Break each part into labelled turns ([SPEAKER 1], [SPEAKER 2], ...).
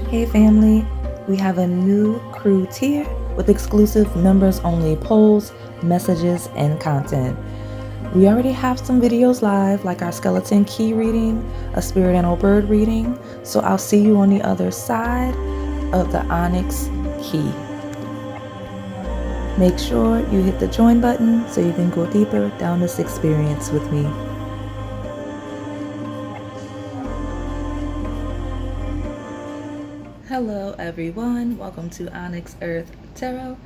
[SPEAKER 1] Hey family, we have a new crew tier with exclusive members only polls, messages, and content. We already have some videos live, like our skeleton key reading, a spirit animal bird reading, so I'll see you on the other side of the Onyx key. Make sure you hit the join button so you can go deeper down this experience with me. Hello everyone, welcome to Onyx Earth Tarot.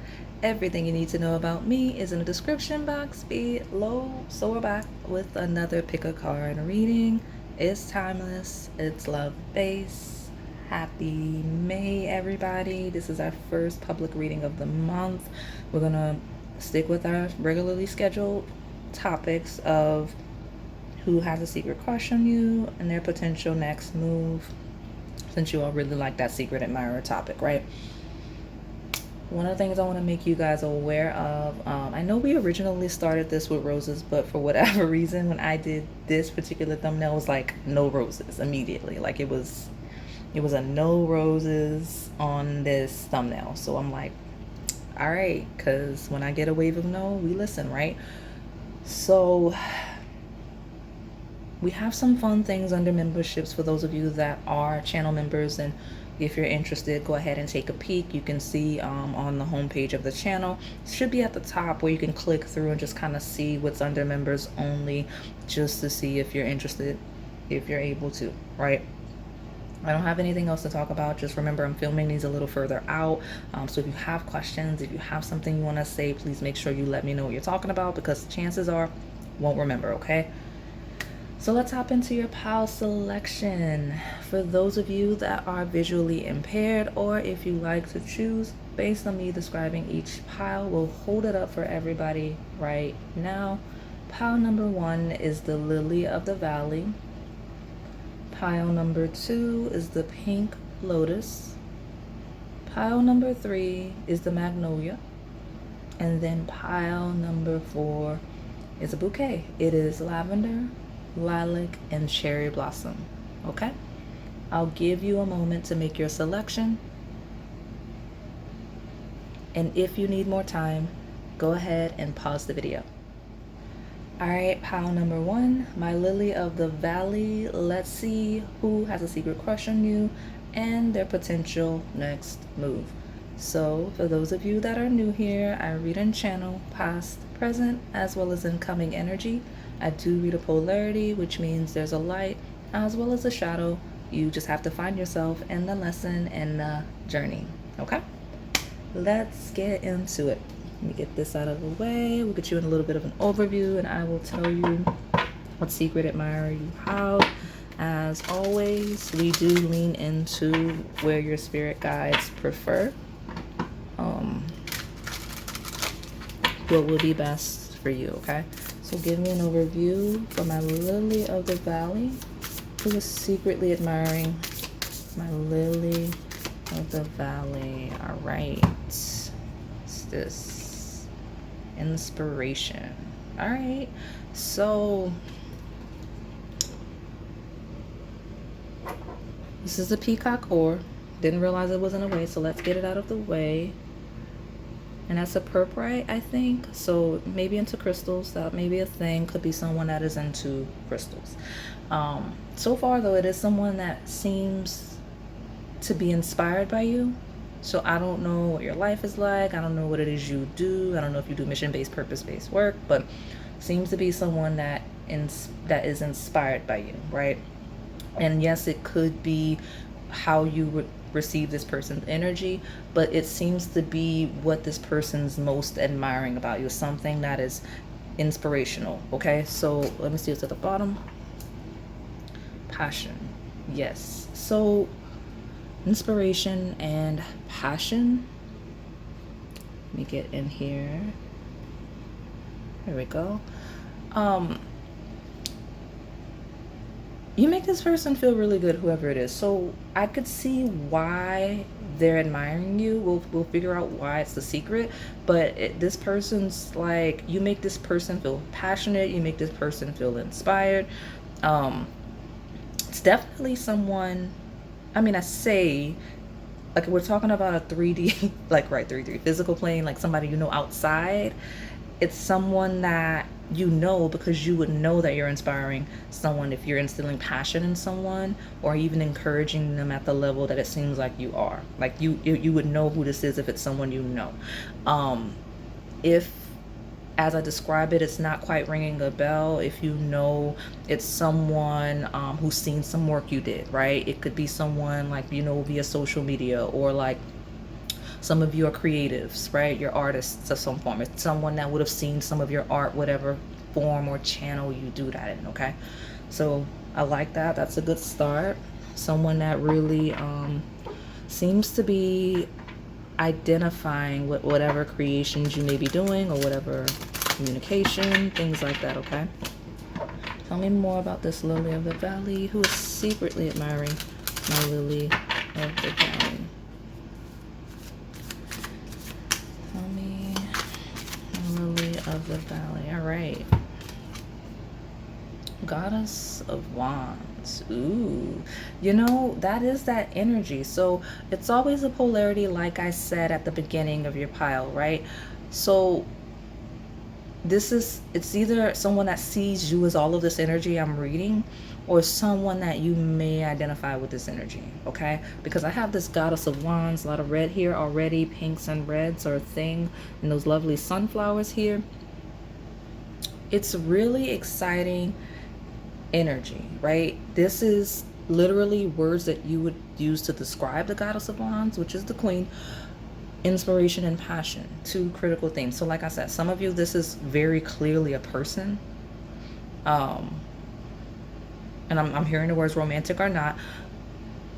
[SPEAKER 1] Everything you need to know about me is in the description box below. So we're back with another pick a card reading. It's timeless, it's love-based. Happy May everybody. This is our first public reading of the month. We're gonna stick with our regularly scheduled topics of who has a secret crush on you and their potential next move, since you all really like that secret admirer topic, right? One of the things I want to make you guys aware of, I know we originally started this with roses, but for whatever reason, when I did this particular thumbnail, it was like no roses immediately. Like it was a no roses on this thumbnail. So I'm like, all right, because when I get a wave of no, we listen, right? So we have some fun things under memberships for those of you that are channel members, and if you're interested, go ahead and take a peek. You can see on the homepage of the channel, it should be at the top, where you can click through and just kind of see what's under members only, just to see if you're interested, if you're able to, right? I don't have anything else to talk about. Just remember, I'm filming these a little further out. So if you have questions, if you have something you want to say, please make sure you let me know what you're talking about, because chances are won't remember, okay? So let's hop into your pile selection. For those of you that are visually impaired, or if you like to choose based on me describing each pile, we'll hold it up for everybody right now. Pile number 1 is the Lily of the Valley. Pile number 2 is the Pink Lotus. Pile number 3 is the Magnolia. And then pile number 4 is a Bouquet. It is Lavender, Lilac, and Cherry Blossom. Okay, I'll give you a moment to make your selection, and if you need more time, go ahead and pause the video. All right, pile number 1, my Lily of the Valley. Let's see who has a secret crush on you and their potential next move. So for those of you that are new here, I read in channel past, present, as well as incoming energy. I do read a polarity, which means there's a light as well as a shadow. You just have to find yourself in the lesson and the journey, okay? Let's get into it. Let me get this out of the way. We'll get you in a little bit of an overview, and I will tell you what secret admirer you have. As always, we do lean into where your spirit guides prefer. What will be best for you, okay? So give me an overview for my Lily of the Valley, who is secretly admiring my Lily of the Valley. All right. What's this? Inspiration. All right. So this is a peacock ore. Didn't realize it was in a way, so let's get it out of the way. And that's a purprite, I think. So maybe into crystals. That may be a thing. Could be someone that is into crystals. So far, though, it is someone that seems to be inspired by you. So I don't know what your life is like. I don't know what it is you do. I don't know if you do mission-based, purpose-based work. But seems to be someone that is inspired by you, right? And yes, it could be how you would receive this person's energy, but it seems to be what this person's most admiring about you, something that is inspirational. Okay, so let me see what's at the bottom. Passion. Yes, so inspiration and passion. Let me get in here. There we go. You make this person feel really good, whoever it is. So I could see why they're admiring you. We'll figure out why it's the secret. But this person's like, you make this person feel passionate. You make this person feel inspired. It's definitely someone, I mean, I say like we're talking about a 3D, like, right, 3D physical plane, like somebody you know outside. It's someone that you know, because you would know that you're inspiring someone if you're instilling passion in someone, or even encouraging them at the level that it seems like you are. Like you would know who this is if it's someone you know. If, as I describe it, it's not quite ringing a bell, if you know it's someone who's seen some work you did, right? It could be someone like, you know, via social media, or like some of you are creatives, right? You're artists of some form. It's someone that would have seen some of your art, whatever form or channel you do that in, okay? So I like that. That's a good start. Someone that really seems to be identifying with whatever creations you may be doing, or whatever communication, things like that, okay? Tell me more about this lily of the valley. Who is secretly admiring my lily of the valley? Tell me, lily of the valley. All right. Goddess of Wands. Ooh, you know, that is that energy. So it's always a polarity, like I said at the beginning of your pile, right? So it's either someone that sees you as all of this energy I'm reading, or someone that you may identify with this energy, okay? Because I have this Goddess of Wands, a lot of red here already. Pinks and reds are a thing, and those lovely sunflowers here. It's really exciting energy, right? This is literally words that you would use to describe the Goddess of Wands, which is the Queen. Inspiration and passion, two critical themes. So like I said, some of you, this is very clearly a person, and I'm hearing the words romantic or not,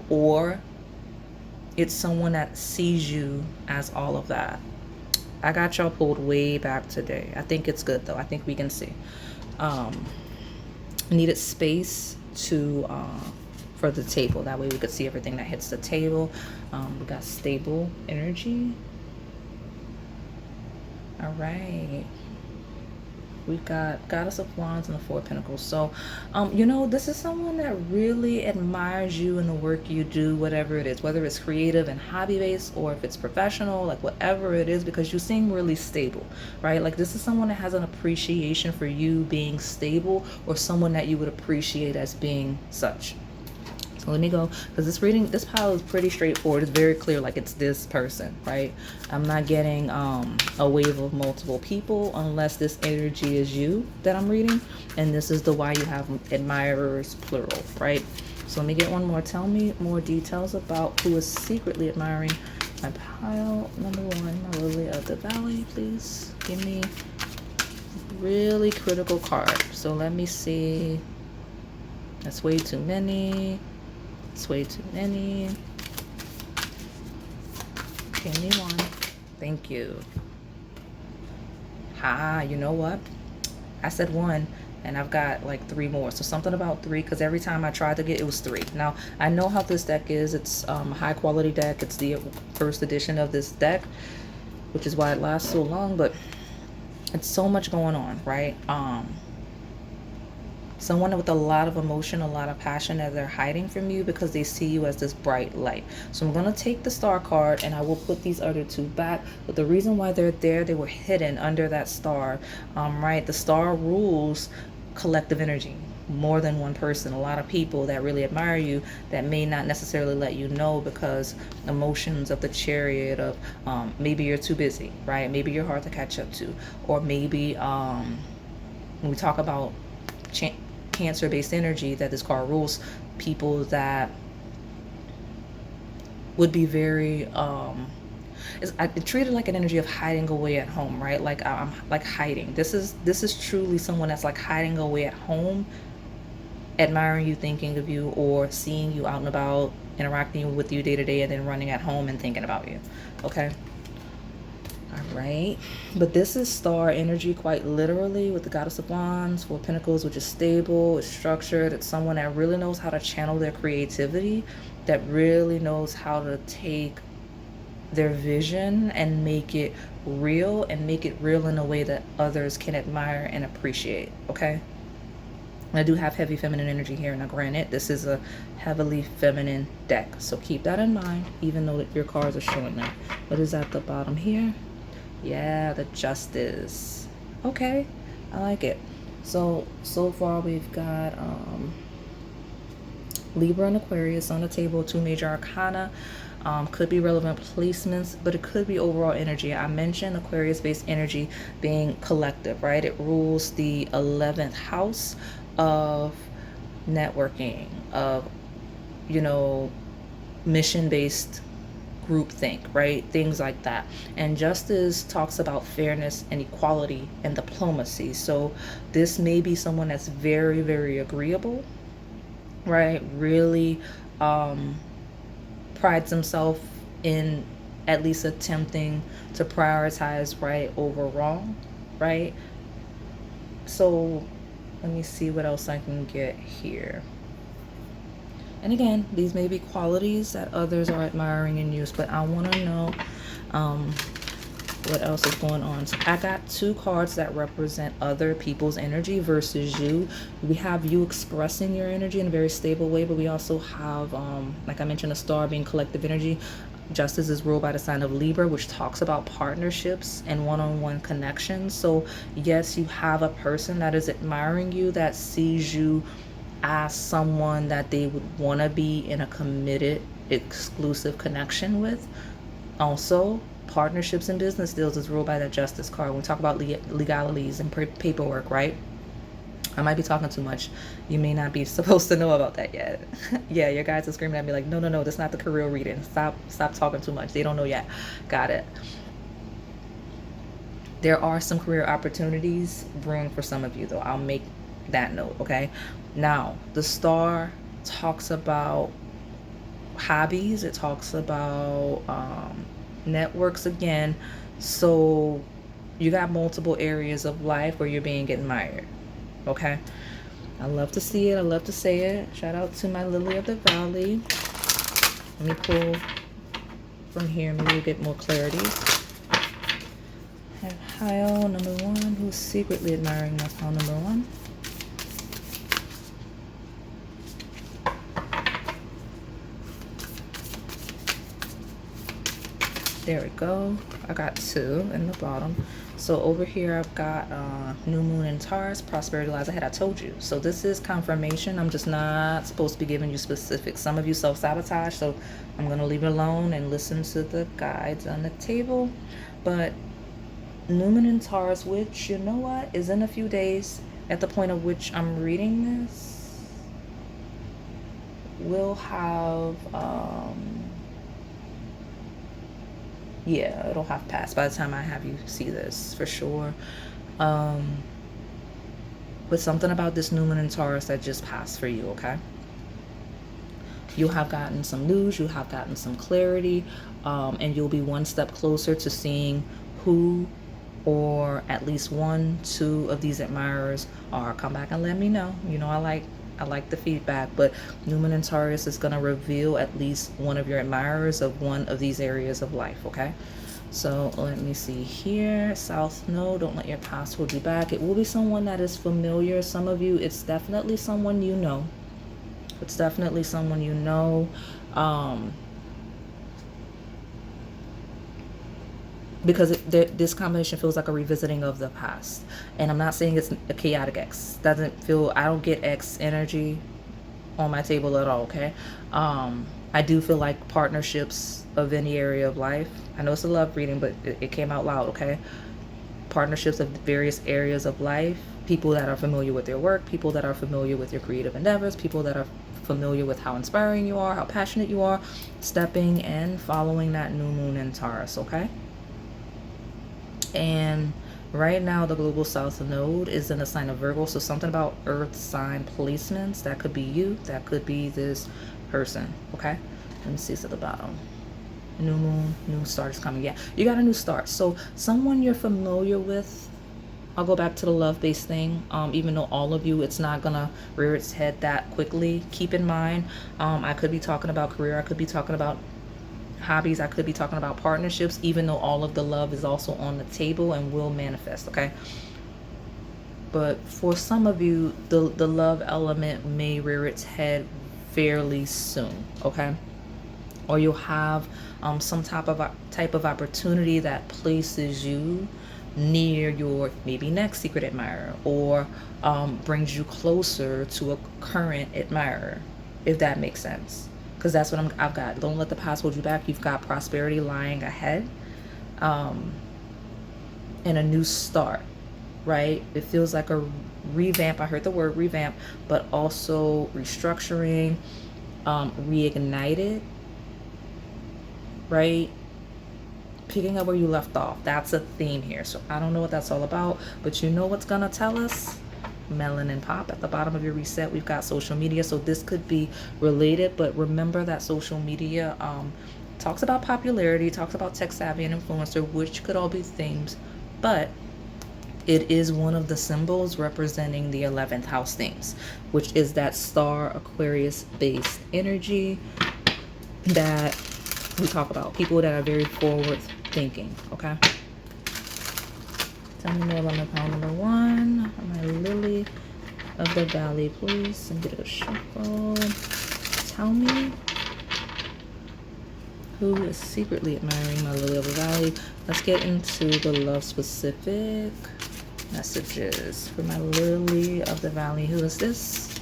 [SPEAKER 1] or it's someone that sees you as all of that. I got y'all pulled way back today. I think it's good though. I think we can see. Needed space to for the table, that way we could see everything that hits the table. We got stable energy. All right, we've got Goddess of Wands and the Four of Pentacles. So you know, this is someone that really admires you and the work you do, whatever it is, whether it's creative and hobby based, or if it's professional, like whatever it is, because you seem really stable, right? Like this is someone that has an appreciation for you being stable, or someone that you would appreciate as being such. So let me go, because this pile is pretty straightforward. It's very clear, like it's this person, right? I'm not getting a wave of multiple people, unless this energy is you that I'm reading, and this is the why you have admirers, plural, right? So let me get one more. Tell me more details about who is secretly admiring my pile number one, my lily of the valley. Please give me a really critical card. So let me see. That's way too many. It's way too many. Give me one. Thank you. You know what? I said one, and I've got like three more. So something about three, because every time I tried to get, it was three. Now, I know how this deck is. It's a high quality deck. It's the first edition of this deck, which is why it lasts so long, but it's so much going on, right? Someone with a lot of emotion, a lot of passion that they're hiding from you, because they see you as this bright light. So I'm going to take the star card, and I will put these other two back. But the reason why they're there, they were hidden under that star, right? The star rules collective energy, more than one person. A lot of people that really admire you that may not necessarily let you know, because emotions of the Chariot of maybe you're too busy, right? Maybe you're hard to catch up to, or maybe when we talk about Cancer-based energy that this card rules, people that would be very I treat it like an energy of hiding away at home, right? Like I'm like hiding. This is truly someone that's like hiding away at home, admiring you, thinking of you, or seeing you out and about, interacting with you day to day, and then running at home and thinking about you. Okay. All right, but this is star energy quite literally, with the Goddess of Wands, Four of Pentacles, which is stable, it's structured. It's someone that really knows how to channel their creativity, that really knows how to take their vision and make it real, and make it real in a way that others can admire and appreciate. Okay, I do have heavy feminine energy here. Now granted, this is a heavily feminine deck, so keep that in mind, even though your cards are showing that. What is at the bottom here? Yeah, the Justice. Okay, I like it. So far we've got Libra and Aquarius on the table, 2 major arcana. Could be relevant placements, but it could be overall energy. I mentioned Aquarius-based energy being collective, right? It rules the 11th house of networking, of, you know, mission-based groupthink, right? Things like that. And Justice talks about fairness and equality and diplomacy. So this may be someone that's very, very agreeable, right? Really prides himself in at least attempting to prioritize right over wrong, right? So let me see what else I can get here. And again, these may be qualities that others are admiring in you, but I want to know what else is going on. So I got 2 cards that represent other people's energy versus you. We have you expressing your energy in a very stable way, but we also have, like I mentioned, a star being collective energy. Justice is ruled by the sign of Libra, which talks about partnerships and one-on-one connections. So yes, you have a person that is admiring you, that sees you as someone that they would want to be in a committed, exclusive connection with. Also, partnerships and business deals is ruled by that Justice card. When we talk about legalities and paperwork, right? I might be talking too much. You may not be supposed to know about that yet. Yeah, your guys are screaming at me like, no, that's not the career reading. Stop talking too much. They don't know yet. Got it. There are some career opportunities brewing for some of you, though. I'll make that note, okay? Now, the star talks about hobbies. It talks about networks again. So you got multiple areas of life where you're being admired, okay? I love to see it. I love to say it. Shout out to my Lily of the Valley. Let me pull from here. Maybe we'll get more clarity. I have Hyle, number 1. Who's secretly admiring my pile, number 1? There we go. I got 2 in the bottom. So over here I've got New Moon and Taurus, Prosperity Lies Ahead. I told you. So this is confirmation. I'm just not supposed to be giving you specifics. Some of you self-sabotage, so I'm going to leave it alone and listen to the guides on the table. But New Moon and Taurus, which, you know what, is in a few days at the point of which I'm reading this, will have... yeah, it'll have passed by the time I have you see this for sure. But something about this New Moon in Taurus that just passed for you, okay? You'll have gotten some news, you'll have gotten some clarity, and you'll be one step closer to seeing who, or at least 1, 2 of these admirers are. Come back and let me know. You know, I like the feedback, but New Moon in Taurus is going to reveal at least one of your admirers of one of these areas of life, okay? So let me see here. South Node, don't let your past hold you back. It will be someone that is familiar. Some of you, it's definitely someone you know. It's definitely someone you know. Because this combination feels like a revisiting of the past. And I'm not saying it's a chaotic X. Doesn't feel, I don't get X energy on my table at all, okay? I do feel like partnerships of any area of life. I know it's a love reading, but it came out loud, okay? Partnerships of various areas of life. People that are familiar with their work. People that are familiar with your creative endeavors. People that are familiar with how inspiring you are, how passionate you are. Stepping and following that New Moon in Taurus, okay? And right now the global south node is in the sign of Virgo, so something about earth sign placements. That could be you, that could be this person, okay? Let me see, it's at the bottom. New moon, new start is coming. Yeah, you got a new start. So someone you're familiar with. I'll go back to the love-based thing. Even though all of you, it's not gonna rear its head that quickly. Keep in mind, I could be talking about career, I could be talking about hobbies, I could be talking about partnerships, even though all of the love is also on the table and will manifest, okay? But for some of you, the love element may rear its head fairly soon, okay? Or you'll have some type of opportunity that places you near your maybe next secret admirer, or brings you closer to a current admirer, if that makes sense. Because that's what I've got. Don't let the past hold you back. You've got prosperity lying ahead, and a new start, right? It feels like a revamp. I heard the word revamp, but also restructuring, reignited, right? Picking up where you left off. That's a theme here. So I don't know what that's all about, but you know what's gonna tell us? Melanin pop. At the bottom of your reset, we've got social media. So this could be related, but remember that social media talks about popularity, talks about tech savvy and influencer, which could all be themes, but it is one of the symbols representing the 11th house themes, which is that star Aquarius based energy that we talk about. People that are very forward thinking, okay? Tell me more about my pile number one, my lily of the valley, please, and get a shuffle. Tell me who is secretly admiring my lily of the valley. Let's get into the love specific messages for my lily of the valley. Who is this?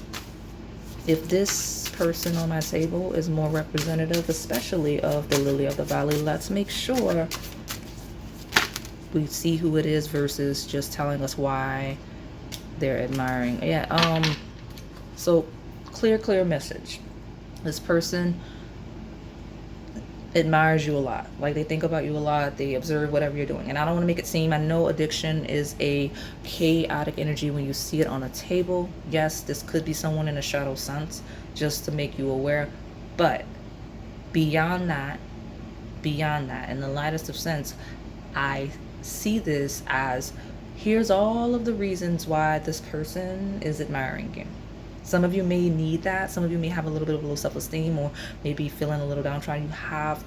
[SPEAKER 1] If this person on my table is more representative, especially of the lily of the valley, let's make sure we see who it is versus just telling us why they're admiring. Yeah, so clear message. This person admires you a lot. Like, they think about you a lot. They observe whatever you're doing. And I don't want to make it seem, I know addiction is a chaotic energy when you see it on a table. Yes, this could be someone in a shadow sense, just to make you aware. But beyond that, in the lightest of sense, I see this as, here's all of the reasons why this person is admiring you. Some of you may need that. Some of you may have a little bit of low self-esteem, or maybe feeling a little downtrodden. You have,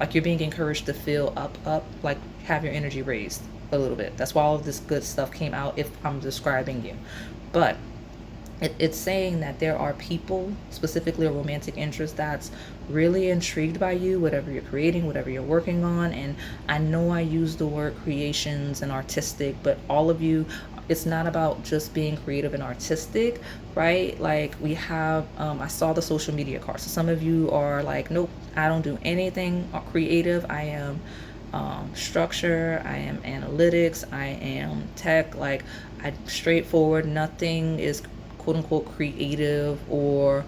[SPEAKER 1] like, you're being encouraged to feel up, like have your energy raised a little bit. That's why all of this good stuff came out, if I'm describing you. But it's saying that there are people, specifically a romantic interest, that's really intrigued by you, whatever you're creating, whatever you're working on. And I know I use the word creations and artistic, but all of you, it's not about just being creative and artistic, right? Like, we have, I saw the social media card. So some of you are like, nope, I don't do anything creative. I am structure, I am analytics, I am tech. Like, I straightforward, nothing is quote unquote creative or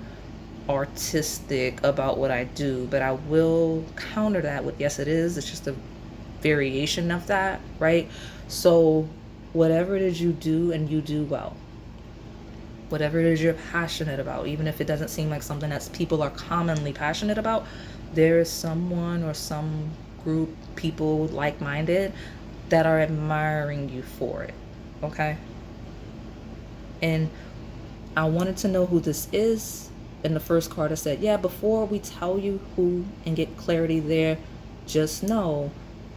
[SPEAKER 1] artistic about what I do. But I will counter that with, yes, it is. It's just a variation of that, right? So whatever it is you do, and you do well, whatever it is you're passionate about, even if it doesn't seem like something that people are commonly passionate about, there is someone or some group, people like-minded, that are admiring you for it, okay? And I wanted to know who this is. And the first card I said, yeah, before we tell you who and get clarity there, just know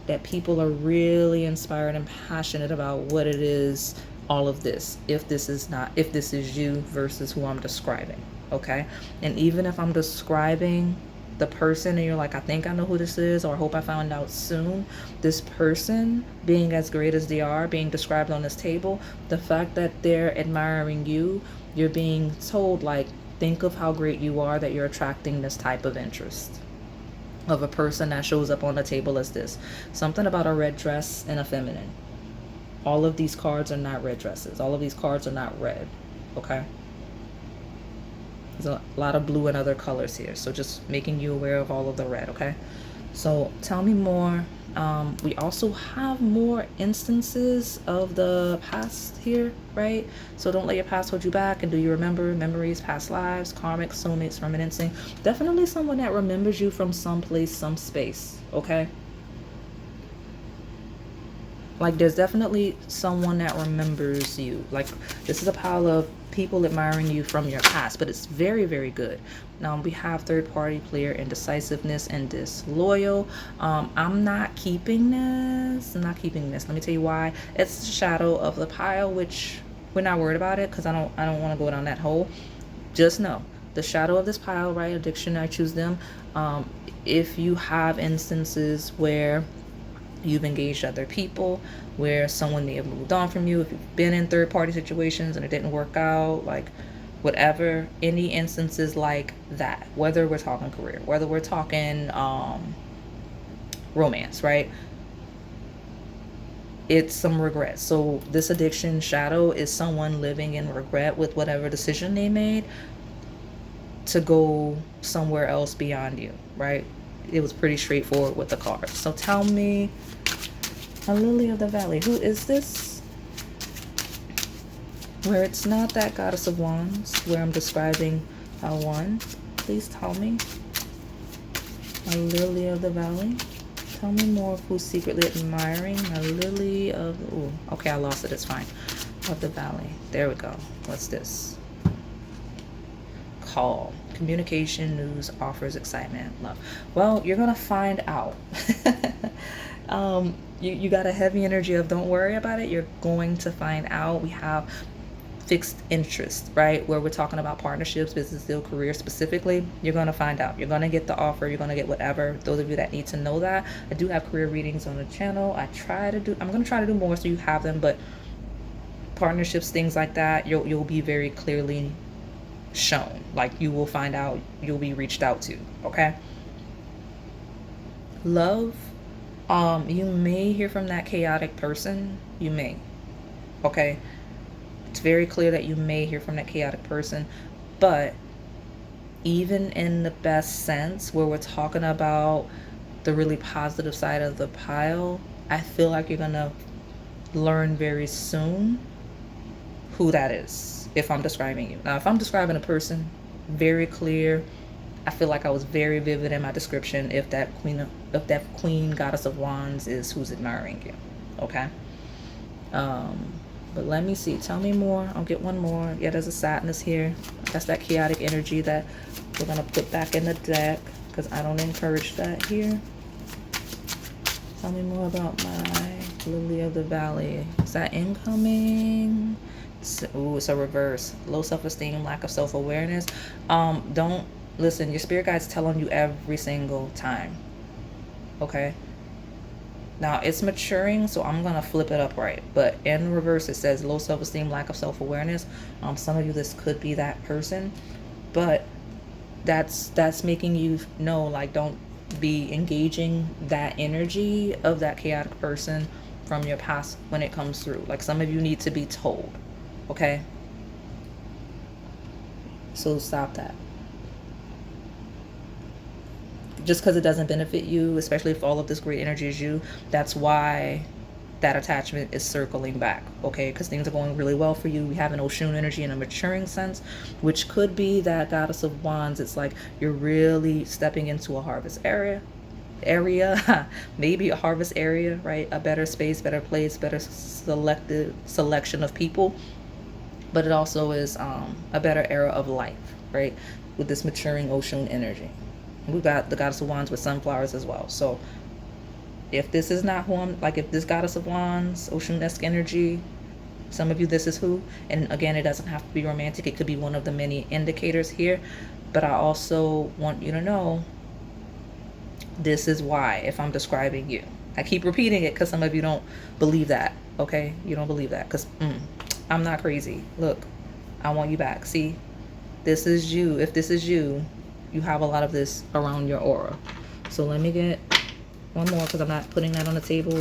[SPEAKER 1] that people are really inspired and passionate about what it is, all of this. If this is you versus who I'm describing, okay? And even if I'm describing the person and you're like, I think I know who this is, or I hope I found out soon, this person being as great as they are, being described on this table, the fact that they're admiring you, you're being told, like, think of how great you are that you're attracting this type of interest of a person that shows up on the table as this. Something about a red dress and a feminine. All of these cards are not red dresses. All of these cards are not red, okay? There's a lot of blue and other colors here, so just making you aware of all of the red, okay? So tell me more. We also have more instances of the past here, right? So don't let your past hold you back. And do you remember memories, past lives, karmic, soulmates, reminiscing? Definitely someone that remembers you from some place, some space, okay? Like, there's definitely someone that remembers you. Like, this is a pile of people admiring you from your past, but it's very, very good. Now, we have third party player, indecisiveness, and disloyal. I'm not keeping this. Let me tell you why. It's the shadow of the pile, which we're not worried about it, because I don't want to go down that hole. Just know the shadow of this pile, right? Addiction, I choose them. If you have instances where you've engaged other people, where someone may have moved on from you, if you've been in third-party situations and it didn't work out, like whatever, any instances like that, whether we're talking career, whether we're talking romance, right? It's some regret. So this addiction shadow is someone living in regret with whatever decision they made to go somewhere else beyond you, right? It was pretty straightforward with the cards. So tell me, a lily of the valley, who is this? Where it's not that goddess of wands, where I'm describing a one, please tell me. A lily of the valley. Tell me more of who's secretly admiring a lily of, ooh, okay, I lost it, it's fine. Of the valley. There we go. What's this? Call. Communication, news, offers, excitement, love. Well, you're gonna find out. You got a heavy energy of don't worry about it. You're going to find out. We have fixed interest, right? Where we're talking about partnerships, business deal, career specifically. You're going to find out. You're going to get the offer. You're going to get whatever. Those of you that need to know that. I do have career readings on the channel. I'm going to try to do more so you have them, but partnerships, things like that, you'll be very clearly shown. Like you will find out, you'll be reached out to, okay? Love, you may hear from that chaotic person. You may, okay? It's very clear that you may hear from that chaotic person, but even in the best sense, where we're talking about the really positive side of the pile, I feel like you're gonna learn very soon who that is, if I'm describing you. Now, if I'm describing a person, very clear. I feel like I was very vivid in my description if that queen goddess of wands is who's admiring you, okay? But let me see. Tell me more. I'll get one more. Yeah, there's a sadness here. That's that chaotic energy that we're going to put back in the deck, because I don't encourage that here. Tell me more about my lily of the valley. Is that incoming? Ooh, it's a reverse. Low self-esteem, lack of self-awareness. Don't listen. Your spirit guide's telling you every single time. Okay? Now, it's maturing, so I'm going to flip it up right. But in reverse, it says low self-esteem, lack of self-awareness. Some of you, this could be that person. But that's making you know, like, don't be engaging that energy of that chaotic person from your past when it comes through. Like, some of you need to be told, okay? So stop that. Just because it doesn't benefit you, especially if all of this great energy is you, that's why that attachment is circling back, okay? Because things are going really well for you. We have an Oshun energy in a maturing sense, which could be that goddess of wands. It's like you're really stepping into a harvest area, maybe a harvest area, right? A better space, better place, better selection of people. But it also is a better era of life, right? With this maturing Oshun energy. We got the goddess of wands with sunflowers as well. So if this is not who I'm, like, if this goddess of wands, Oshun-esque energy, some of you, this is who. And again, it doesn't have to be romantic. It could be one of the many indicators here. But I also want you to know this is why, if I'm describing you. I keep repeating it because some of you don't believe that, okay? You don't believe that because I'm not crazy. Look, I want you back. See, this is you. If this is you, you have a lot of this around your aura. So let me get one more because I'm not putting that on the table.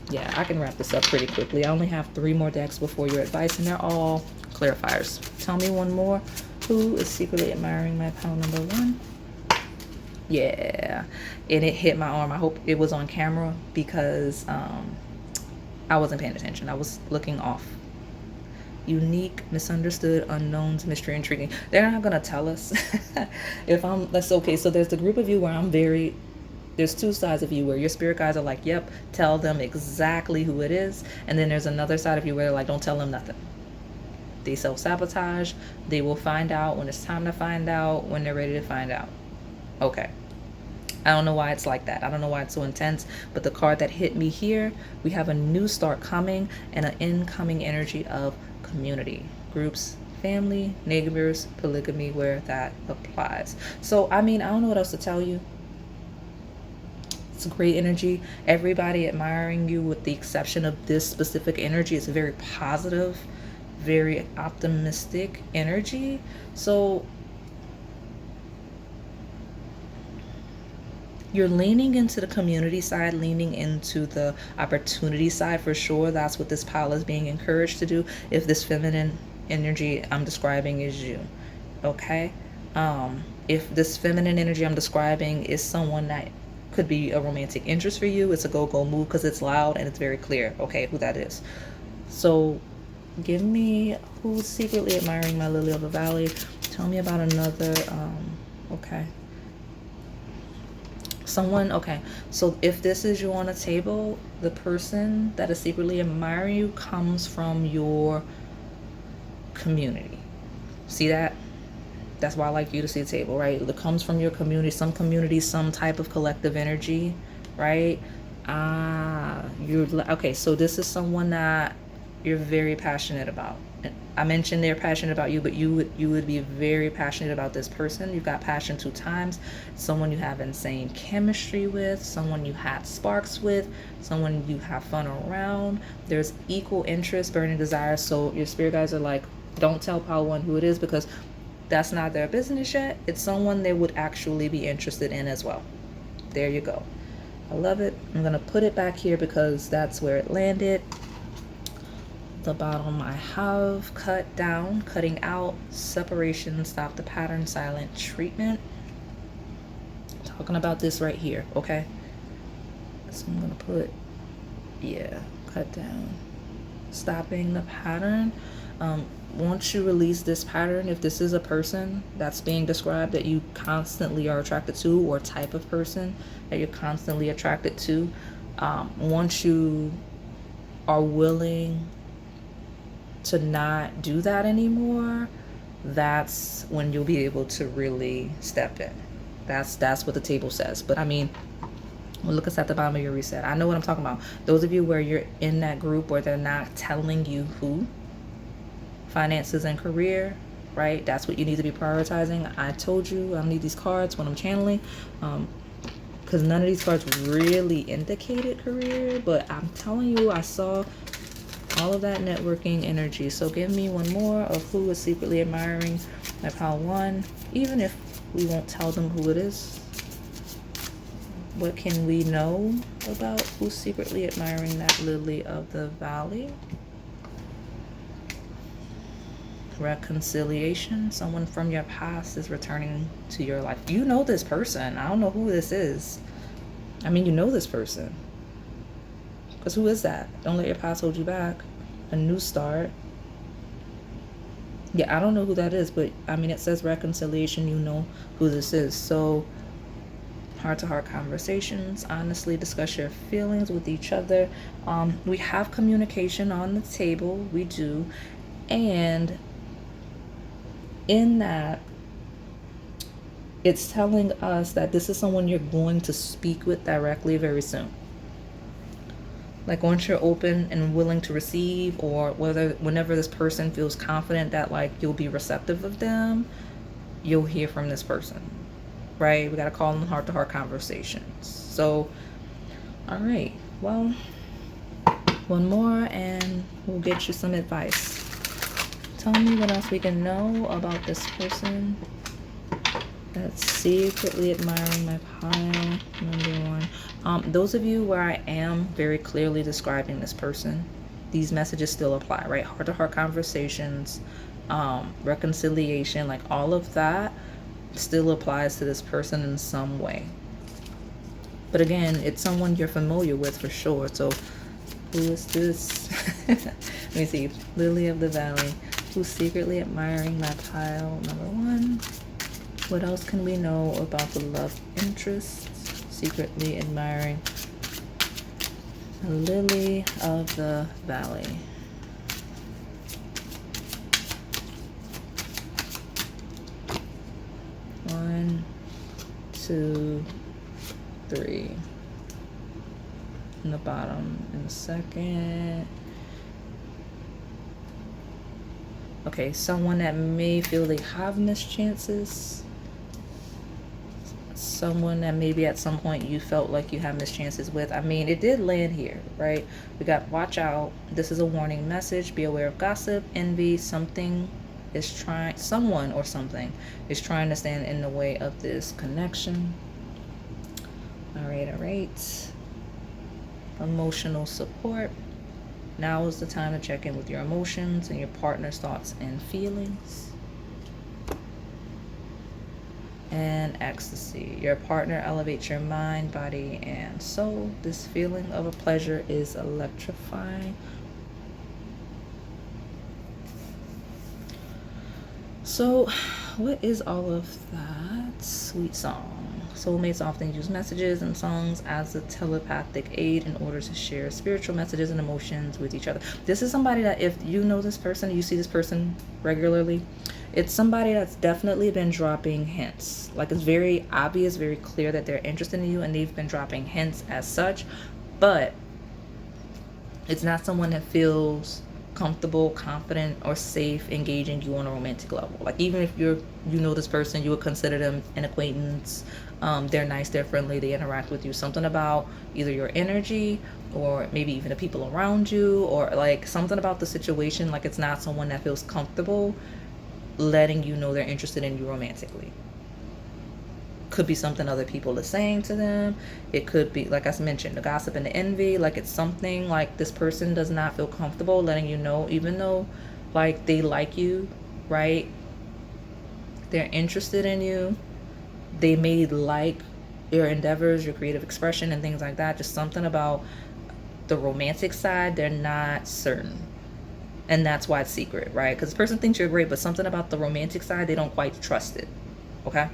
[SPEAKER 1] Yeah, I can wrap this up pretty quickly. I only have 3 more decks before your advice, and they're all clarifiers. Tell me one more. Who is secretly admiring my pile number 1? Yeah, and it hit my arm. I hope it was on camera because I wasn't paying attention. I was looking off. Unique, misunderstood, unknowns, mystery, intriguing. They're not gonna tell us. That's okay. So there's the group of you where there's 2 sides of you where your spirit guides are like, yep, tell them exactly who it is. And then there's another side of you where they're like, don't tell them nothing. They self-sabotage. They will find out when it's time to find out, when they're ready to find out. Okay. I don't know why it's like that. I don't know why it's so intense, but the card that hit me here, we have a new start coming and an incoming energy of community, groups, family, neighbors, polygamy, where that applies. So, I mean, I don't know what else to tell you. It's a great energy. Everybody admiring you with the exception of this specific energy. It's a very positive, very optimistic energy. So you're leaning into the community side, leaning into the opportunity side for sure. That's what this pile is being encouraged to do. If this feminine energy I'm describing is you, okay? If this feminine energy I'm describing is someone that could be a romantic interest for you, it's a go-go move because it's loud and it's very clear, okay, who that is. So give me who's secretly admiring my lily of the valley. Tell me about another, okay. Someone, okay, so if this is you on a table, the person that is secretly admiring you comes from your community. See that? That's why I like you to see the table, right? It comes from your community, some type of collective energy, right? You're okay. So this is someone that you're very passionate about. I mentioned they're passionate about you, but you would be very passionate about this person. You've got passion 2 times. Someone you have insane chemistry with, someone you had sparks with, someone you have fun around. There's equal interest, burning desire. So your spirit guides are like, don't tell pile 1 who it is because that's not their business yet. It's someone they would actually be interested in as well. There you go. I love it. I'm going to put it back here because that's where it landed. The bottom I have cut down, cutting out, separation, stop the pattern, silent treatment. Talking about this right here, okay? So I'm going to put, yeah, cut down, stopping the pattern. Once you release this pattern, if this is a person that's being described that you constantly are attracted to, or type of person that you're constantly attracted to, once you are willing to not do that anymore, that's when you'll be able to really step in. That's what the table says. But I mean, well, look, it's at the bottom of your reset. I know what I'm talking about. Those of you where you're in that group where they're not telling you who, finances and career, right? That's what you need to be prioritizing. I told you I need these cards when I'm channeling, because none of these cards really indicated career, but I'm telling you, I saw all of that networking energy. So give me one more of who is secretly admiring my pile 1, even if we won't tell them who it is. What can we know about who's secretly admiring that lily of the valley? Reconciliation. Someone from your past is returning to your life. You know this person. I don't know who this is. I mean, you know this person. Because who is that? Don't let your past hold you back. A new start. Yeah, I don't know who that is, but I mean, it says reconciliation. You know who this is. So heart-to-heart conversations, honestly discuss your feelings with each other. We have communication on the table. We do. And in that, it's telling us that this is someone you're going to speak with directly very soon. Like once you're open and willing to receive, or whenever this person feels confident that like you'll be receptive of them, you'll hear from this person, right? We got to call them heart-to-heart conversations. So, all right, well, one more and we'll get you some advice. Tell me what else we can know about this person that's secretly admiring my pile. Number 1. Those of you where I am very clearly describing this person, these messages still apply, right? Heart-to-heart conversations, reconciliation, like all of that still applies to this person in some way. But again, it's someone you're familiar with for sure. So who is this? Let me see. Lily of the Valley. Who's secretly admiring my pile? Number 1. What else can we know about the love interest secretly admiring the Lily of the Valley? One, 2, 3 in the bottom in a second. Okay, someone that may feel they have missed chances. Someone that maybe at some point you felt like you have missed chances with. I mean, it did land here, right? We got watch out. This is a warning message. Be aware of gossip, envy. Someone or something is trying to stand in the way of this connection. All right. Emotional support. Now is the time to check in with your emotions and your partner's thoughts and feelings. And ecstasy. Your partner elevates your mind, body, and soul. This feeling of a pleasure is electrifying. So, what is all of that? Sweet song. Soulmates often use messages and songs as a telepathic aid in order to share spiritual messages and emotions with each other. This is somebody that, if you know this person, you see this person regularly, it's somebody that's definitely been dropping hints. Like, it's very obvious, very clear that they're interested in you, and they've been dropping hints as such. But it's not someone that feels comfortable, confident, or safe engaging you on a romantic level. Like, even if you know this person, you would consider them an acquaintance. They're nice, they're friendly, they interact with you. Something about either your energy or maybe even the people around you, or like something about the situation. Like, it's not someone that feels comfortable letting you know they're interested in you romantically. Could be something other people are saying to them. It could be, like I mentioned, the gossip and the envy. Like, it's something like this person does not feel comfortable letting you know, even though like they like you, right? They're interested in you. They may like your endeavors, your creative expression, and things like that. Just something about the romantic side, they're not certain. And that's why it's secret, right? Because the person thinks you're great, but something about the romantic side, they don't quite trust it. Okay?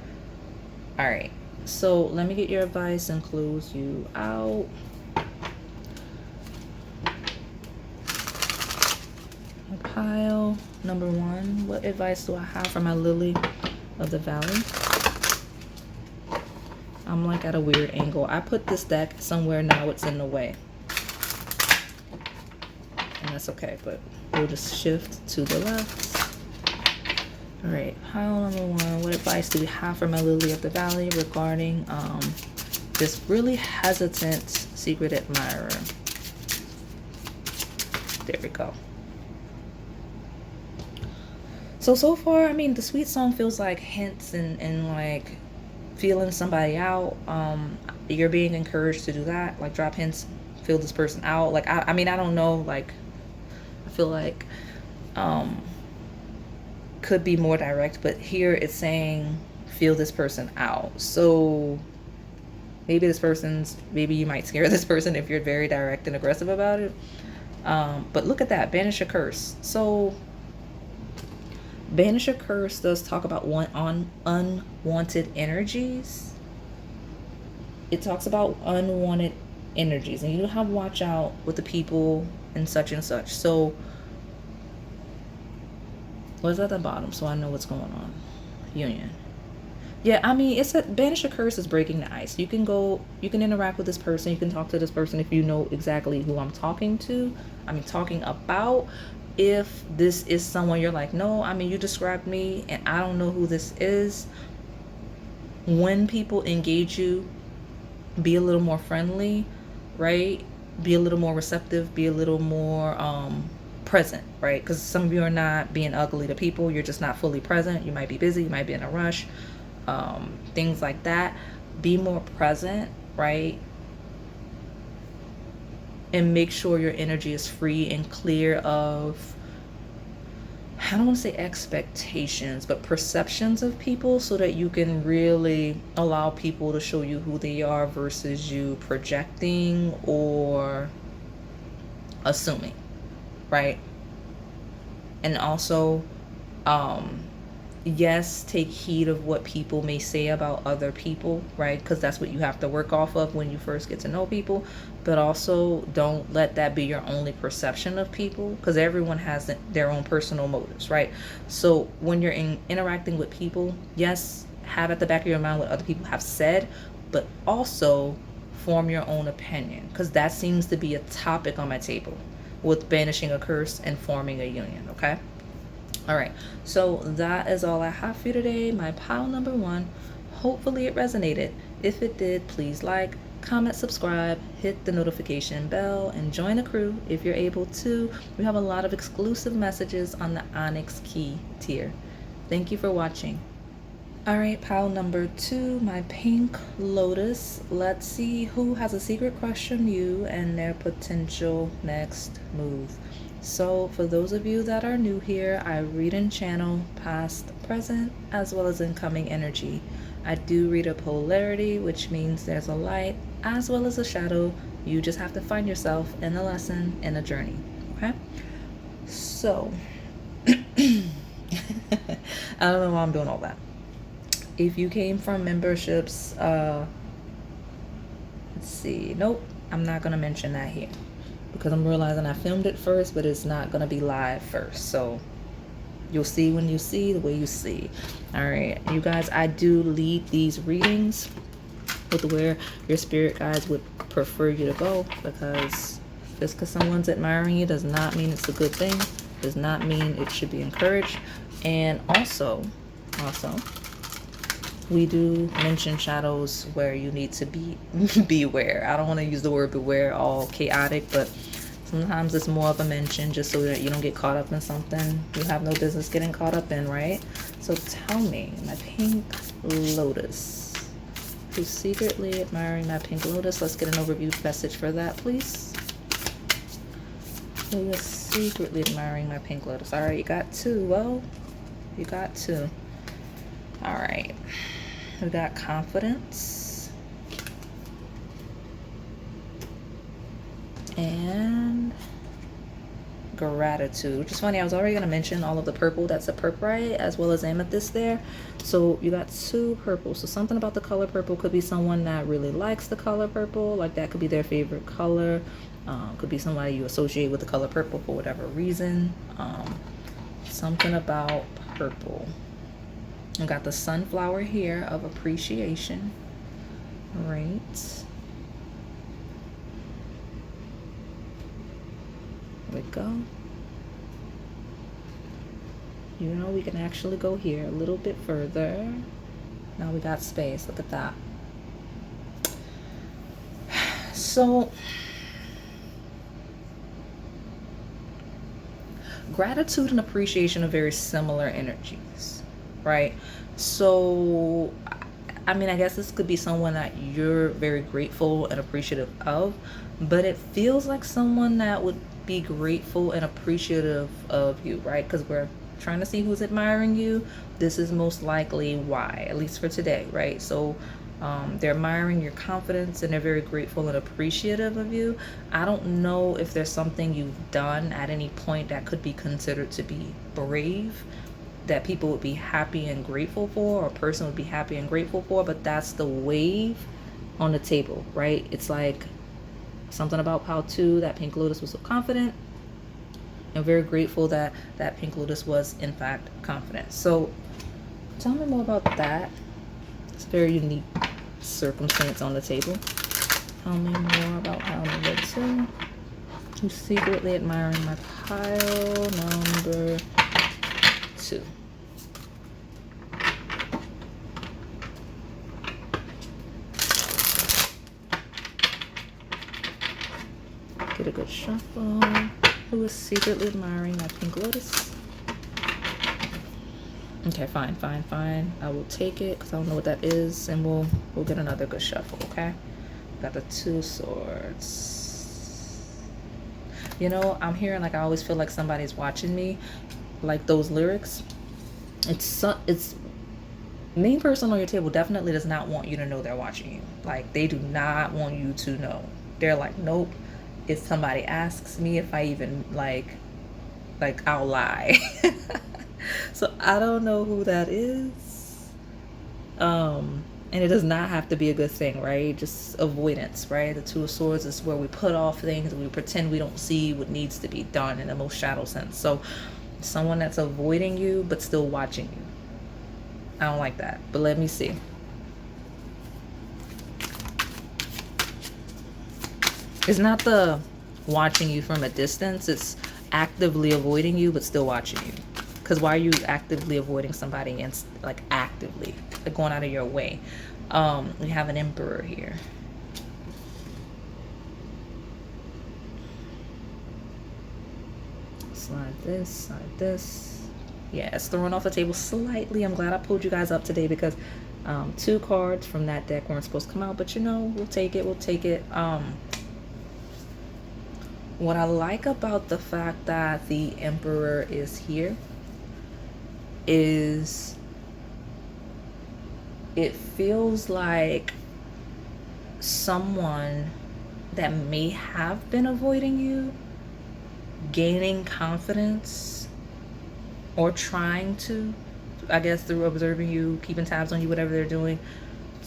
[SPEAKER 1] All right. So let me get your advice and close you out. Pile number 1. What advice do I have for my lily of the valley? I'm like at a weird angle. I put this deck somewhere, now it's in the way. And that's okay, but we'll just shift to the left. All right, pile number 1. What advice do we have for my lily of the valley regarding this really hesitant secret admirer? There we go. So far, I mean, the sweet song feels like hints and like feeling somebody out. You're being encouraged to do that, like drop hints, feel this person out. Like, I mean, I don't know, like, I feel like could be more direct, but here it's saying feel this person out. So maybe you might scare this person if you're very direct and aggressive about it. But look at that, banish a curse. So banish a curse does talk about unwanted energies. It talks about unwanted energies, and you have to watch out with the people and such and such. So what's at the bottom, so I know what's going on? Union. Yeah, I mean, it's a banish a curse is breaking the ice. You can interact with this person, you can talk to this person if you know exactly who I'm talking about. If this is someone you're like, no, I mean, you described me and I don't know who this is. When people engage you, be a little more friendly, right? Be a little more receptive, be a little more present, right? Because some of you are not being ugly to people, you're just not fully present. You might be busy, you might be in a rush, things like that. Be more present, right? And make sure your energy is free and clear of, I don't want to say expectations, but perceptions of people, so that you can really allow people to show you who they are versus you projecting or assuming, right? And also, yes, take heed of what people may say about other people, right? Because that's what you have to work off of when you first get to know people. But also, don't let that be your only perception of people, because everyone has their own personal motives, right? So when you're interacting with people, yes, have at the back of your mind what other people have said, but also form your own opinion, because that seems to be a topic on my table with banishing a curse and forming a union. Okay. All right, so that is all I have for you today, my pile number 1. Hopefully it resonated. If it did, please like, comment, subscribe, hit the notification bell, and join the crew if you're able to. We have a lot of exclusive messages on the Onyx key tier. Thank you for watching. All right, pile number 2, my pink Lotus. Let's see who has a secret crush on you and their potential next move. So for those of you that are new here, I read and channel past, present, as well as incoming energy. I do read a polarity, which means there's a light as well as a shadow. You just have to find yourself in a lesson, in a journey. Okay? So, I don't know why I'm doing all that. If you came from memberships, let's see. Nope, I'm not going to mention that here, because I'm realizing I filmed it first, but it's not going to be live first. So you'll see when you see the way you see. All right, you guys, I do lead these readings with where your spirit guides would prefer you to go, because just because someone's admiring you does not mean it's a good thing, does not mean it should be encouraged. And also, we do mention shadows where you need to be beware. I don't want to use the word beware all chaotic, but sometimes it's more of a mention just so that you don't get caught up in something you have no business getting caught up in, right? So tell me, my pink Lotus, who's secretly admiring my pink Lotus? Let's get an overview message for that, please. Who is secretly admiring my pink Lotus? All right, you got 2. Well, you got 2. All right. We got confidence and gratitude, which is funny. I was already going to mention all of the purple. That's a purpurite as well as amethyst there. So you got 2 purple. So something about the color purple could be someone that really likes the color purple. Like that could be their favorite color. Could be somebody you associate with the color purple for whatever reason. Something about purple. I got the sunflower here of appreciation. Right. There we go. You know, we can actually go here a little bit further. Now we got space. Look at that. So, gratitude and appreciation are very similar energies, right? So, I mean, I guess this could be someone that you're very grateful and appreciative of, but it feels like someone that would be grateful and appreciative of you, right? Because we're trying to see who's admiring you. This is most likely why, at least for today, right? So they're admiring your confidence and they're very grateful and appreciative of you. I don't know if there's something you've done at any point that could be considered to be brave, that people would be happy and grateful for, or a person would be happy and grateful for, but that's the wave on the table, right? It's like something about pile 2, that pink Lotus was so confident, and very grateful that that pink Lotus was in fact confident. So tell me more about that. It's a very unique circumstance on the table. Tell me more about pile number 2. Who's secretly admiring my pile number 2? Get a good shuffle. Who is secretly admiring my pink Lotus? Okay, fine. I will take it because I don't know what that is, and we'll get another good shuffle. Okay. Got the 2 swords. You know, I'm hearing like I always feel like somebody's watching me, like those lyrics. It's main person on your table definitely does not want you to know they're watching you. Like they do not want you to know. They're like, nope. If somebody asks me if I even like I'll lie. So I don't know who that is. And it does not have to be a good thing, right? Just avoidance, right? The 2 of Swords is where we put off things and we pretend we don't see what needs to be done in the most shadow sense. So someone that's avoiding you but still watching you. I don't like that. But let me see. It's not the watching you from a distance. It's actively avoiding you, but still watching you. Because why are you actively avoiding somebody and like actively like going out of your way? We have an Emperor here. Slide this, slide this. Yeah, it's throwing off the table slightly. I'm glad I pulled you guys up today because 2 cards from that deck weren't supposed to come out, but you know, we'll take it. We'll take it. What I like about the fact that the Emperor is here is it feels like someone that may have been avoiding you gaining confidence or trying to, I guess, through observing you, keeping tabs on you, whatever they're doing,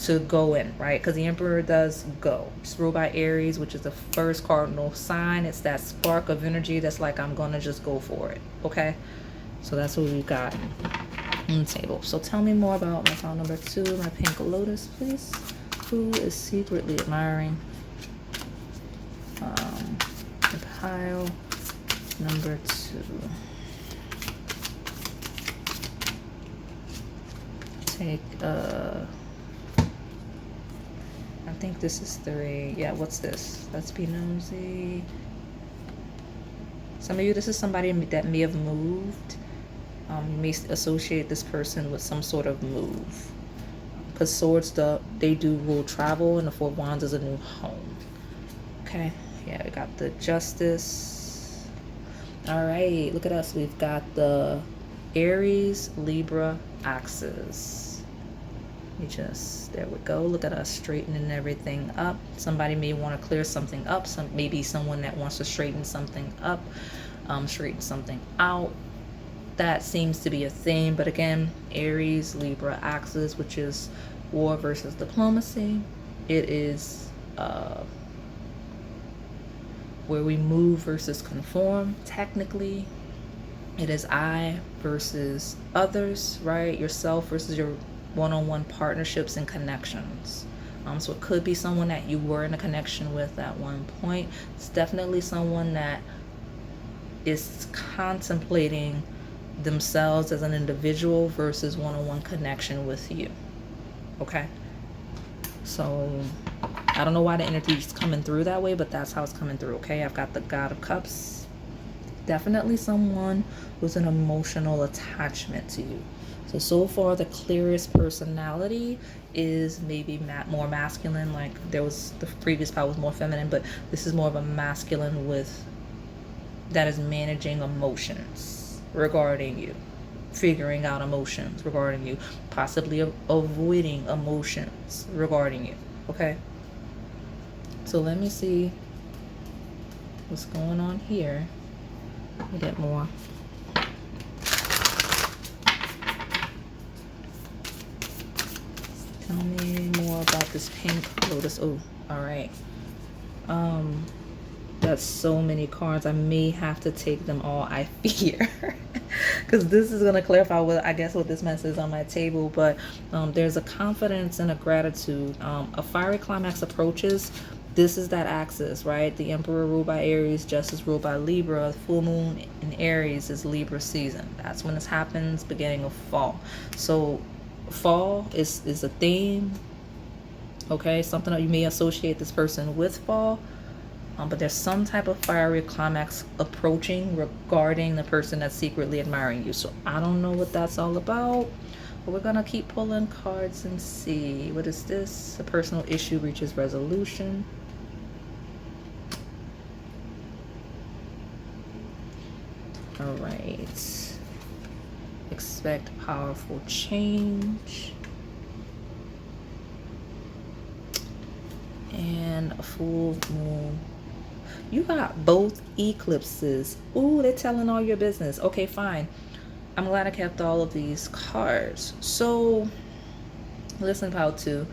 [SPEAKER 1] to go in, right? Because the Emperor does go. It's ruled by Aries, which is the first cardinal sign. It's that spark of energy that's like, I'm gonna just go for it, okay? So that's what we've got on the table. So tell me more about my file number 2, my pink Lotus, please. Who is secretly admiring the pile number 2? Take I think this is 3. Yeah, what's this? Let's be nosy. Some of you, this is somebody that may have moved. You may associate this person with some sort of move. Because swords, they do rule travel, and the 4 of Wands is a new home. Okay, yeah, we got the Justice. All right, look at us. We've got the Aries, Libra, axes. There we go. Look at us straightening everything up. Somebody may want to clear something up. Maybe someone that wants to straighten something up, straighten something out. That seems to be a theme. But again, Aries, Libra, axis, which is war versus diplomacy. It is where we move versus conform. Technically, it is I versus others, right? Yourself versus your one-on-one partnerships and connections. So it could be someone that you were in a connection with at one point. It's definitely someone that is contemplating themselves as an individual versus one-on-one connection with you. Okay, so I don't know why the energy is coming through that way, but that's how it's coming through. Okay, I've got the God of Cups. Definitely someone with an emotional attachment to you. So far the clearest personality is maybe more masculine. Like there was, the previous pile was more feminine, but this is more of a masculine with that is managing emotions regarding you, figuring out emotions regarding you, possibly avoiding emotions regarding you. Okay, so let me see what's going on here. Let me get more. Tell me more about this pink Lotus. Oh, all right. That's so many cards. I may have to take them all, I fear. Because this is going to clarify what, I guess, what this mess is on my table. But there's a confidence and a gratitude. A fiery climax approaches. This is that axis, right? The Emperor ruled by Aries, Justice ruled by Libra. Full moon in Aries is Libra season. That's when this happens, beginning of fall. So fall is a theme. Okay, something that you may associate this person with fall. But there's some type of fiery climax approaching regarding the person that's secretly admiring you. So I don't know what that's all about, but we're gonna keep pulling cards and see. What is this? A personal issue reaches resolution. All right. Expect powerful change. And a full moon. You got both eclipses. Ooh, they're telling all your business. Okay, fine. I'm glad I kept all of these cards. So, listen, pile 2.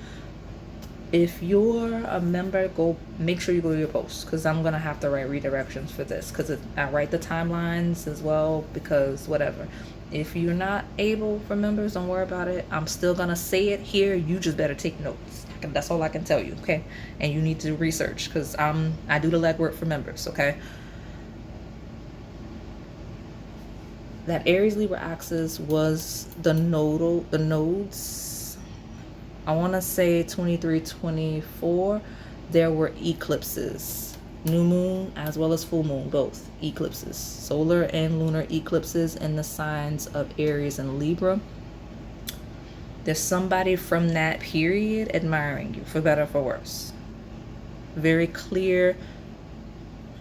[SPEAKER 1] If you're a member, make sure you go to your posts, because I'm gonna have to write redirections for this, because I write the timelines as well, because whatever. If you're not able for members, don't worry about it. I'm still gonna say it here. You just better take notes. That's all I can tell you, okay? And you need to research, because I do the legwork for members, okay? That Aries Libra axis was the nodes. I want to say 23, 24. There were eclipses, new moon as well as full moon, both eclipses, solar and lunar eclipses in the signs of Aries and Libra. There's somebody from that period admiring you, for better or for worse. Very clear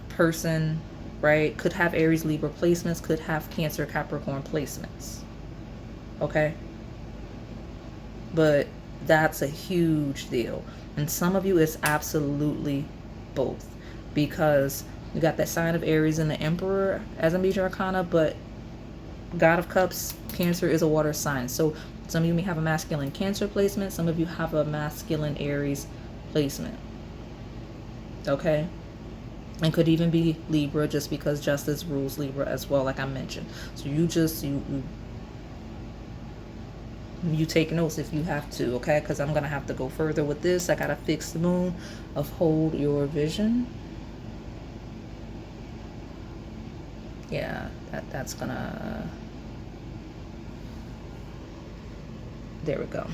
[SPEAKER 1] person, right? Could have Aries Libra placements, could have Cancer Capricorn placements, okay? But that's a huge deal. And some of you, it's absolutely both, because you got that sign of Aries and the Emperor as a major arcana, but God of Cups, Cancer is a water sign. So some of you may have a masculine Cancer placement, some of you have a masculine Aries placement, okay? And could even be Libra, just because justice rules Libra as well, like I mentioned. So you just, you take notes if you have to, okay? Because I'm going to have to go further with this. I got to fix the moon of hold your vision. Yeah, that's going to... There we go.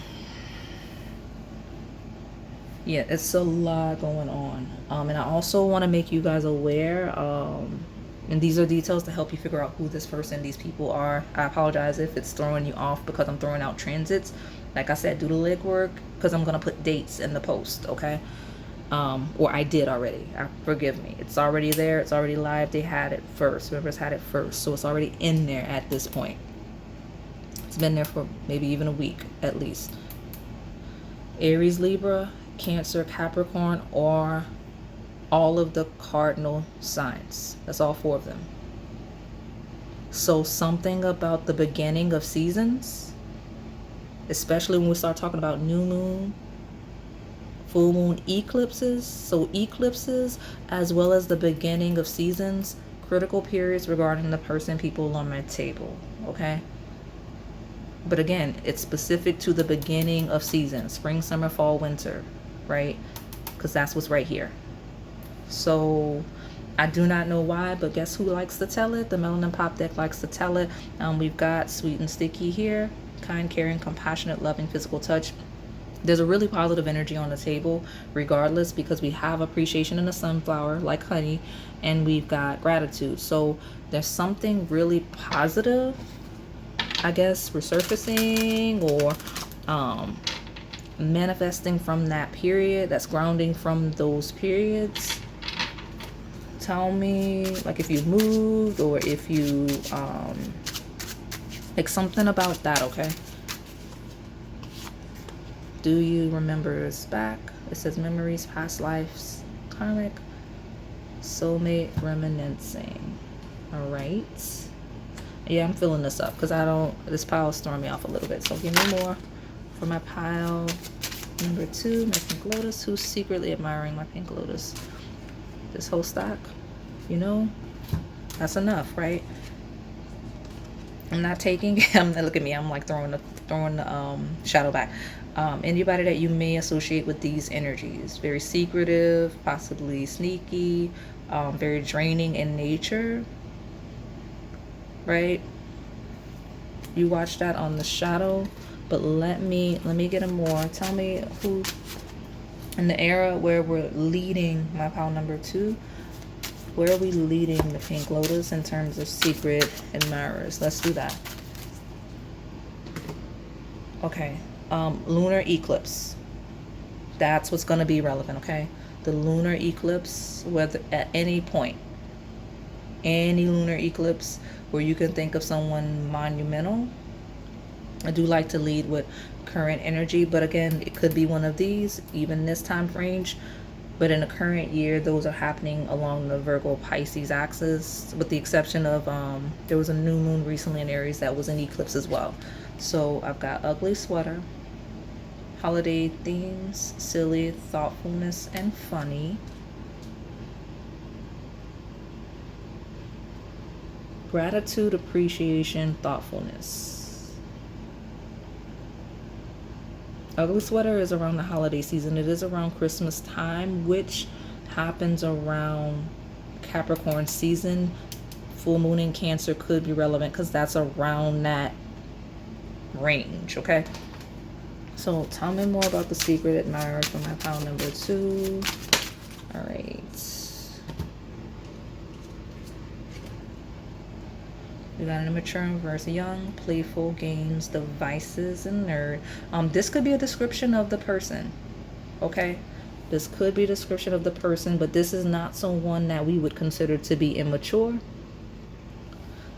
[SPEAKER 1] Yeah, it's a lot going on. And I also want to make you guys aware, and these are details to help you figure out who this person, these people are. I apologize if it's throwing you off, because I'm throwing out transits. Like I said, do the legwork, because I'm going to put dates in the post, okay? Or I did already. Forgive me. It's already there. It's already live. They had it first. Whoever's had it first. So it's already in there at this point. It's been there for maybe even a week at least. Aries, Libra, Cancer, Capricorn, or all of the cardinal signs. That's all 4 of them. So something about the beginning of seasons, especially when we start talking about new moon, full moon, eclipses. So eclipses, as well as the beginning of seasons, critical periods regarding the person, people on my table, okay? But again, it's specific to the beginning of seasons, spring, summer, fall, winter, right? Because that's what's right here. So I do not know why, but guess who likes to tell it? The Melanin Pop deck likes to tell it. We've got sweet and sticky here, kind, caring, compassionate, loving, physical touch. There's a really positive energy on the table regardless, because we have appreciation in the sunflower like honey, and we've got gratitude. So there's something really positive, I guess, resurfacing or manifesting from that period, that's grounding from those periods. Tell me, like, if you moved, or if you like something about that, okay? Do you remember us back? It says memories, past lives, karmic, soulmate, reminiscing. All right. Yeah, I'm filling this up because this pile is throwing me off a little bit. So give me more for my pile number 2, my pink lotus. Who's secretly admiring my pink lotus? This whole stack, you know, that's enough, right? I'm not taking, look at me, I'm like throwing the shadow back. Anybody that you may associate with these energies, very secretive, possibly sneaky, very draining in nature, right? You watch that on the shadow, but let me get a more. Tell me who in the era where we're leading my pile number 2, where are we leading the pink lotus in terms of secret admirers? Let's do that. Okay, lunar eclipse. That's what's going to be relevant, okay? The lunar eclipse, whether at any point, any lunar eclipse where you can think of someone monumental. I do like to lead with current energy, but again, it could be one of these, even this time range. But in the current year, those are happening along the Virgo Pisces axis, with the exception of there was a new moon recently in Aries that was an eclipse as well. So I've got ugly sweater, holiday themes, silly, thoughtfulness, and funny. Gratitude, appreciation, thoughtfulness. Ugly sweater is around the holiday season. It is around Christmas time, which happens around Capricorn season. Full moon in Cancer could be relevant because that's around that range, okay? So tell me more about the secret admirer for my pile number 2. All right. We got an immature versus young, playful, games, devices, and nerd. This could be a description of the person, okay? This could be a description of the person, but this is not someone that we would consider to be immature.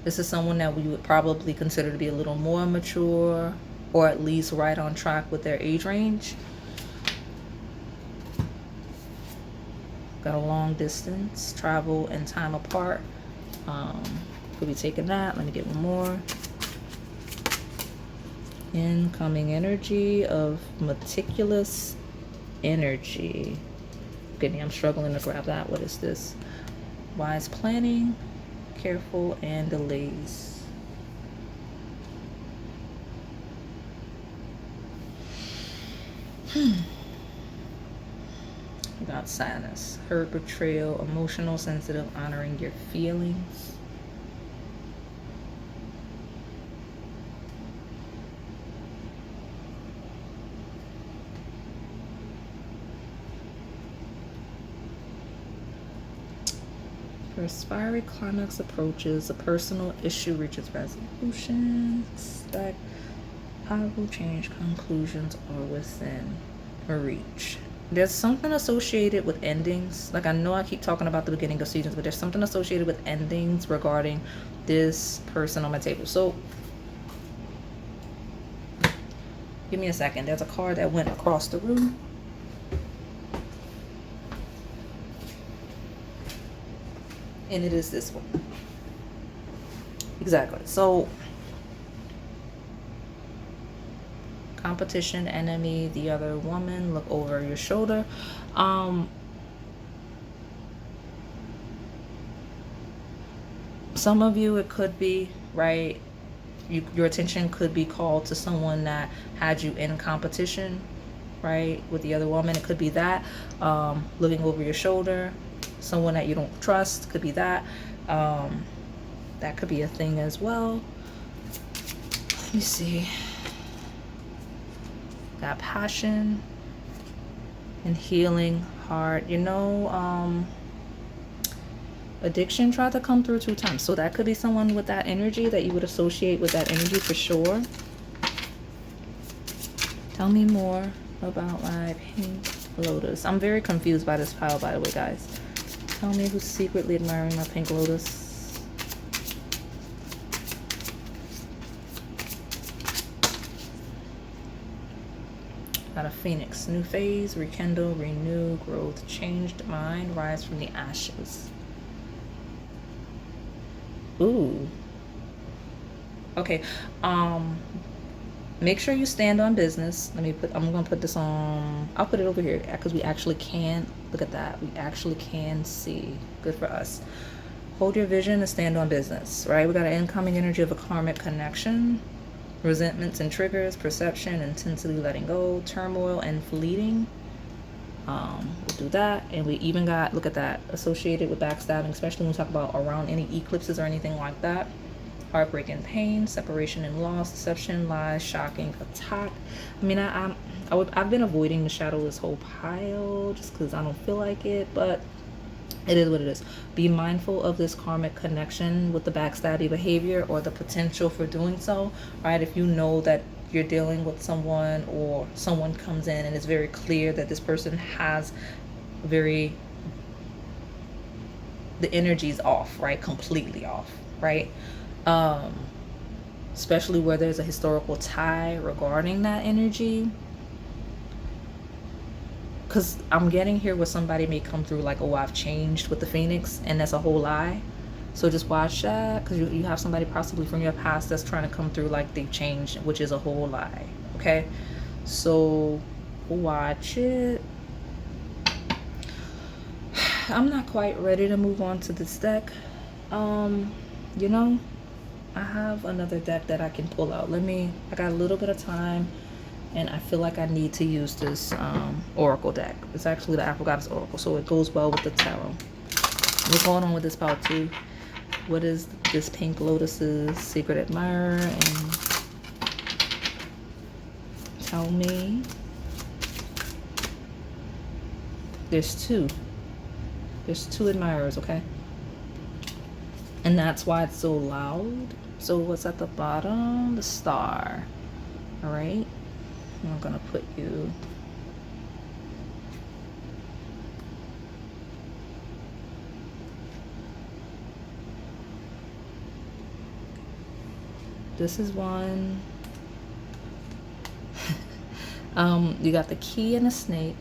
[SPEAKER 1] This is someone that we would probably consider to be a little more mature, or at least right on track with their age range. Got a long distance, travel, and time apart. Could be taking that. Let me get one more. Incoming energy of meticulous energy. Goodness, I'm struggling to grab that. What is this? Wise planning, careful, and delays. We got sadness, hurt, betrayal, emotional, sensitive, honoring your feelings. First fiery climax approaches, a personal issue reaches resolution. Expect powerful change, conclusions are within reach. There's something associated with endings. Like, I know I keep talking about the beginning of seasons, but there's something associated with endings regarding this person on my table. So give me a second. There's a card that went across the room. And it is this one. Exactly. So competition, enemy, the other woman, look over your shoulder. Some of you, it could be, right, your attention could be called to someone that had you in competition, right, with the other woman. It could be that. Looking over your shoulder, someone that you don't trust, could be that. That could be a thing as well. Let me see. Got passion and healing, heart. You know, addiction tried to come through 2 times. So that could be someone with that energy that you would associate with that energy for sure. Tell me more about my pink lotus. I'm very confused by this pile, by the way, guys. Tell me who's secretly admiring my pink lotus. Got a phoenix. New phase, rekindle, renew, growth, changed mind, rise from the ashes. Ooh. Okay. Make sure you stand on business. I'm gonna put this on, I'll put it over here because we actually can, look at that. We actually can see. Good for us. Hold your vision and stand on business, right? We got an incoming energy of a karmic connection. Resentments and triggers, perception, intensity, letting go, turmoil, and fleeting. We'll do that. And we even got, look at that, associated with backstabbing, especially when we talk about around any eclipses or anything like that. Heartbreak and pain, separation and loss, deception, lies, shocking, attack. I mean, I've been avoiding the shadow this whole pile just because I don't feel like it, but it is what it is. Be mindful of this karmic connection with the backstabby behavior or the potential for doing so, right? If you know that you're dealing with someone or someone comes in and it's very clear that this person has the energy's off, right? Completely off, right? Especially where there's a historical tie regarding that energy. Because I'm getting here where somebody may come through like, oh, I've changed with the phoenix, and that's a whole lie. So just watch that, because you have somebody possibly from your past that's trying to come through like they've changed, which is a whole lie. Okay, so watch it. I'm not quite ready to move on to this deck. You know, I have another deck that I can pull out. I got a little bit of time. And I feel like I need to use this oracle deck. It's actually the Apple Goddess Oracle, so it goes well with the tarot. What's going on with this pile too? What is this Pink Lotus's secret admirer? And tell me. There's two admirers, okay? And that's why it's so loud. So what's at the bottom? The star. All right, I'm gonna put you this is one. You got the key and the snake.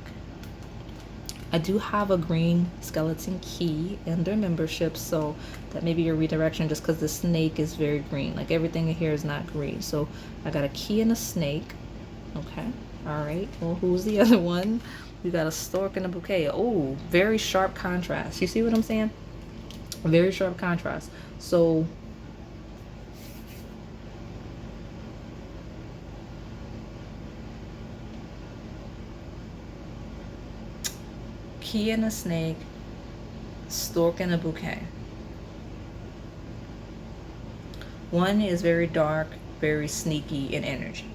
[SPEAKER 1] I do have a green skeleton key in their membership, so that may be your redirection just because the snake is very green. Like everything in here is not green. So I got a key and a snake. Okay. All right. Well, who's the other one? We got a stork and a bouquet. Oh, very sharp contrast. You see what I'm saying? Very sharp contrast. So key and a snake, stork and a bouquet. One is very dark, very sneaky in energy.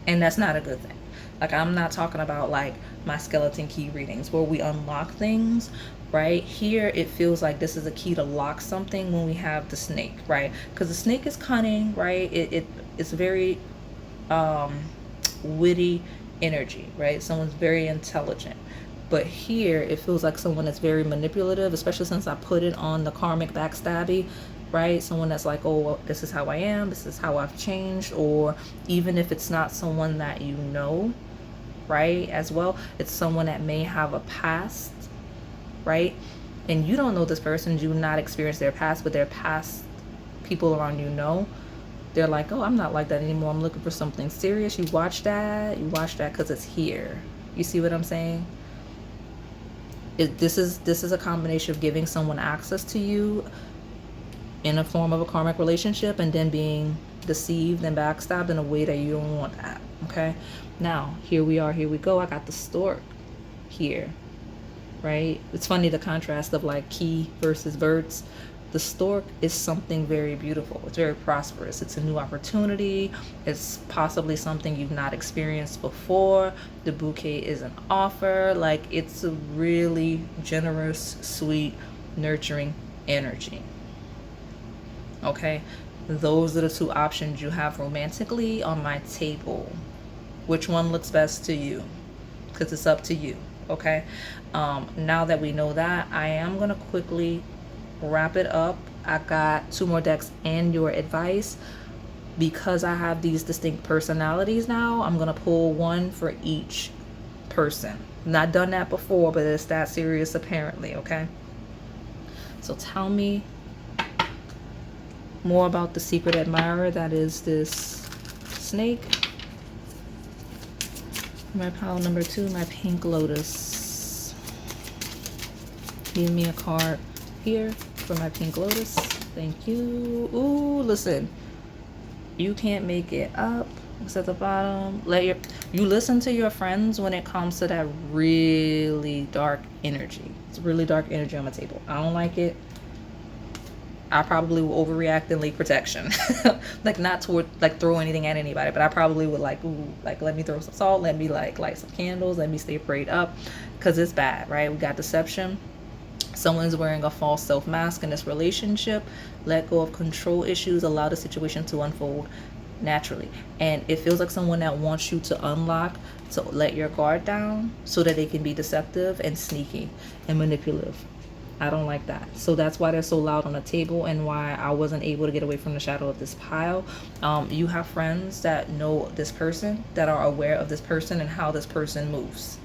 [SPEAKER 1] And that's not a good thing. Like, I'm not talking about like my skeleton key readings where we unlock things, right? Here it feels like this is a key to lock something when we have the snake, right? Because the snake is cunning, right? It's very witty energy, right? Someone's very intelligent. But here it feels like someone that's very manipulative, especially since I put it on the karmic backstabby, right? Someone that's like, oh, well, this is how I am, this is how I've changed. Or even if it's not someone that you know, right, as well, it's someone that may have a past, right? And you don't know this person, you not experience their past, but their past people around you know. They're like, oh, I'm not like that anymore, I'm looking for something serious. You watch that because it's here. You see what I'm saying? This is a combination of giving someone access to you in a form of a karmic relationship and then being deceived and backstabbed in a way that you don't want that. Okay, now here we go. I got the stork here, right? It's funny, the contrast of like key versus birds. The stork is something very beautiful. It's very prosperous. It's a new opportunity. It's possibly something you've not experienced before. The bouquet is an offer. Like, it's a really generous, sweet, nurturing energy. Okay, those are the two options you have romantically on my table. Which one looks best to you? Because it's up to you. Okay, now that we know that, I am gonna quickly wrap it up. I got 2 more decks and your advice. Because I have these distinct personalities now, I'm gonna pull one for each person. Not done that before, but it's that serious apparently. Okay, so tell me more about the secret admirer that is this snake. My pile number 2, my Pink Lotus. Give me a card here for my Pink Lotus. Thank you. Ooh, listen, you can't make it up. It's at the bottom. You listen to your friends when it comes to that really dark energy. It's really dark energy on my table. I don't like it. I probably will overreact in late protection. Like, not to like throw anything at anybody, but I probably would like, ooh, like, let me throw some salt, let me like light some candles, let me stay prayed up, because it's bad, right? We got deception. Someone's wearing a false self mask in this relationship. Let go of control issues, allow the situation to unfold naturally. And it feels like someone that wants you to unlock, to let your guard down so that they can be deceptive and sneaky and manipulative. I don't like that. So that's why they're so loud on the table and why I wasn't able to get away from the shadow of this pile. You have friends that know this person, that are aware of this person and how this person moves.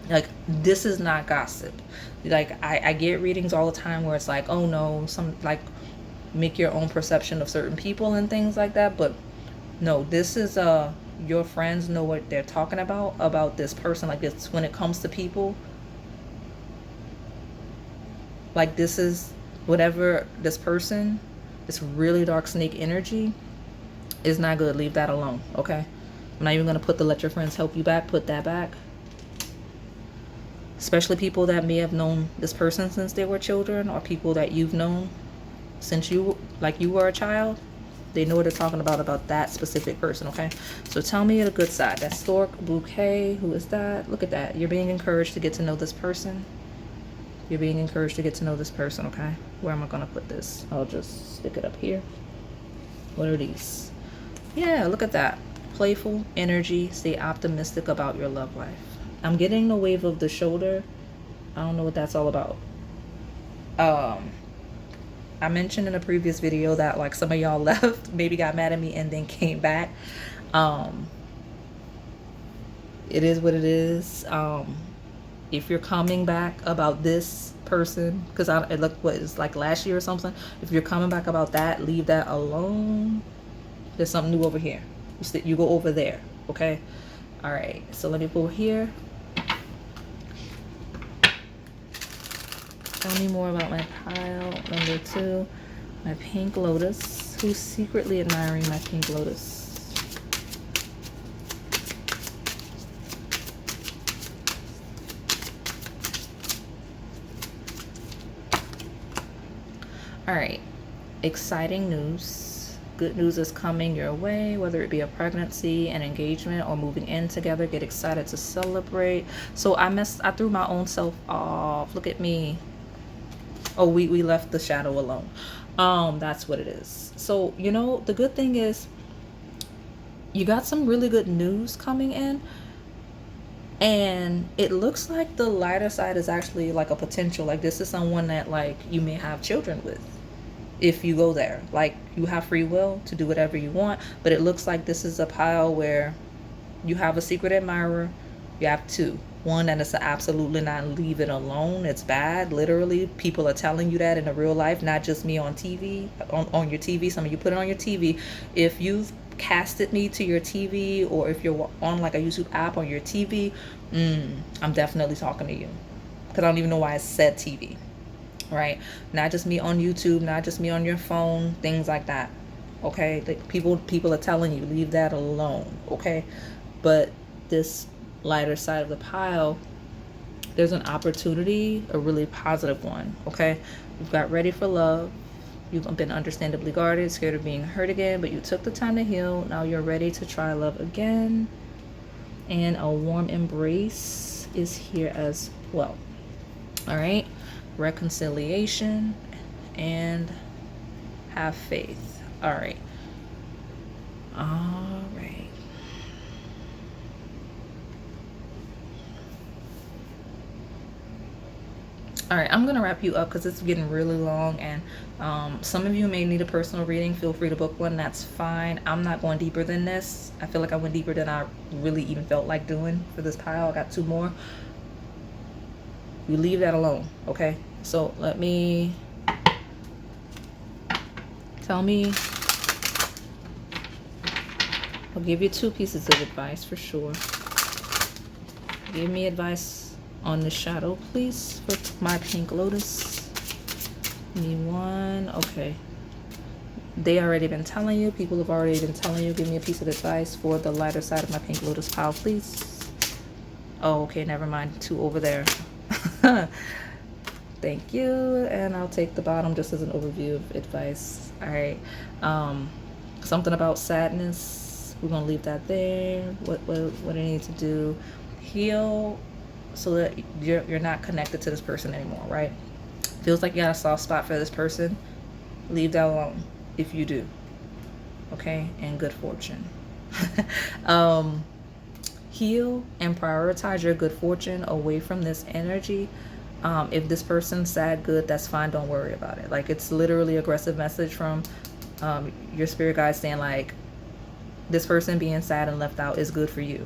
[SPEAKER 1] Like, this is not gossip. Like, I get readings all the time where it's like, oh no, some like make your own perception of certain people and things like that. But no, this is your friends know what they're talking about this person. Like, it's when it comes to people, like, this is whatever this person, this really dark snake energy, It's not good. Leave that alone, okay? I'm not even going to put the let your friends help you back. Put that back. Especially people that may have known this person since they were children, or people that you've known since you were a child. They know what they're talking about that specific person, okay? So tell me the good side. That's Stork, Bouquet. Who is that? Look at that. You're being encouraged to get to know this person. You're being encouraged to get to know this person, okay? Where am I going to put this? I'll just stick it up here. What are these? Yeah, look at that. Playful energy. Stay optimistic about your love life. I'm getting the wave of the shoulder. I don't know what that's all about. I mentioned in a previous video that like some of y'all left, maybe got mad at me and then came back. It is what it is. If you're coming back about this person, because it looked what it's like last year or something. If you're coming back about that, leave that alone. There's something new over here. You go over there, okay? All right, so let me go here. Tell me more about my pile number 2, my pink lotus. Who's secretly admiring my pink lotus? All right, exciting news. Good news is coming your way, whether it be a pregnancy, an engagement, or moving in together. Get excited to celebrate. So I threw my own self off. Look at me. Oh, we left the shadow alone. That's what it is. So, you know, the good thing is you got some really good news coming in. And it looks like the lighter side is actually like a potential. Like this is someone that like you may have children with. If you go there, like you have free will to do whatever you want, but it looks like this is a pile where you have a secret admirer. You have 2. One that is absolutely not, leave it alone. It's bad. Literally, people are telling you that in the real life, not just me on TV, on your TV. Some of you put it on your TV. If you've casted me to your TV, or if you're on like a YouTube app on your TV, I'm definitely talking to you, because I don't even know why I said TV. Right? Not just me on YouTube, not just me on your phone, things like that. Okay? Like people are telling you, leave that alone. Okay? But this lighter side of the pile, there's an opportunity, a really positive one. Okay? You've got ready for love. You've been understandably guarded, scared of being hurt again, but you took the time to heal. Now you're ready to try love again. And a warm embrace is here as well. All right? Reconciliation and have faith. All right. All right, I'm gonna wrap you up because it's getting really long, and some of you may need a personal reading. Feel free to book one. That's fine. I'm not going deeper than this. I feel like I went deeper than I really even felt like doing for this pile. I got 2 more. You leave that alone, okay? So let me, tell me, I'll give you 2 pieces of advice for sure. Give me advice on the shadow, please, for my pink lotus. Give me 1. Okay. They already been telling you. People have already been telling you. Give me a piece of advice for the lighter side of my pink lotus pile, please. Oh, okay. Never mind. 2 over there. Thank you. And I'll take the bottom just as an overview of advice. All right. Something about sadness. We're gonna leave that there. What I need to do? Heal, so that you're not connected to this person anymore, right? Feels like you got a soft spot for this person. Leave that alone if you do. Okay? And good fortune. Heal and prioritize your good fortune away from this energy. If this person's sad, good, that's fine. Don't worry about it. Like, it's literally aggressive message from your spirit guide saying like, this person being sad and left out is good for you.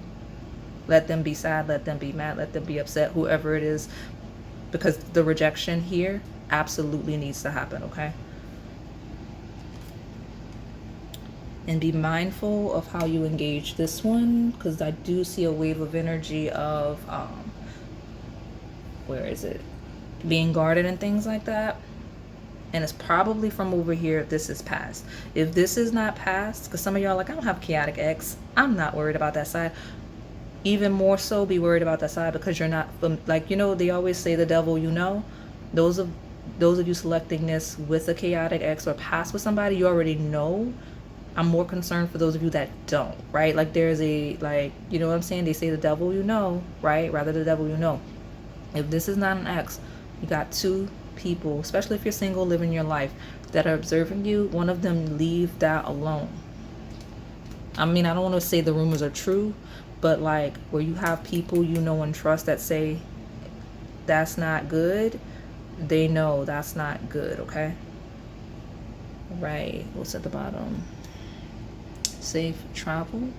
[SPEAKER 1] Let them be sad, let them be mad, let them be upset, whoever it is, because the rejection here absolutely needs to happen, okay? And be mindful of how you engage this one, because I do see a wave of energy of, where is it? Being guarded and things like that. And it's probably from over here if this is past. If this is not past, because some of y'all are like, I don't have chaotic ex. I'm not worried about that side. Even more so be worried about that side, because you're not, like, you know, they always say the devil, you know. Those of you selecting this with a chaotic ex or past with somebody, you already know. I'm more concerned for those of you that don't, right? Like, there's a, like, you know what I'm saying? They say the devil, you know, right? Rather the devil, you know. If this is not an ex, you got two people, especially if you're single, living your life, that are observing you. One of them, leave that alone. I mean, I don't want to say the rumors are true, but like, where you have people you know and trust that say that's not good, they know that's not good, okay? Right, what's at the bottom? Safe travel.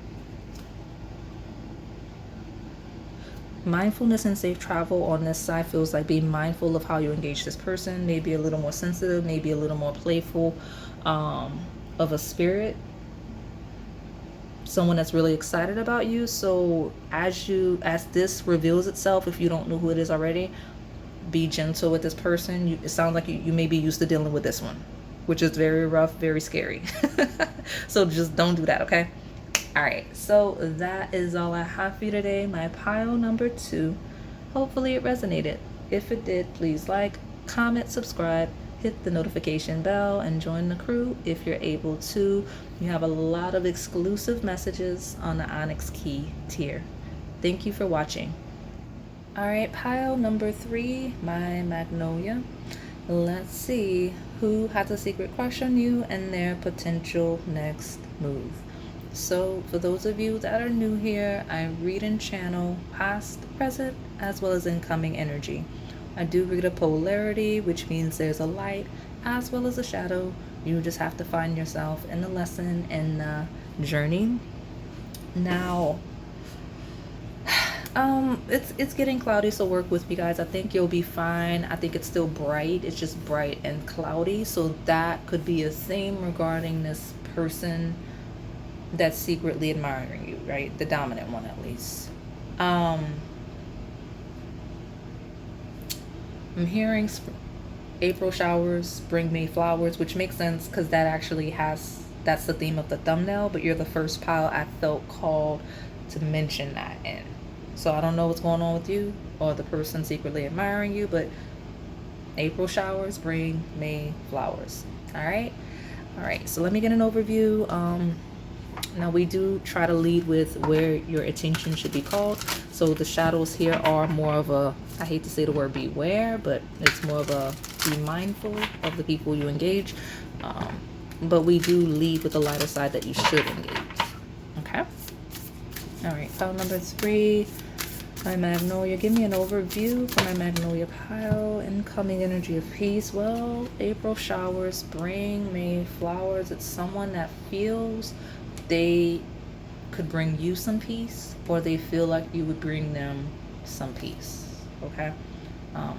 [SPEAKER 1] Mindfulness and safe travel on this side feels like being mindful of how you engage this person, maybe a little more sensitive, maybe a little more playful, of a spirit, someone that's really excited about you. So as this reveals itself, if you don't know who it is already, be gentle with this person. It sounds like you may be used to dealing with this one, which is very rough, very scary. So just don't do that, okay? All right, so that is all I have for you today, my pile number 2. Hopefully it resonated. If it did, please like, comment, subscribe, hit the notification bell, and join the crew if you're able to. You have a lot of exclusive messages on the Onyx Key tier. Thank you for watching. All right, pile number 3, my Magnolia. Let's see who has a secret crush on you and their potential next move. So for those of you that are new here, I read and channel past, present, as well as incoming energy. I do read a polarity, which means there's a light as well as a shadow. You just have to find yourself in the lesson and the journey. Now, it's getting cloudy, so work with me, guys. I think you'll be fine. I think it's still bright. It's just bright and cloudy. So that could be a theme regarding this person that's secretly admiring you, right? The dominant one, at least. I'm hearing April showers, spring May flowers, which makes sense because that actually that's the theme of the thumbnail, but you're the first pile I felt called to mention that in. So I don't know what's going on with you or the person secretly admiring you, but April showers, spring May flowers. All right, so let me get an overview. Now we do try to lead with where your attention should be called. So the shadows here are more of a, I hate to say the word beware, but it's more of a be mindful of the people you engage. But we do lead with the lighter side that you should engage. Okay. All right, pile number 3, my Magnolia. Give me an overview for my Magnolia pile. Incoming energy of peace. Well, April showers, spring, May flowers. It's someone that feels they could bring you some peace, or they feel like you would bring them some peace. Okay.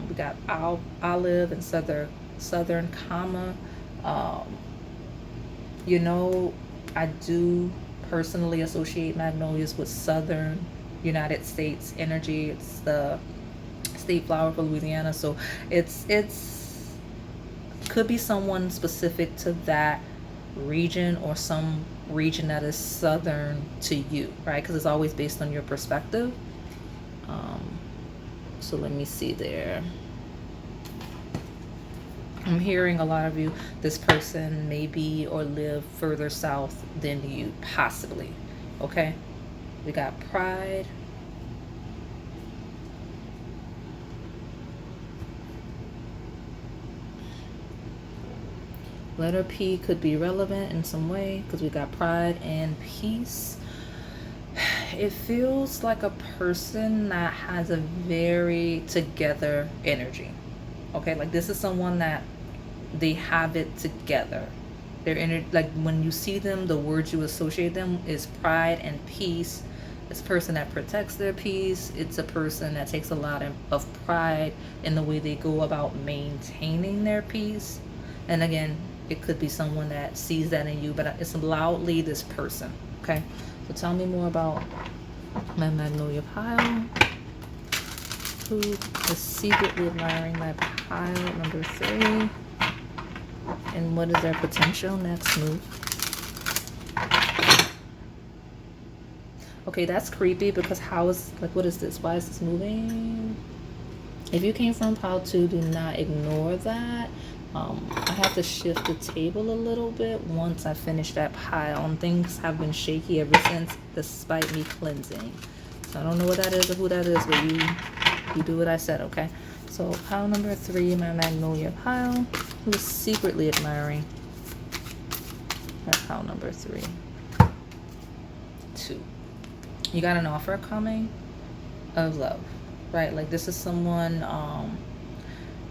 [SPEAKER 1] We got olive and southern comma. You know, I do personally associate magnolias with southern United States energy. It's the state flower for Louisiana, so it's could be someone specific to that region or some region that is southern to you, right? Because it's always based on your perspective. So let me see there. I'm hearing a lot of you, this person may be or live further south than you, possibly. Okay, we got pride. Letter P could be relevant in some way because we got pride and peace. It feels like a person that has a very together energy. Okay, like this is someone that they have it together. They're like when you see them, the words you associate them is pride and peace. It's a person that protects their peace. It's a person that takes a lot of pride in the way they go about maintaining their peace. And again, it could be someone that sees that in you, but it's loudly this person. Okay, so tell me more about my Magnolia pile. Who is secretly admiring my pile number 3? And what is their potential next move? Okay, that's creepy because how is, like, what is this? Why is this moving? If you came from pile 2, do not ignore that. I have to shift the table a little bit once I finish that pile. And things have been shaky ever since, despite me cleansing. So I don't know what that is or who that is, but you do what I said, okay? So pile number 3, my Magnolia pile, who is secretly admiring pile number 3. 2. You got an offer coming of love, right? Like this is someone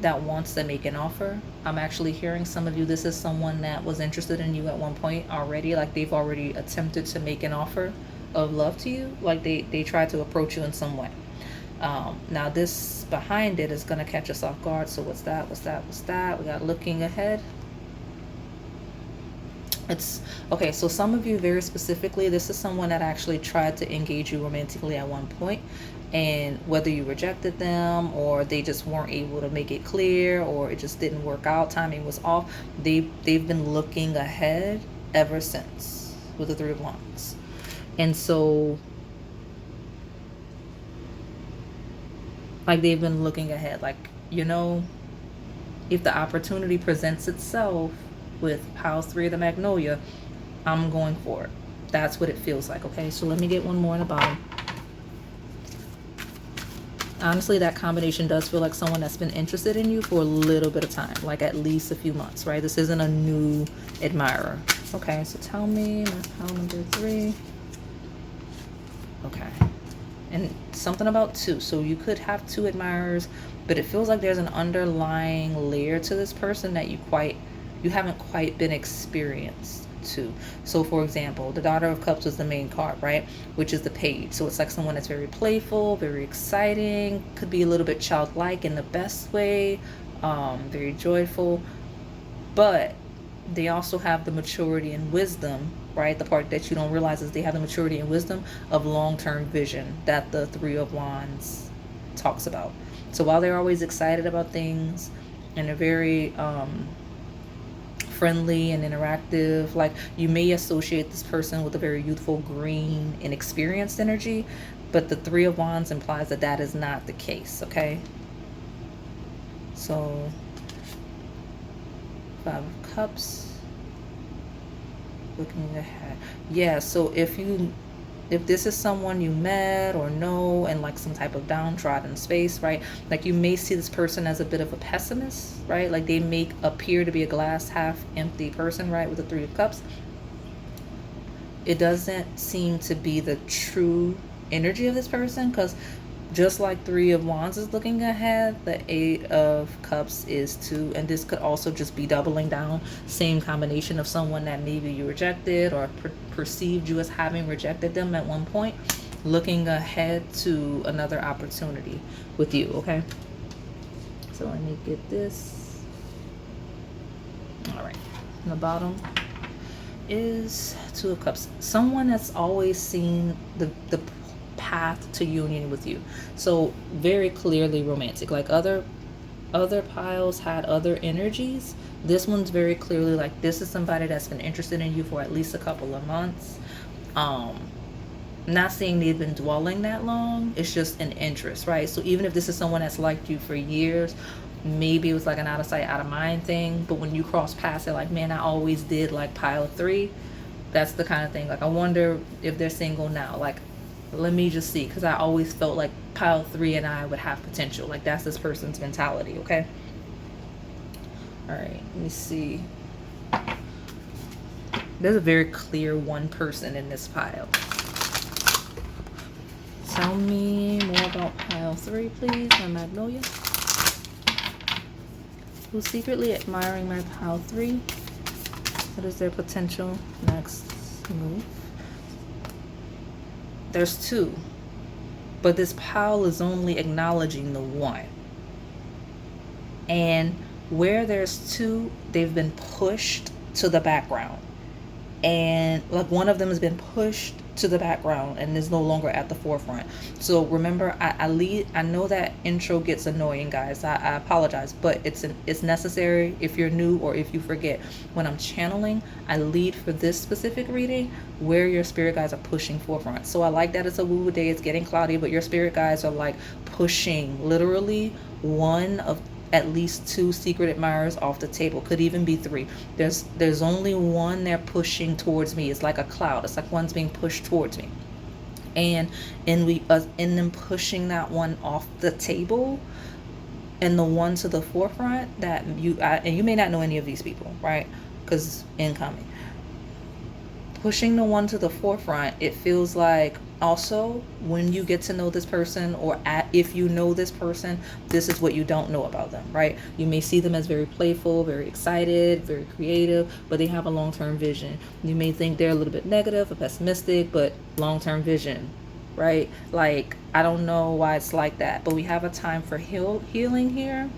[SPEAKER 1] that wants to make an offer. I'm actually hearing some of you, this is someone that was interested in you at one point already. Like they've already attempted to make an offer of love to you. Like they tried to approach you in some way. Now this behind it is going to catch us off guard. So what's that? We got looking ahead. It's okay. So some of you very specifically, this is someone that actually tried to engage you romantically at one point, and whether you rejected them or they just weren't able to make it clear or it just didn't work out, timing was off, they've been looking ahead ever since with the 3 of Wands. And so like they've been looking ahead, like, you know, if the opportunity presents itself with pile 3 of the Magnolia, I'm going for it. That's what it feels like. Okay, so let me get one more in the bottom. Honestly, that combination does feel like someone that's been interested in you for a little bit of time, like at least a few months, right? This isn't a new admirer. Okay, so tell me my pile number 3. Okay, and something about 2. So you could have 2 admirers, but it feels like there's an underlying layer to this person that you haven't quite been experienced to. So for example, the Daughter of Cups was the main card, right? Which is the Page. So it's like someone that's very playful, very exciting, could be a little bit childlike in the best way, very joyful, but they also have the maturity and wisdom, right? The part that you don't realize is they have the maturity and wisdom of long-term vision that the 3 of Wands talks about. So while they're always excited about things and they're very friendly and interactive, like you may associate this person with a very youthful, green, and experienced energy, but the 3 of Wands implies that that is not the case. Okay, so 5 of Cups, looking ahead. Yeah, so if this is someone you met or know in like some type of downtrodden space, right? Like you may see this person as a bit of a pessimist, right? Like they may appear to be a glass half empty person, right? With the 3 of Cups. It doesn't seem to be the true energy of this person, because just like 3 of Wands is looking ahead, the 8 of Cups is too. And this could also just be doubling down, same combination of someone that maybe you rejected or perceived you as having rejected them at one point, looking ahead to another opportunity with you. Okay, so let me get this. All right, and the bottom is 2 of Cups. Someone that's always seen the path to union with you. So very clearly romantic. Like other piles had other energies. This one's very clearly like this is somebody that's been interested in you for at least a couple of months. Not saying they've been dwelling that long. It's just an interest, right? So even if this is someone that's liked you for years, maybe it was like an out of sight, out of mind thing. But when you cross past it, like, man, I always did like pile 3. That's the kind of thing. Like, I wonder if they're single now. Like, let me just see, because I always felt like pile 3 and I would have potential. Like that's this person's mentality. Okay, all right, let me see. There's a very clear one person in this pile. Tell me more about pile 3, please, my Magnolia. Who's secretly admiring my pile 3? What is their potential next move? There's 2, but this pile is only acknowledging the 1. And where there's 2, they've been pushed to the background. And like one of them has been pushed to the background and is no longer at the forefront. So remember, I know that intro gets annoying, guys. I apologize, but it's necessary if you're new or if you forget. When I'm channeling, I lead for this specific reading where your spirit guides are pushing forefront. So I like that it's a woo-woo day, it's getting cloudy, but your spirit guides are like pushing literally one of at least 2 secret admirers off the table. Could even be 3. There's only one they're pushing towards me. It's like a cloud. It's like one's being pushed towards me. And in them pushing that one off the table, and the one to the forefront that and you may not know any of these people, right? Because incoming. Pushing the one to the forefront, it feels like also when you get to know this person, or if you know this person, this is what you don't know about them, right? You may see them as very playful, very excited, very creative, but they have a long-term vision. You may think they're a little bit negative or pessimistic, but long-term vision, right? Like, I don't know why it's like that, but we have a time for healing here.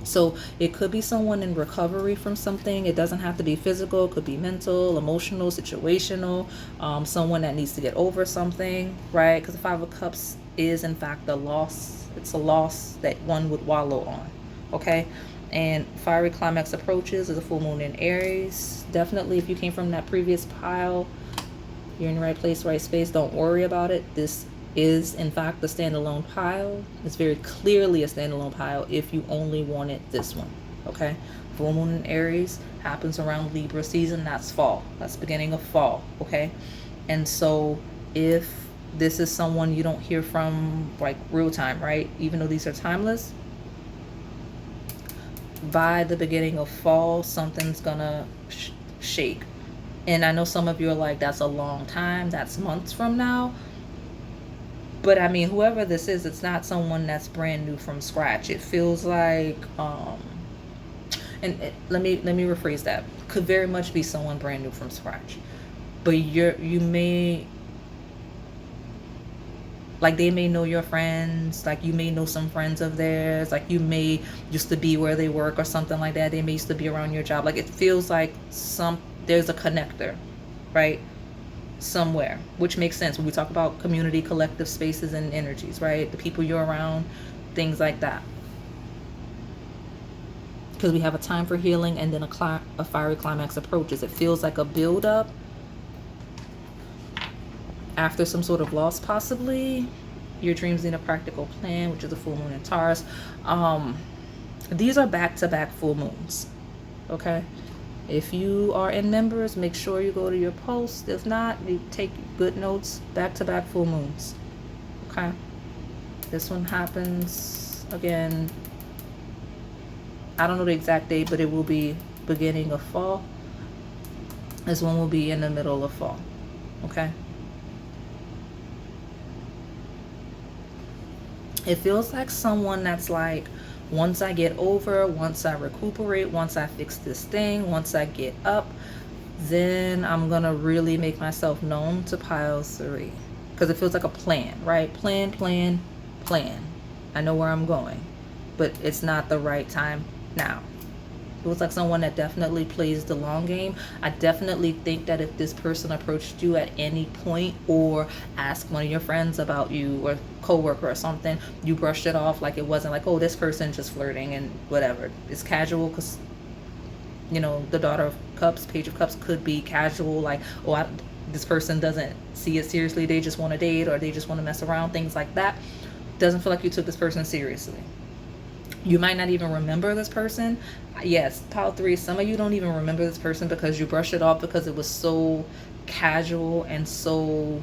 [SPEAKER 1] So it could be someone in recovery from something. It doesn't have to be physical. It could be mental, emotional, situational. Someone that needs to get over something, right? Because the 5 of Cups is, in fact, a loss. It's a loss that one would wallow on, okay? And fiery climax approaches is a full moon in Aries. Definitely, if you came from that previous pile, you're in the right place, right space. Don't worry about it. This is in fact a standalone pile. It's very clearly a standalone pile if you only wanted this one, okay? Full moon in Aries happens around Libra season. That's fall. That's beginning of fall, okay? And so if this is someone you don't hear from like real time, right? Even though these are timeless, by the beginning of fall, something's gonna shake. And I know some of you are like, that's a long time, that's months from now. But I mean, whoever this is, it's not someone that's brand new from scratch. It feels like, let me rephrase that. Could very much be someone brand new from scratch. But you may, like, they may know your friends, like you may know some friends of theirs, like you may used to be where they work or something like that. They may used to be around your job. Like, it feels like there's a connector, right? Somewhere, which makes sense when we talk about community, collective spaces and energies, right? The people you're around, things like that. Because we have a time for healing, and then a fiery climax approaches. It feels like a build up after some sort of loss, possibly. Your dreams need a practical plan, which is a full moon in Taurus. These are back-to-back full moons, okay? If you are in members, make sure you go to your post. If not, you take good notes. Back-to-back full moons. Okay. This one happens again. I don't know the exact date, but it will be beginning of fall. This one will be in the middle of fall. Okay. It feels like someone that's like, once I get over, once I recuperate, once I fix this thing, once I get up, then I'm going to really make myself known to pile 3. Because it feels like a plan, right? Plan. I know where I'm going, but it's not the right time now. It was like someone that definitely plays the long game. I definitely think that if this person approached you at any point or asked one of your friends about you or coworker or something, you brushed it off like it wasn't like, oh, this person just flirting and whatever. It's casual because, you know, the Daughter of Cups, Page of Cups could be casual, like, oh, this person doesn't see it seriously. They just want to date or they just want to mess around, things like that. Doesn't feel like you took this person seriously. You might not even remember this person. Yes, pile 3, some of you don't even remember this person because you brushed it off because it was so casual and so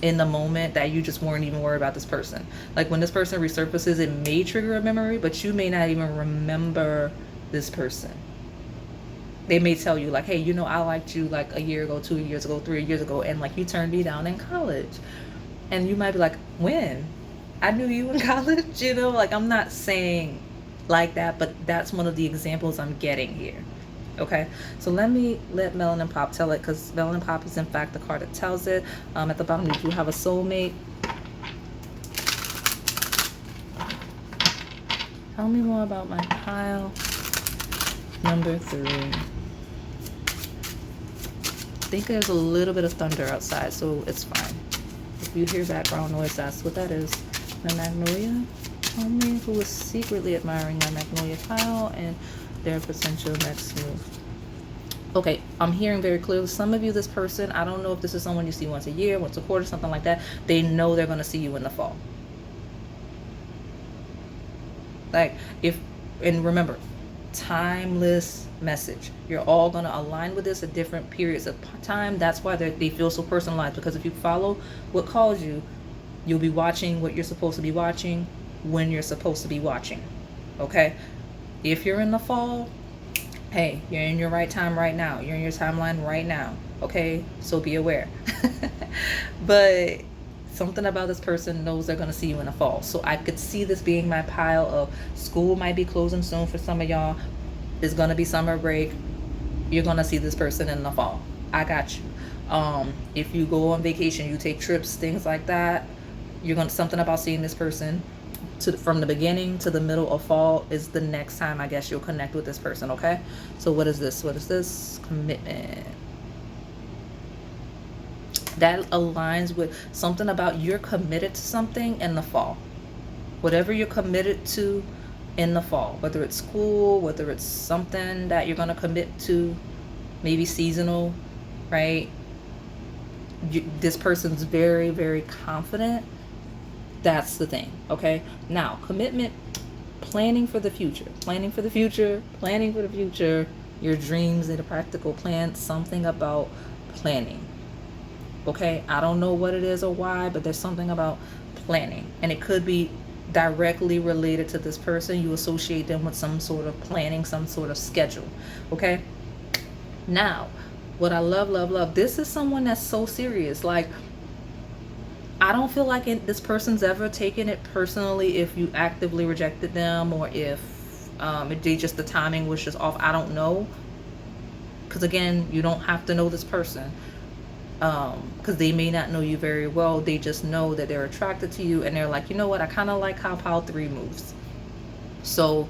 [SPEAKER 1] in the moment that you just weren't even worried about this person. Like, when this person resurfaces, it may trigger a memory, but you may not even remember this person. They may tell you like, hey, you know, I liked you like a year ago, 2 years ago, 3 years ago, and like you turned me down in college. And you might be like, when? I knew you in college, you know, like, I'm not saying like that, but that's one of the examples I'm getting here. Okay, so let Melanin Pop tell it, because Melanin Pop is in fact the card that tells it. At the bottom, you do have a soulmate. Tell me more about my pile number 3. think there's a little bit of thunder outside, so it's fine. If you hear background noise, that's what that is. The Magnolia, homie who is secretly admiring my Magnolia pile and their potential next move. Okay, I'm hearing very clearly, some of you, this person, I don't know if this is someone you see once a year, once a quarter, something like that. They know they're going to see you in the fall. Like, and remember, timeless message. You're all going to align with this at different periods of time. That's why they feel so personalized, because if you follow what calls you, you'll be watching what you're supposed to be watching when you're supposed to be watching. Okay? If you're in the fall, hey, you're in your right time right now. You're in your timeline right now. Okay? So be aware. But something about this person knows they're going to see you in the fall. So I could see this being my pile of school might be closing soon for some of y'all. It's going to be summer break. You're going to see this person in the fall. I got you. If you go on vacation, you take trips, things like that, you're going to, something about seeing this person from the beginning to the middle of fall is the next time I guess you'll connect with this person. Okay? So what is this? What is this? Commitment. That aligns with something about you're committed to something in the fall. Whatever you're committed to in the fall, whether it's school, whether it's something that you're going to commit to, maybe seasonal, right? This person's very, very confident. That's the thing. Okay? Now, commitment, planning for the future, planning for the future, planning for the future, your dreams and a practical plan, something about planning. Okay, I don't know what it is or why, but there's something about planning, and it could be directly related to this person. You associate them with some sort of planning, some sort of schedule. Okay, now what I love, this is someone that's so serious. Like, I don't feel like this person's ever taken it personally if you actively rejected them, or if the timing was just off. I don't know, because again, you don't have to know this person. Because they may not know you very well. They just know that they're attracted to you, and they're like, you know what, I kind of like how pile 3 moves. So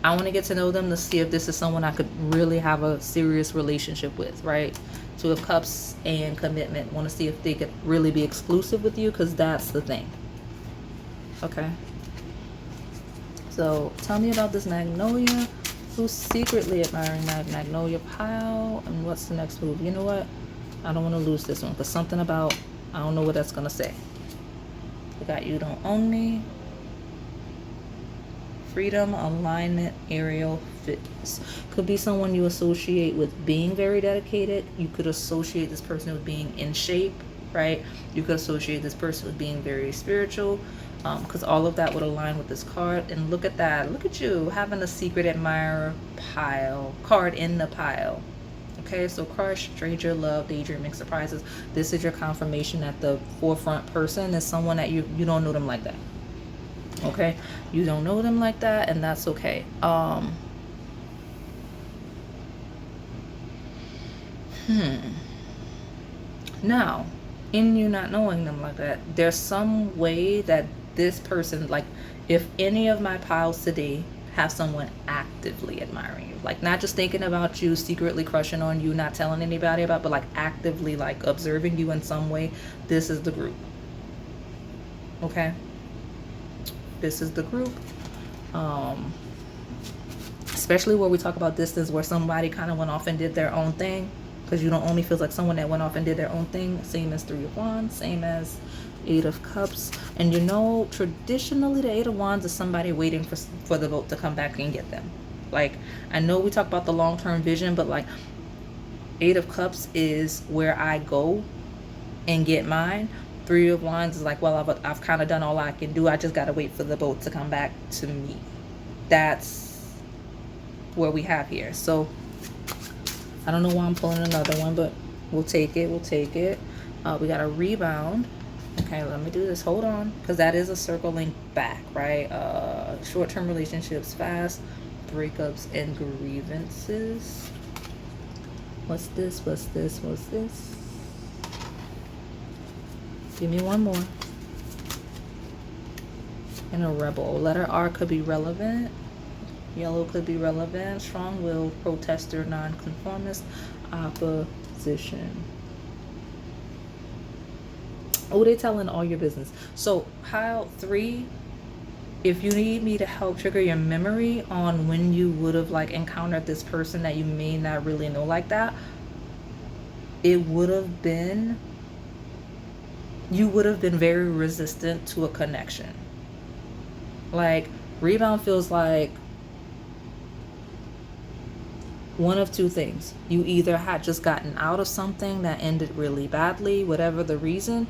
[SPEAKER 1] I want to get to know them to see if this is someone I could really have a serious relationship with, right? 2 of Cups and commitment. Want to see if they could really be exclusive with you, because that's the thing. Okay, so tell me about this Magnolia who's secretly admiring my Magnolia pile, and what's the next move? You know what, I don't want to lose this one, because something about, I don't know what that's going to say. We got you don't own me. Freedom, alignment, aerial fitness. Could be someone you associate with being very dedicated. You could associate this person with being in shape, right? You could associate this person with being very spiritual, because all of that would align with this card. And look at that. Look at you having a secret admirer pile card in the pile. Okay, so crush, stranger, love, daydreaming, surprises. This is your confirmation that the forefront person is someone that you don't know them like that. Okay, you don't know them like that, and that's okay. Now, in you not knowing them like that, there's some way that this person, like, if any of my piles today have someone actively admiring you, like not just thinking about you, secretly crushing on you, not telling anybody about, but like actively like observing you in some way, this is the group. Okay, this is the group. Especially where we talk about distance, where somebody kind of went off and did their own thing, because you don't only feel like someone that went off and did their own thing. Same as 3 of Wands, same as 8 of Cups. And you know, traditionally the 8 of Wands is somebody waiting for the boat to come back and get them. Like, I know we talk about the long-term vision, but like 8 of Cups is where I go and get mine. 3 of Wands is like, well, I've kind of done all I can do. I just got to wait for the boat to come back to me. That's where we have here. So I don't know why I'm pulling another one, but we'll take it. We'll take it. We got a rebound. Okay, let me do this. Hold on, because that is a circling back, right? Short-term relationships, fast breakups, and grievances. What's this? What's this? What's this? Give me one more. And a rebel. Letter R could be relevant. Yellow could be relevant. Strong-willed, protester, nonconformist, opposition. Magician. Oh, they telling all your business. So pile 3, if you need me to help trigger your memory on when you would have like encountered this person that you may not really know like that, it would have been, you would have been very resistant to a connection. Like, rebound feels like one of 2 things. You either had just gotten out of something that ended really badly, whatever the reason,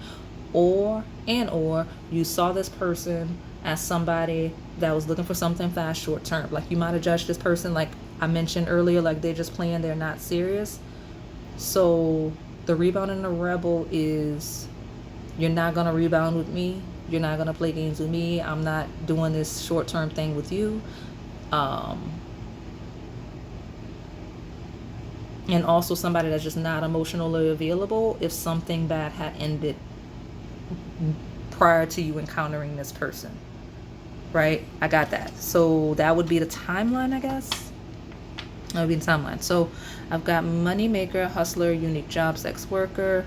[SPEAKER 1] or you saw this person as somebody that was looking for something fast, short term. Like, you might have judged this person, like I mentioned earlier, like they're just playing, they're not serious. So the rebound and the rebel is, you're not going to rebound with me, you're not going to play games with me, I'm not doing this short term thing with you. And also somebody that's just not emotionally available if something bad had ended prior to you encountering this person, right? I got that. So that would be the timeline, I guess. That would be the timeline. So I've got money maker, hustler, unique job, sex worker.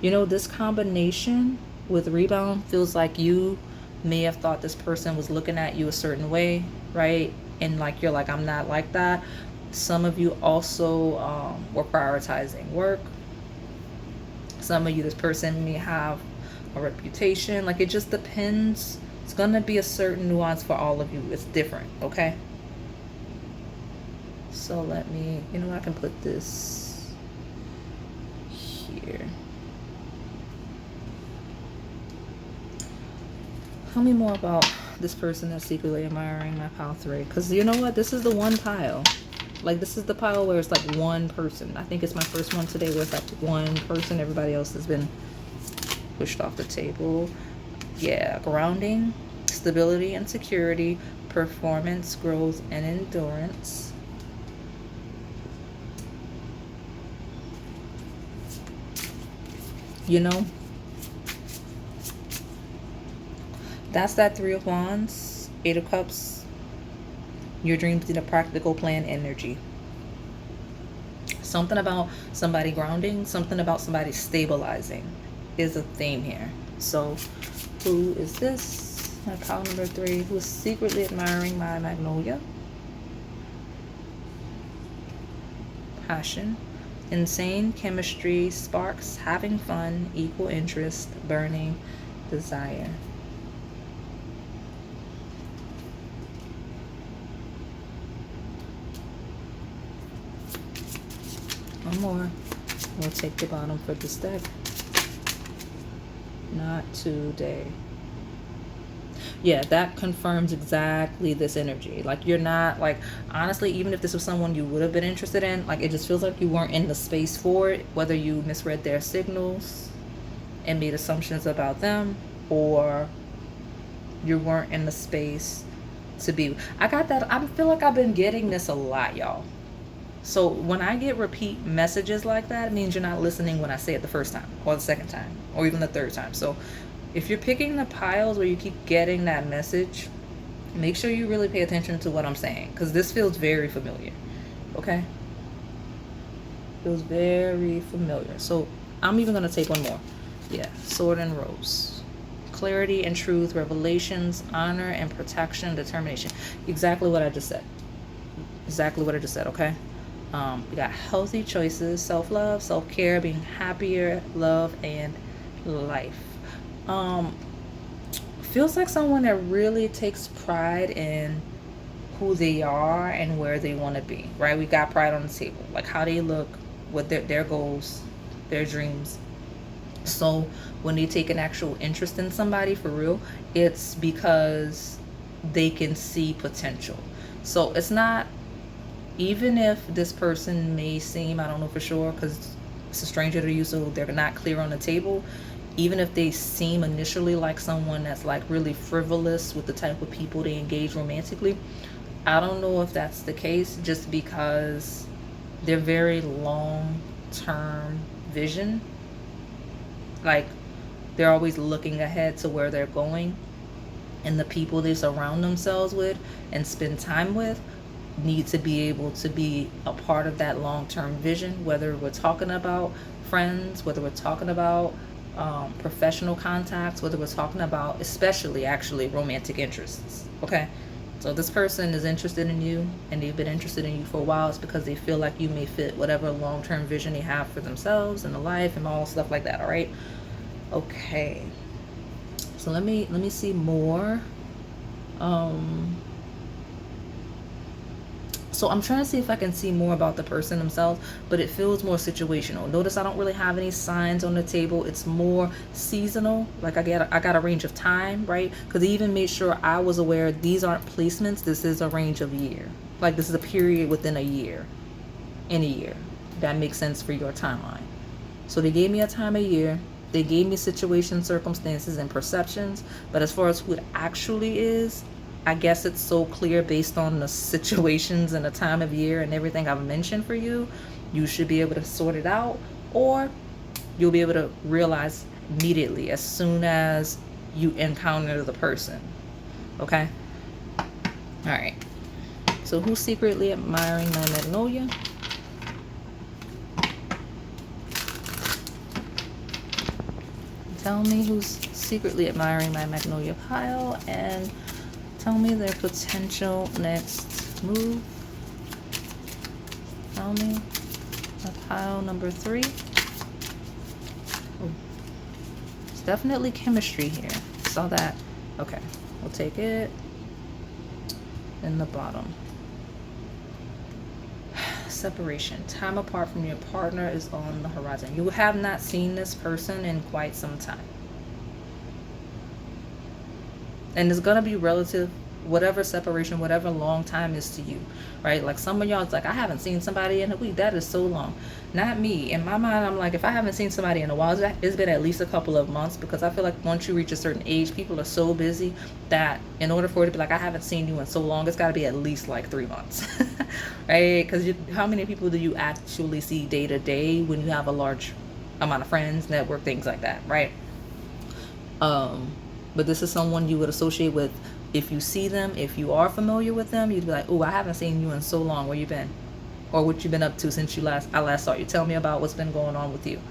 [SPEAKER 1] You know, this combination with rebound feels like you may have thought this person was looking at you a certain way, right? And like, you're like, I'm not like that. Some of you also were prioritizing work. Some of you, this person may have a reputation. Like, it just depends. It's gonna be a certain nuance for all of you. It's different, okay? So let me, you know, I can put this here. Tell me more about this person that's secretly admiring my pile 3. Because you know what? This is the one pile. Like, this is the pile where it's like one person. I think it's my first one today where it's like one person. Everybody else has been pushed off the table. Yeah, grounding, stability and security, performance, growth, and endurance. You know, that's that 3 of Wands, 8 of Cups. Your dreams need a practical plan energy. Something about somebody grounding, something about somebody stabilizing is a theme here. So who is this? My pile number 3, who is secretly admiring my Magnolia. Passion, insane, chemistry, sparks, having fun, equal interest, burning desire. One more. We'll take the bottom for this deck. Not today. Yeah, that confirms exactly this energy. Like, you're not, like, honestly, even if this was someone you would have been interested in, like, it just feels like you weren't in the space for it, whether you misread their signals and made assumptions about them, or you weren't in the space to be. I got that. I feel like I've been getting this a lot, y'all. So when I get repeat messages like that, it means you're not listening when I say it the first time or the second time or even the third time. So if you're picking the piles where you keep getting that message, make sure you really pay attention to what I'm saying, because this feels very familiar. Okay? Feels very familiar. So I'm even going to take one more. Yeah, Sword and Rose. Clarity and truth, revelations, honor and protection, determination. Exactly what I just said. Exactly what I just said, okay? We got healthy choices, self-love, self-care, being happier, love, and life. Feels like someone that really takes pride in who they are and where they want to be, right? We got pride on the table, like how they look, what their goals, their dreams. So when they take an actual interest in somebody for real, it's because they can see potential. So it's not, even if this person may seem, I don't know for sure because it's a stranger to you, so they're not clear on the table, even if they seem initially like someone that's like really frivolous with the type of people they engage romantically, I don't know if that's the case, just because they're very long-term vision. Like, they're always looking ahead to where they're going, and the people they surround themselves with and spend time with need to be able to be a part of that long-term vision, whether we're talking about friends, whether we're talking about professional contacts, whether we're talking about especially actually romantic interests. Okay, so this person is interested in you and they've been interested in you for a while. It's because they feel like you may fit whatever long-term vision they have for themselves and the life and all stuff like that. All right, okay, so let me see more. So I'm trying to see if I can see more about the person themselves, but it feels more situational. Notice I don't really have any signs on the table. It's more seasonal. Like I got a range of time, right? Because they even made sure I was aware these aren't placements. This is a range of year. Like this is a period within a year. In a year. That makes sense for your timeline. So they gave me a time of year. They gave me situations, circumstances, and perceptions. But as far as who it actually is, I guess it's so clear based on the situations and the time of year and everything I've mentioned for you. You should be able to sort it out, or you'll be able to realize immediately as soon as you encounter the person. Okay? All right. So who's secretly admiring my Magnolia? Tell me who's secretly admiring my Magnolia pile, and tell me their potential next move. Tell me pile number 3. Oh, it's definitely chemistry here. Saw that. Okay, we'll take it. In the bottom. Separation. Time apart from your partner is on the horizon. You have not seen this person in quite some time. And it's going to be relative, whatever separation, whatever long time is to you, right? Like some of y'all, it's like, I haven't seen somebody in a week. That is so long. Not me. In my mind, I'm like, if I haven't seen somebody in a while, it's been at least a couple of months, because I feel like once you reach a certain age, people are so busy that in order for it to be like, I haven't seen you in so long, it's got to be at least like 3 months, right? Because how many people do you actually see day to day when you have a large amount of friends, network, things like that, right? But this is someone you would associate with. If you see them, if you are familiar with them, you'd be like, oh, I haven't seen you in so long. Where you been? Or what you been up to since I last saw you. Tell me about what's been going on with you.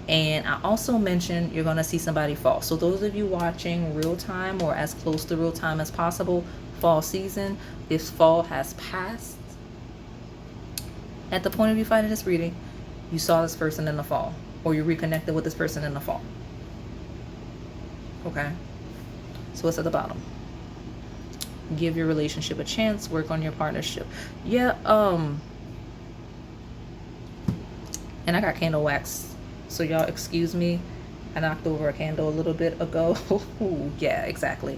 [SPEAKER 1] And I also mentioned you're going to see somebody fall. So those of you watching real time or as close to real time as possible, fall season, this fall has passed. At the point of you finding this reading, you saw this person in the fall, or you reconnected with this person in the fall. Okay, so what's at the bottom? Give your relationship a chance. Work on your partnership. Yeah. And I got candle wax, so y'all excuse me. I knocked over a candle a little bit ago. Yeah, exactly.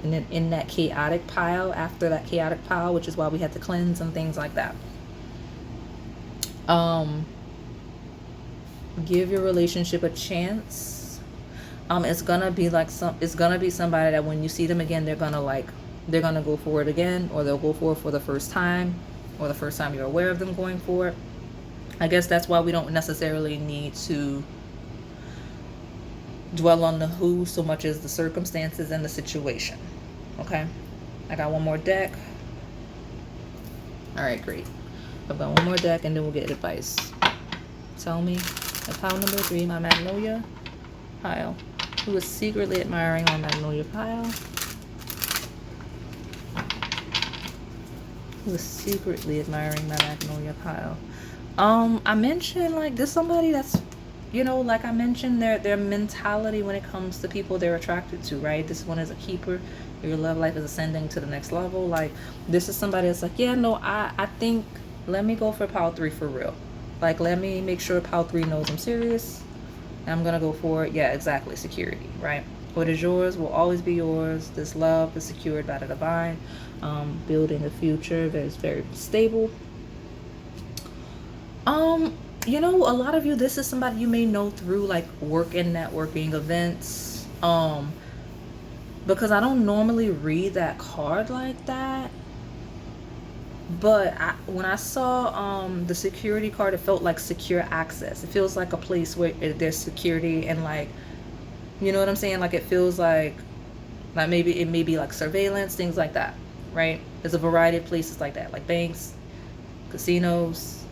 [SPEAKER 1] And then in that chaotic pile, after that chaotic pile, which is why we had to cleanse and things like that. Give your relationship a chance. It's gonna be like it's gonna be somebody that when you see them again, they're gonna go for it again, or they'll go for it for the first time, or the first time you're aware of them going for it. I guess that's why we don't necessarily need to dwell on the who so much as the circumstances and the situation. Okay, I got one more deck. All right, great. I've got one more deck and then we'll get advice. Tell me, pile number 3, my Magnolia pile. Who is secretly admiring my Magnolia pile? Who is secretly admiring my Magnolia pile? I mentioned like there's somebody that's, you know, like I mentioned their mentality when it comes to people they're attracted to, right? This one is a keeper. Your love life is ascending to the next level. Like this is somebody that's like, yeah, no, I think let me go for pile 3 for real. Like let me make sure pile 3 knows I'm serious. I'm gonna go for it. Yeah, exactly. Security, right? What is yours will always be yours. This love is secured by the divine. Building a future that is very stable. You know, a lot of you, this is somebody you may know through like work and networking events. Because I don't normally read that card like that. But when I saw the security card, it felt like secure access. It feels like a place where there's security and like, you know what I'm saying? Like it feels like maybe it may be like surveillance, things like that. right? There's a variety of places like that, like banks, casinos,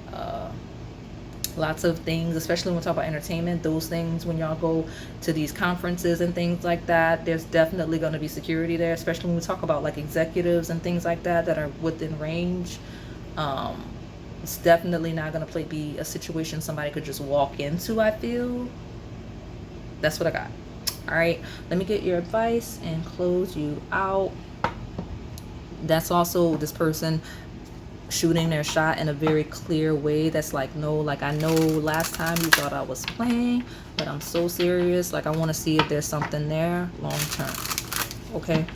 [SPEAKER 1] lots of things, especially when we talk about entertainment, those things, when y'all go to these conferences and things like that, there's definitely going to be security there, especially when we talk about like executives and things like that that are within range. It's definitely not going to be a situation somebody could just walk into, I feel. That's what I got. All right, let me get your advice and close you out. That's also this person shooting their shot in a very clear way. That's like, no, like, I know last time you thought I was playing, but I'm so serious. Like, I want to see if there's something there long term. Okay,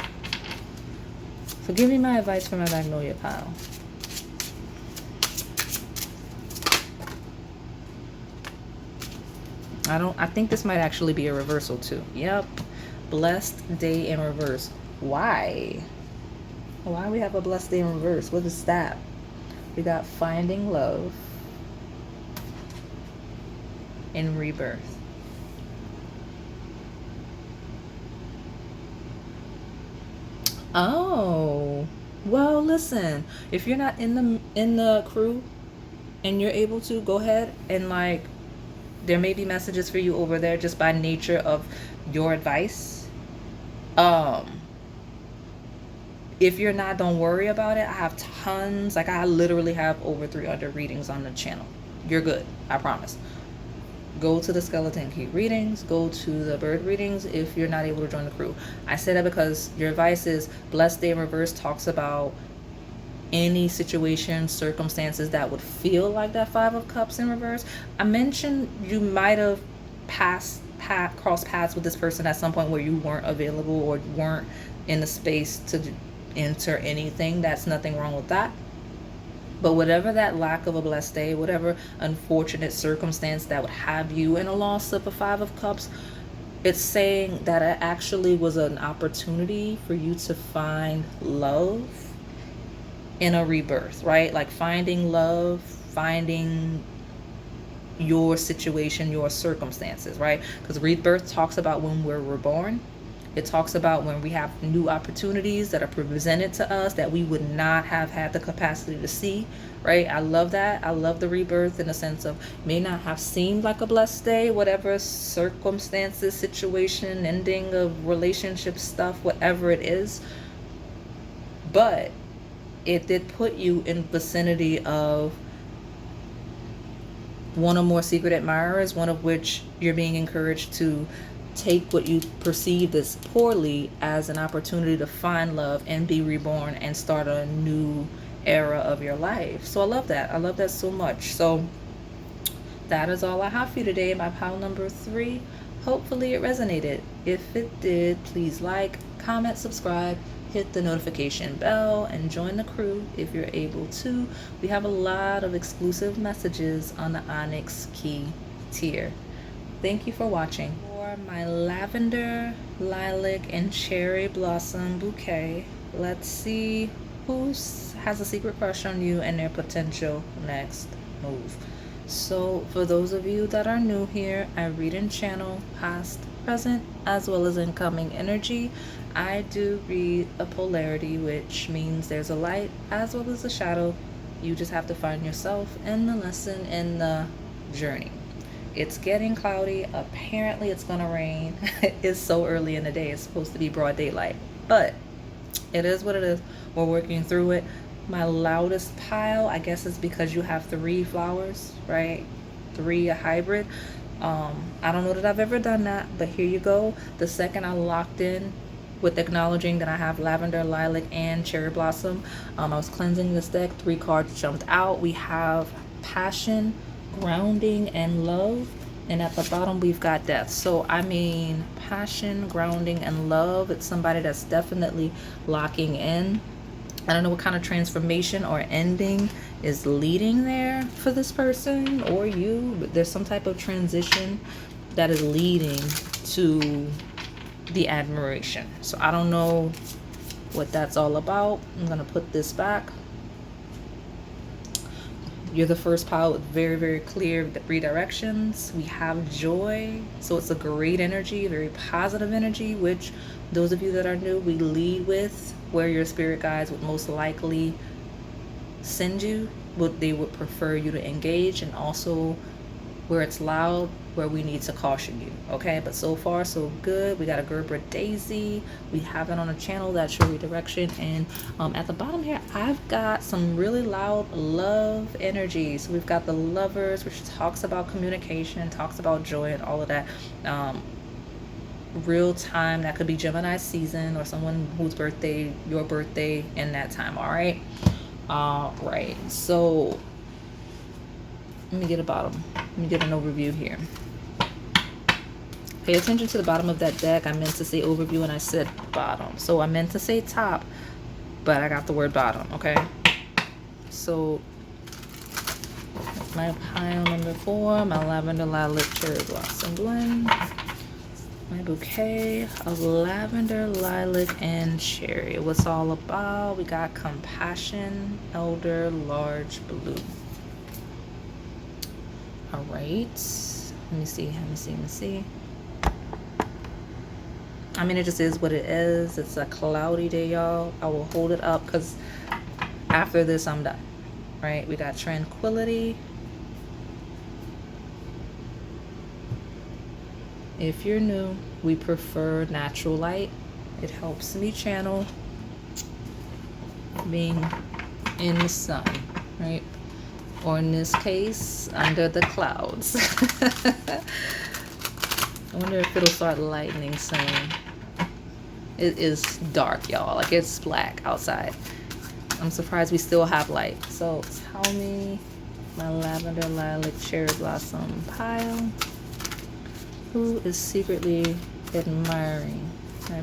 [SPEAKER 1] so give me my advice for my Magnolia pile. I think this might actually be a reversal too. Yep, blessed day in reverse. Why we have a blessed day in reverse? What is that? We got finding love in rebirth. Oh, well, listen, if you're not in the crew and you're able to, go ahead and, like, there may be messages for you over there just by nature of your advice. If you're not, don't worry about it. I have tons, like, I literally have over 300 readings on the channel. You're good, I promise. Go to the skeleton key readings, go to the bird readings if you're not able to join the crew. I say that because your advice is blessed day in reverse talks about any situation, circumstances that would feel like that Five of Cups in reverse. I mentioned you might have crossed paths with this person at some point where you weren't available or weren't in the space to enter anything. That's nothing wrong with that. But whatever that lack of a blessed day, whatever unfortunate circumstance that would have you in a lost slip of Five of Cups, it's saying that it actually was an opportunity for you to find love in a rebirth, right? Like finding love, finding your situation, your circumstances, right? Because rebirth talks about when we're reborn. It talks about when we have new opportunities that are presented to us that we would not have had the capacity to see, right? I love that. I love the rebirth in the sense of may not have seemed like a blessed day, whatever circumstances, situation, ending of relationship stuff, whatever it is. But it did put you in vicinity of one or more secret admirers, one of which you're being encouraged to take what you perceived as poorly as an opportunity to find love and be reborn and start a new era of your life. So I love that. I love that so much. So that is all I have for you today, my pile number 3. Hopefully it resonated. If it did, please like, comment, subscribe, hit the notification bell, and join the crew if you're able to. We have a lot of exclusive messages on the Onyx key tier. Thank you for watching. For my lavender, lilac, and cherry blossom bouquet, let's see who has a secret crush on you and their potential next move. So for those of you that are new here, I read and channel past, present, as well as incoming energy. I do read a polarity, which means there's a light as well as a shadow. You just have to find yourself in the lesson, in the journey. It's getting cloudy. Apparently it's gonna rain. It's so early in the day. It's supposed to be broad daylight, but it is what it is. We're working through it. My loudest pile, I guess, is because you have 3 flowers, right? 3, a hybrid. I don't know that I've ever done that, but here you go. The second I locked in with acknowledging that I have lavender, lilac, and cherry blossom, I was cleansing this deck. 3 cards jumped out. We have passion, grounding, and love, and at the bottom we've got death. So I mean, passion, grounding, and love. It's somebody that's definitely locking in. I don't know what kind of transformation or ending is leading there for this person or you, but there's some type of transition that is leading to the admiration. So I don't know what that's all about. I'm gonna put this back. You're the first pile with very, very clear redirections. We have joy. So it's a great energy, very positive energy, which those of you that are new, we lead with where your spirit guides would most likely send you, what they would prefer you to engage, and also where it's loud, where we need to caution you. Okay, but so far so good. We got a Gerber Daisy. We have it on a channel, that's your redirection. And at the bottom here, I've got some really loud love energy. So we've got the Lovers, which talks about communication, talks about joy and all of that. Real time, that could be Gemini season or someone whose birthday, your birthday in that time. All right, so let me get a bottom. Let me get an overview here. Pay attention to the bottom of that deck. I meant to say overview and I said bottom. So I meant to say top, but I got the word bottom, okay? So my pile number 4, my Lavender, Lilac, Cherry Blossom Blend. My bouquet of lavender, lilac, and cherry. What's all about? We got compassion, elder, large blue. All right. Let me see. I mean, it just is what it is. It's a cloudy day, y'all. I will hold it up because after this, I'm done. Right? We got tranquility. If you're new, we prefer natural light. It helps me channel being in the sun, right? Or in this case, under the clouds. I wonder if it'll start lightning soon. It is dark, y'all. Like, it's black outside. I'm surprised we still have light. So tell me, my Lavender, Lilac, Cherry Blossom pile, who is secretly admiring? Okay.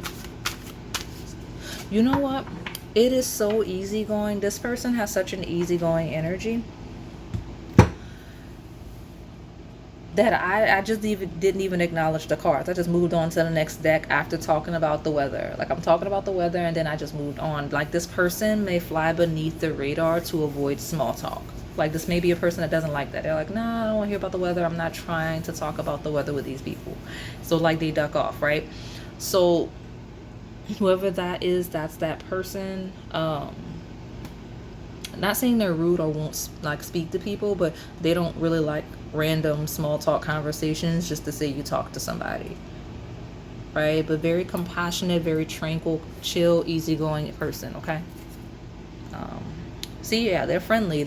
[SPEAKER 1] You know what? It is so easygoing. This person has such an easygoing energy that I just didn't even acknowledge the cards. I just moved on to the next deck after talking about the weather. Like, I'm talking about the weather and then I just moved on. Like, this person may fly beneath the radar to avoid small talk. Like, this may be a person that doesn't like that. They're like, nah, I don't want to hear about the weather. I'm not trying to talk about the weather with these people. So, like, they duck off, right? So, whoever that is, that's that person. Not saying they're rude or won't, like, speak to people, but they don't really like random small talk conversations just to say you talk to somebody. Right? But very compassionate, very tranquil, chill, easygoing person, okay? See, yeah, they're friendly.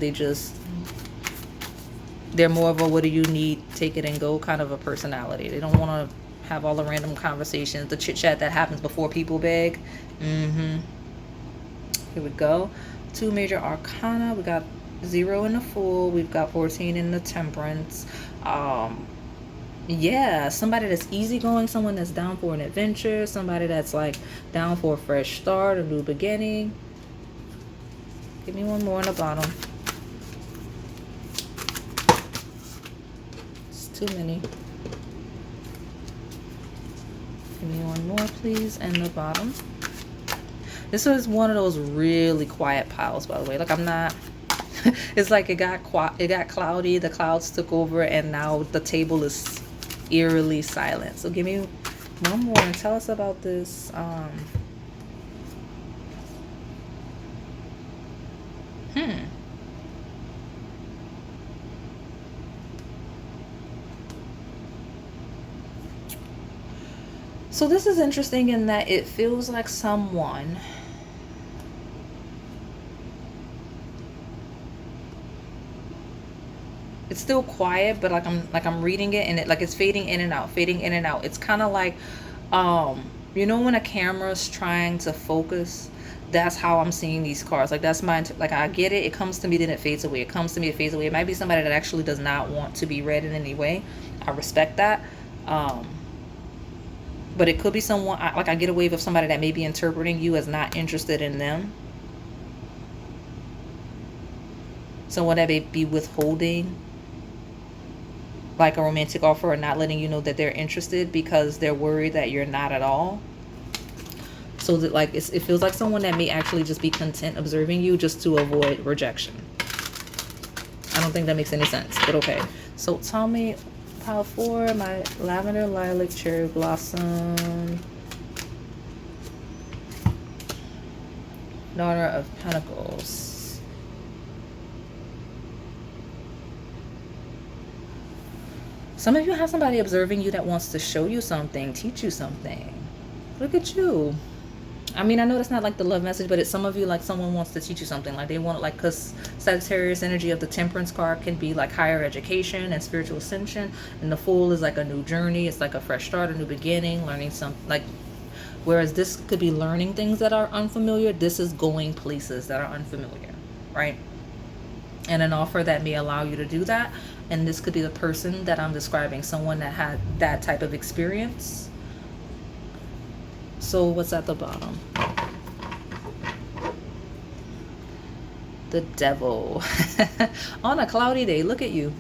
[SPEAKER 1] They're more of a what do you need, take it and go kind of a personality. They don't want to have all the random conversations, the chit chat that happens before people beg. Here we go. 2 major arcana. We got 0 in the Fool. We've got 14 in the Temperance. Yeah, somebody that's easygoing, someone that's down for an adventure, somebody that's like down for a fresh start, a new beginning. Give me one more on the bottom. It's too many. Give me one more, please, and the bottom. This was one of those really quiet piles, by the way. Like, I'm not... It's like it got cloudy, the clouds took over, and now the table is eerily silent. So give me one more and tell us about this. So this is interesting in that it feels like someone it's still quiet, but I'm reading it and it's fading in and out. It's kind of like you know when a camera's trying to focus, that's how I'm seeing these cards. Like, that's my, like, I get it, it comes to me, then it fades away. It comes to me, it fades away. It might be somebody that actually does not want to be read in any way. I respect that. But it could be someone, like, I get a wave of somebody that may be interpreting you as not interested in them. Someone that may be withholding, like, a romantic offer, or not letting you know that they're interested because they're worried that you're not at all. So that, like, it feels like someone that may actually just be content observing you just to avoid rejection. I don't think that makes any sense, but okay. So tell me, pile 4, my Lavender, Lilac, Cherry Blossom, Daughter of Pentacles. Some of you have somebody observing you that wants to show you something, teach you something. Look at you. I mean, I know that's not like the love message, but it's some of you, like someone wants to teach you something. Like they want, like, because Sagittarius energy of the Temperance card can be like higher education and spiritual ascension. And the Fool is like a new journey. It's like a fresh start, a new beginning, learning something. Like, whereas this could be learning things that are unfamiliar, this is going places that are unfamiliar, right? And an offer that may allow you to do that. And this could be the person that I'm describing, someone that had that type of experience. So what's at the bottom? The Devil. On a cloudy day, look at you.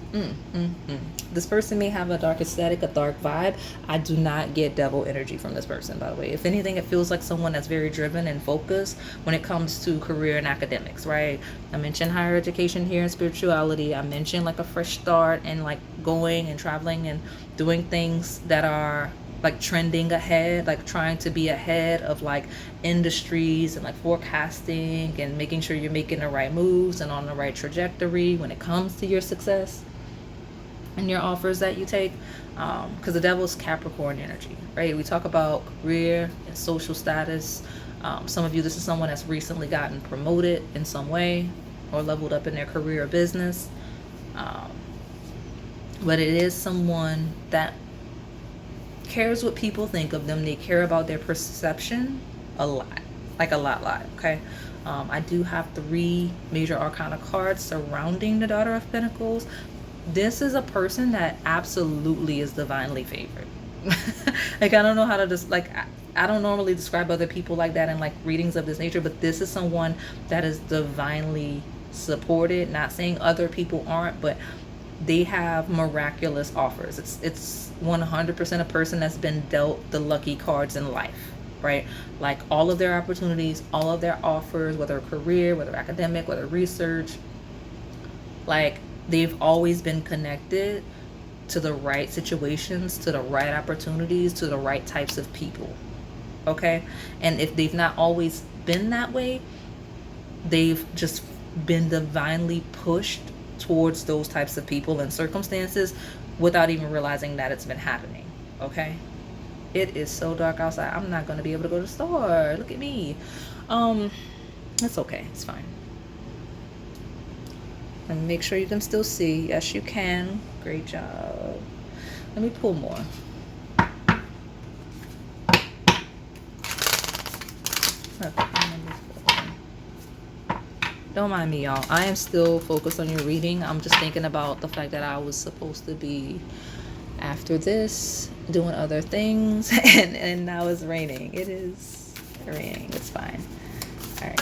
[SPEAKER 1] This person may have a dark aesthetic, a dark vibe. I do not get devil energy from this person, by the way. If anything, it feels like someone that's very driven and focused when it comes to career and academics, right? I mentioned higher education here and spirituality. I mentioned like a fresh start and like going and traveling and doing things that are like trending ahead, like trying to be ahead of like industries and like forecasting and making sure you're making the right moves and on the right trajectory when it comes to your success and your offers that you take. Because the Devil's Capricorn energy, right? We talk about career and social status. Some of you, this is someone that's recently gotten promoted in some way or leveled up in their career or business. But it is someone that cares what people think of them. They care about their perception a lot, like a lot, okay? I do have 3 major arcana cards surrounding the Daughter of Pentacles. This is a person that absolutely is divinely favored. Like, I don't know how to just, like, I don't normally describe other people like that in like readings of this nature, but this is someone that is divinely supported. Not saying other people aren't, but they have miraculous offers. It's 100% a person that's been dealt the lucky cards in life, right? Like all of their opportunities, all of their offers, whether career, whether academic, whether research, like they've always been connected to the right situations, to the right opportunities, to the right types of people, okay? And if they've not always been that way, they've just been divinely pushed towards those types of people and circumstances without even realizing that it's been happening, okay? It is so dark outside. I'm not going to be able to go to the store. Look at me. It's okay. It's fine. And make sure you can still see. Yes, you can. Great job. Let me pull more. Don't mind me, y'all. I am still focused on your reading. I'm just thinking about the fact that I was supposed to be, after this, doing other things. And now it's raining. It is raining. It's fine. All right.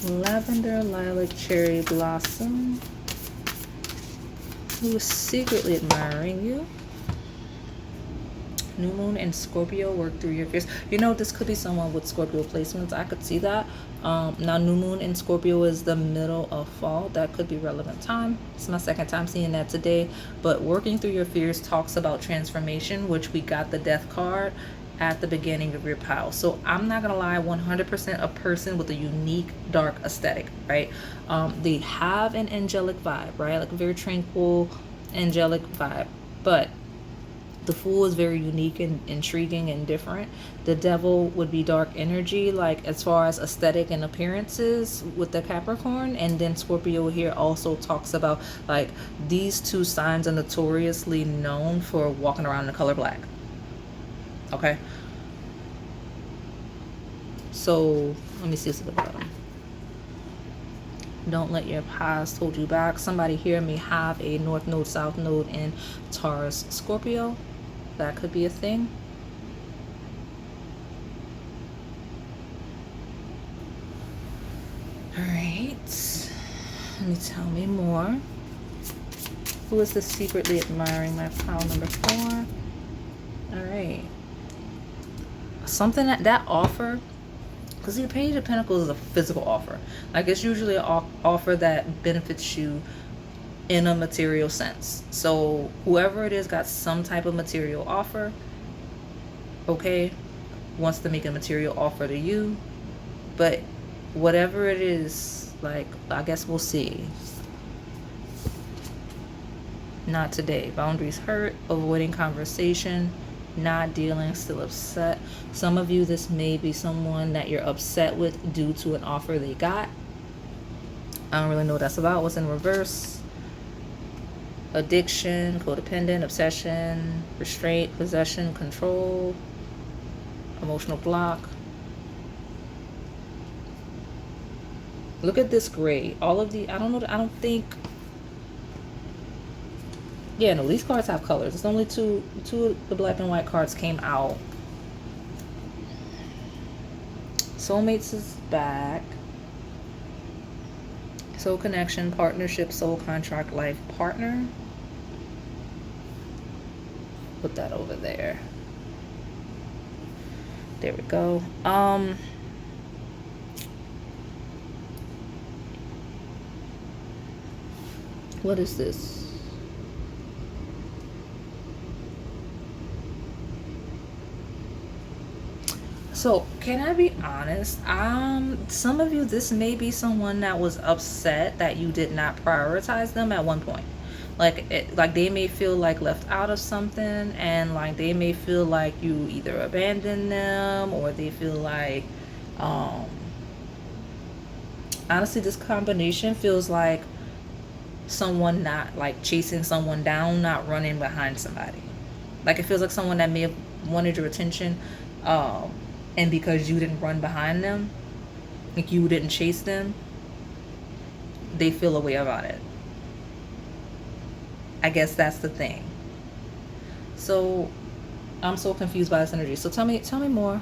[SPEAKER 1] Lavender, Lilac, Cherry Blossom. Who is secretly admiring you? New Moon and Scorpio, work through your fears. You know, this could be someone with Scorpio placements. I could see that. Now, New Moon in Scorpio is the middle of fall. That could be relevant time. It's my second time seeing that today. But working through your fears talks about transformation, which we got the Death card at the beginning of your pile. So I'm not gonna lie, 100% a person with a unique dark aesthetic, right? They have an angelic vibe, right? Like a very tranquil angelic vibe, but the Fool is very unique and intriguing and different. The Devil would be dark energy, like as far as aesthetic and appearances with the Capricorn. And then Scorpio here also talks about, like, these two signs are notoriously known for walking around in the color black. Okay. So let me see what's at the bottom. Don't let your past hold you back. Somebody here may have a North Node, South Node in Taurus, Scorpio. That could be a thing. All right. Let me tell me more. Who is this secretly admiring my pile number 4? All right. Something that offer Because the Page of Pentacles is a physical offer. Like, it's usually an offer that benefits you in a material sense. So whoever it is got some type of material offer, okay, wants to make a material offer to you. But whatever it is, like, I guess we'll see. Not today. Boundaries hurt, avoiding conversation, not dealing, still upset. Some of you, this may be someone that you're upset with due to an offer they got. I don't really know what that's about. What's in reverse? Addiction, codependent, obsession, restraint, possession, control, emotional block. Look at this gray. All of the, I don't know, I don't think, yeah, no, these cards have colors. It's only two of the black and white cards came out. Soulmates is back. Soul connection, partnership, soul contract, life partner. Put that over there. There we go. What is this? So, can I be honest? Some of you, this may be someone that was upset that you did not prioritize them at one point. Like, like they may feel like left out of something, and like they may feel like you either abandoned them, or they feel like, honestly, this combination feels like someone not like chasing someone down, not running behind somebody. Like, it feels like someone that may have wanted your attention, and because you didn't run behind them, like you didn't chase them, they feel a way about it. I guess that's the thing. So I'm so confused by this energy. So tell me more.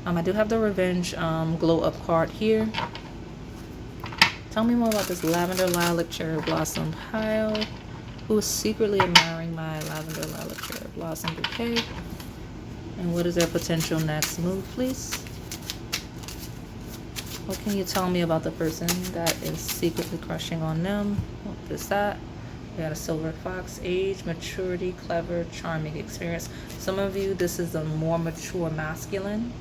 [SPEAKER 1] I do have the revenge glow up card here. Tell me more about this lavender, lilac, cherry blossom pile. Who is secretly admiring my lavender, lilac, cherry blossom bouquet? And what is their potential next move, please? What can you tell me about the person that is secretly crushing on them? What is that? We got a silver fox, age, maturity, clever, charming, experience. Some of you, this is a more mature masculine.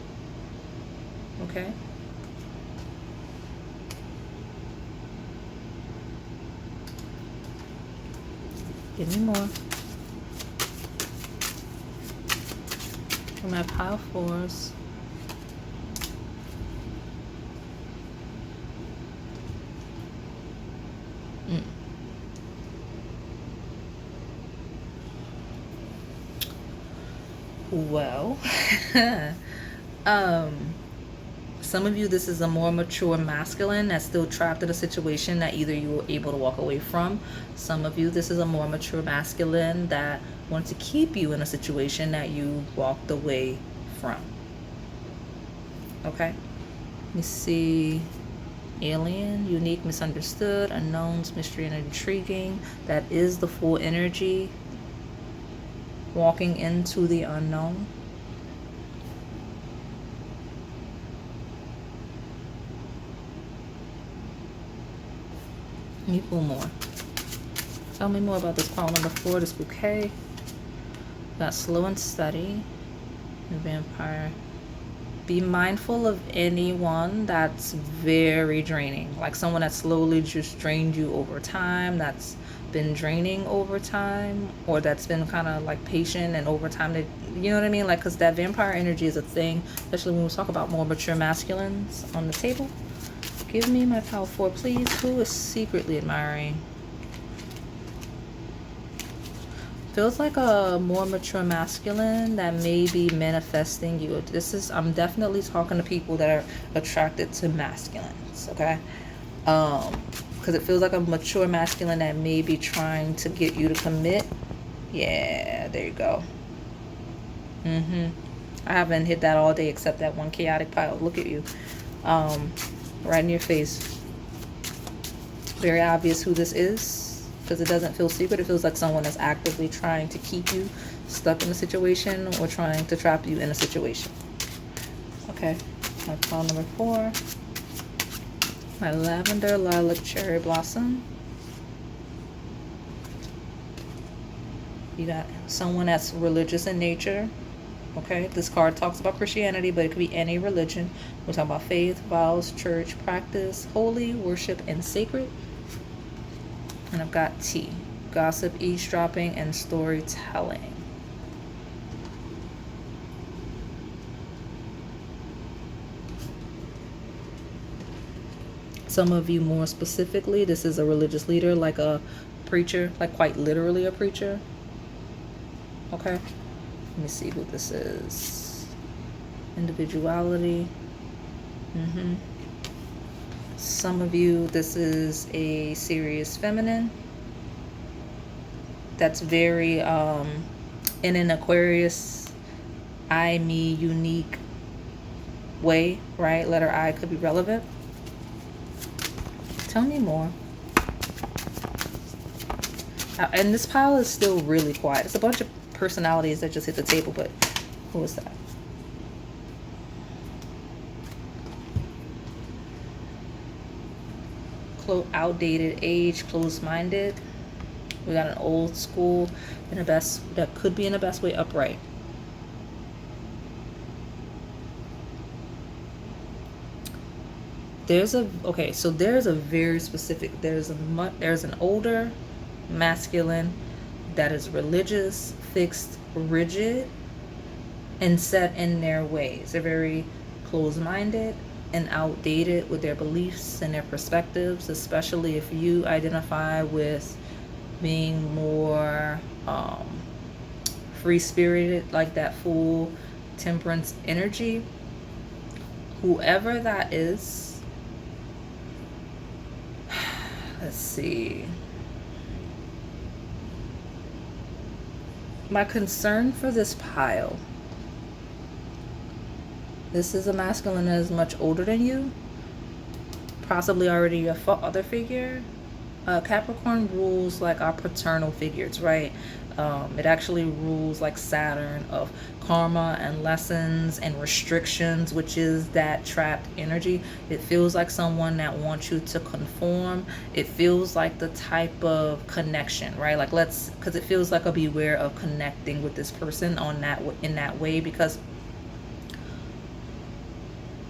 [SPEAKER 1] Okay. Give me more. For my pile fours. Well, some of you, this is a more mature masculine that's still trapped in a situation that either you were able to walk away from. Some of you, this is a more mature masculine that wants to keep you in a situation that you walked away from. Okay. Let me see. Alien, unique, misunderstood, unknowns, mystery, and intriguing. That is the full energy. Walking into the unknown. Let me pull more. Tell me more about this pile number 4, this bouquet. Got slow and steady. The vampire. Be mindful of anyone that's very draining. Like someone that slowly just drained you over time, that's been draining over time, or that's been kind of like patient and over time, that, you know what I mean? Like, because that vampire energy is a thing, especially when we talk about more mature masculines on the table. Give me my pile 4, please. Who is secretly admiring? Feels like a more mature masculine that may be manifesting you. This is, I'm definitely talking to people that are attracted to masculines, okay? Because it feels like a mature masculine that may be trying to get you to commit. Yeah, there you go. I haven't hit that all day except that one chaotic pile. Look at you. Right in your face. Very obvious who this is. Because it doesn't feel secret. It feels like someone that's actively trying to keep you stuck in a situation or trying to trap you in a situation. Okay. My pile number 4. My Lavender, Lilac, Cherry Blossom. You got someone that's religious in nature. Okay, this card talks about Christianity, but it could be any religion. We're talking about faith, vows, church, practice, holy, worship, and sacred. And I've got T, gossip, eavesdropping, and storytelling. Some of you more specifically, this is a religious leader, like a preacher, like quite literally a preacher. Okay, let me see who this is. Individuality. Some of you, this is a serious feminine that's very in an Aquarius, I, me, unique way, right? Letter I could be relevant. Tell me more. And this pile is still really quiet. It's a bunch of personalities that just hit the table, but who was that? Outdated, age, closed-minded. We got an old school in a best, that could be in the best way, upright. There's a, okay, so there's a very specific, there's an older masculine that is religious, fixed, rigid, and set in their ways. They're very closed-minded and outdated with their beliefs and their perspectives, especially if you identify with being more free-spirited, like that full temperance energy. Whoever that is, let's see. My concern for this pile, this is a masculine that is much older than you, possibly already a father figure. Capricorn rules like our paternal figures, right? It actually rules like Saturn of karma and lessons and restrictions, which is that trapped energy. It feels like someone that wants you to conform. It feels like the type of connection, right? Like because it feels like a beware of connecting with this person in that way, because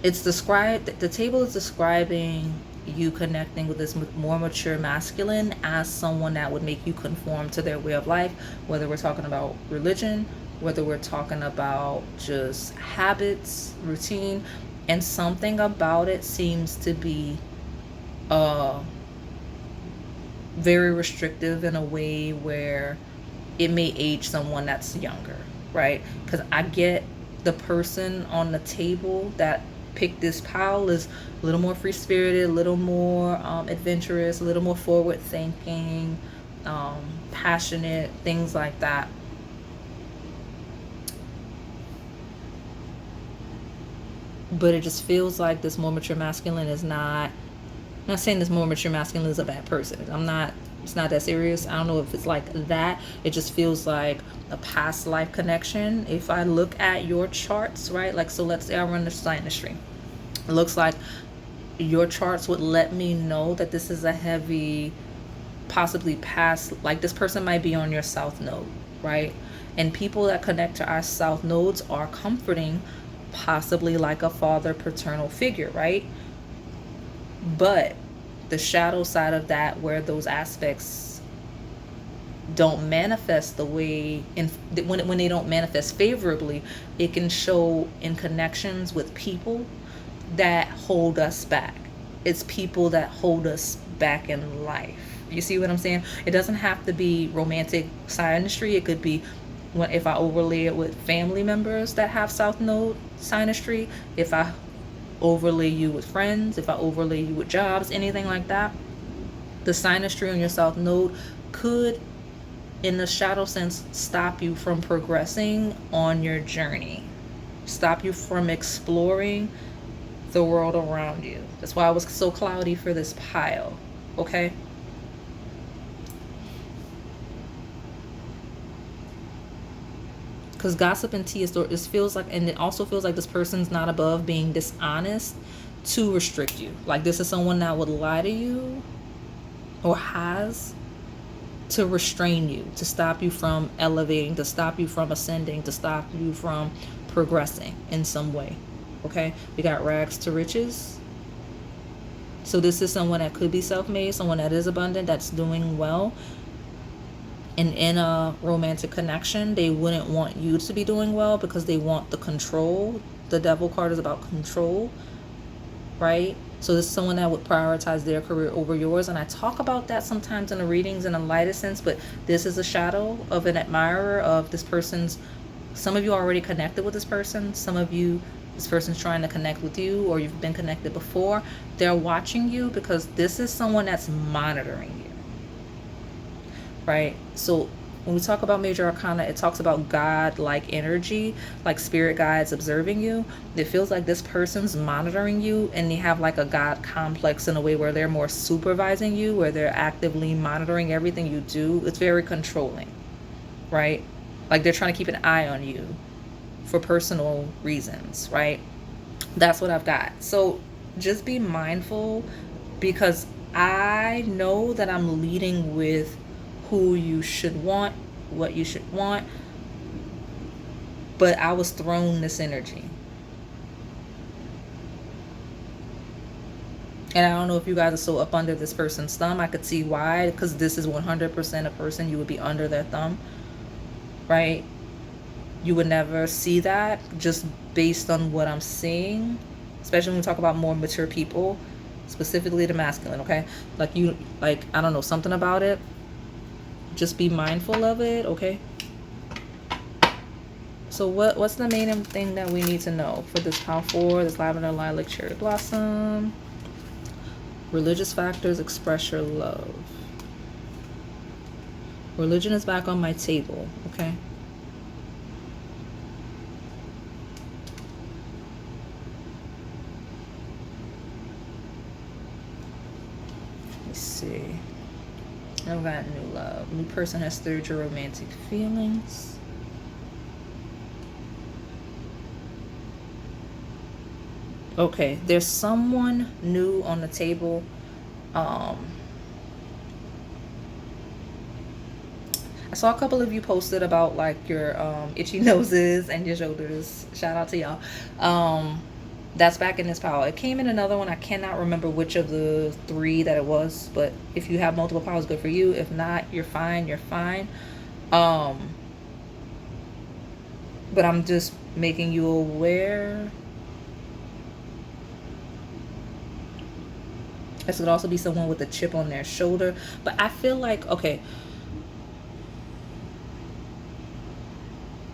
[SPEAKER 1] it's described, the table is describing you connecting with this more mature masculine as someone that would make you conform to their way of life, whether we're talking about religion, whether we're talking about just habits, routine, and something about it seems to be very restrictive in a way where it may age someone that's younger, right? Because I get the person on the table that picked this pile is a little more free-spirited, a little more adventurous, a little more forward-thinking, passionate, things like that. But it just feels like this more mature masculine is not, I'm not saying this more mature masculine is a bad person. It's not that serious. I don't know if it's like that. It just feels like a past life connection. If I look at your charts, right? Like, so let's say I run the synastry. It looks like your charts would let me know that this is a heavy, possibly past, like this person might be on your south node, right? And people that connect to our south nodes are comforting, possibly like a father, paternal figure, right? But the shadow side of that, where those aspects don't manifest the way, when they don't manifest favorably, it can show in connections with people that hold us back. It's people that hold us back in life. You see what I'm saying? It doesn't have to be romantic synastry. It could be if I overlay it with family members that have south node synastry, if I overlay you with friends, if I overlay you with jobs, anything like that, the synastry on your south node could, in the shadow sense, stop you from progressing on your journey, stop you from exploring the world around you. That's why it was so cloudy for this pile, okay? Because gossip and tea is, it feels like, and it also feels like this person's not above being dishonest to restrict you. Like this is someone that would lie to you, or has, to restrain you, to stop you from elevating, to stop you from ascending, to stop you from progressing in some way. Okay, we got rags to riches. So this is someone that could be self-made, someone that is abundant, that's doing well. And in a romantic connection, they wouldn't want you to be doing well because they want the control. The Devil card is about control, right? So this is someone that would prioritize their career over yours. And I talk about that sometimes in the readings in a lighter sense, but this is a shadow of an admirer of this person's. Some of you are already connected with this person. Some of you, this person's trying to connect with you, or you've been connected before. They're watching you because this is someone that's monitoring you, right? So when we talk about major arcana, it talks about God-like energy, like spirit guides observing you. It feels like this person's monitoring you, and they have like a God complex in a way where they're more supervising you, where they're actively monitoring everything you do. It's very controlling, right? Like they're trying to keep an eye on you for personal reasons, right? That's what I've got. So just be mindful, because I know that I'm leading with who you should want, what you should want, but I was thrown this energy. And I don't know if you guys are so up under this person's thumb. I could see why, because this is 100% a person you would be under their thumb, right? You would never see that just based on what I'm seeing, especially when we talk about more mature people, specifically the masculine, okay? Like you, like, I don't know, something about it. Just be mindful of it, okay? So what's the main thing that we need to know for this pile 4, this lavender, lilac, cherry blossom? Religious factors, express your love. Religion is back on my table, okay? Let's see. I've got new love. New person has stirred your romantic feelings. Okay, there's someone new on the table. I saw a couple of you posted about like your itchy noses and your shoulders. Shout out to y'all. That's back in this pile. It came in another one. I cannot remember which of the 3 that it was, but if you have multiple piles, good for you. If not, you're fine. You're fine. But I'm just making you aware. This could also be someone with a chip on their shoulder. But I feel like, okay,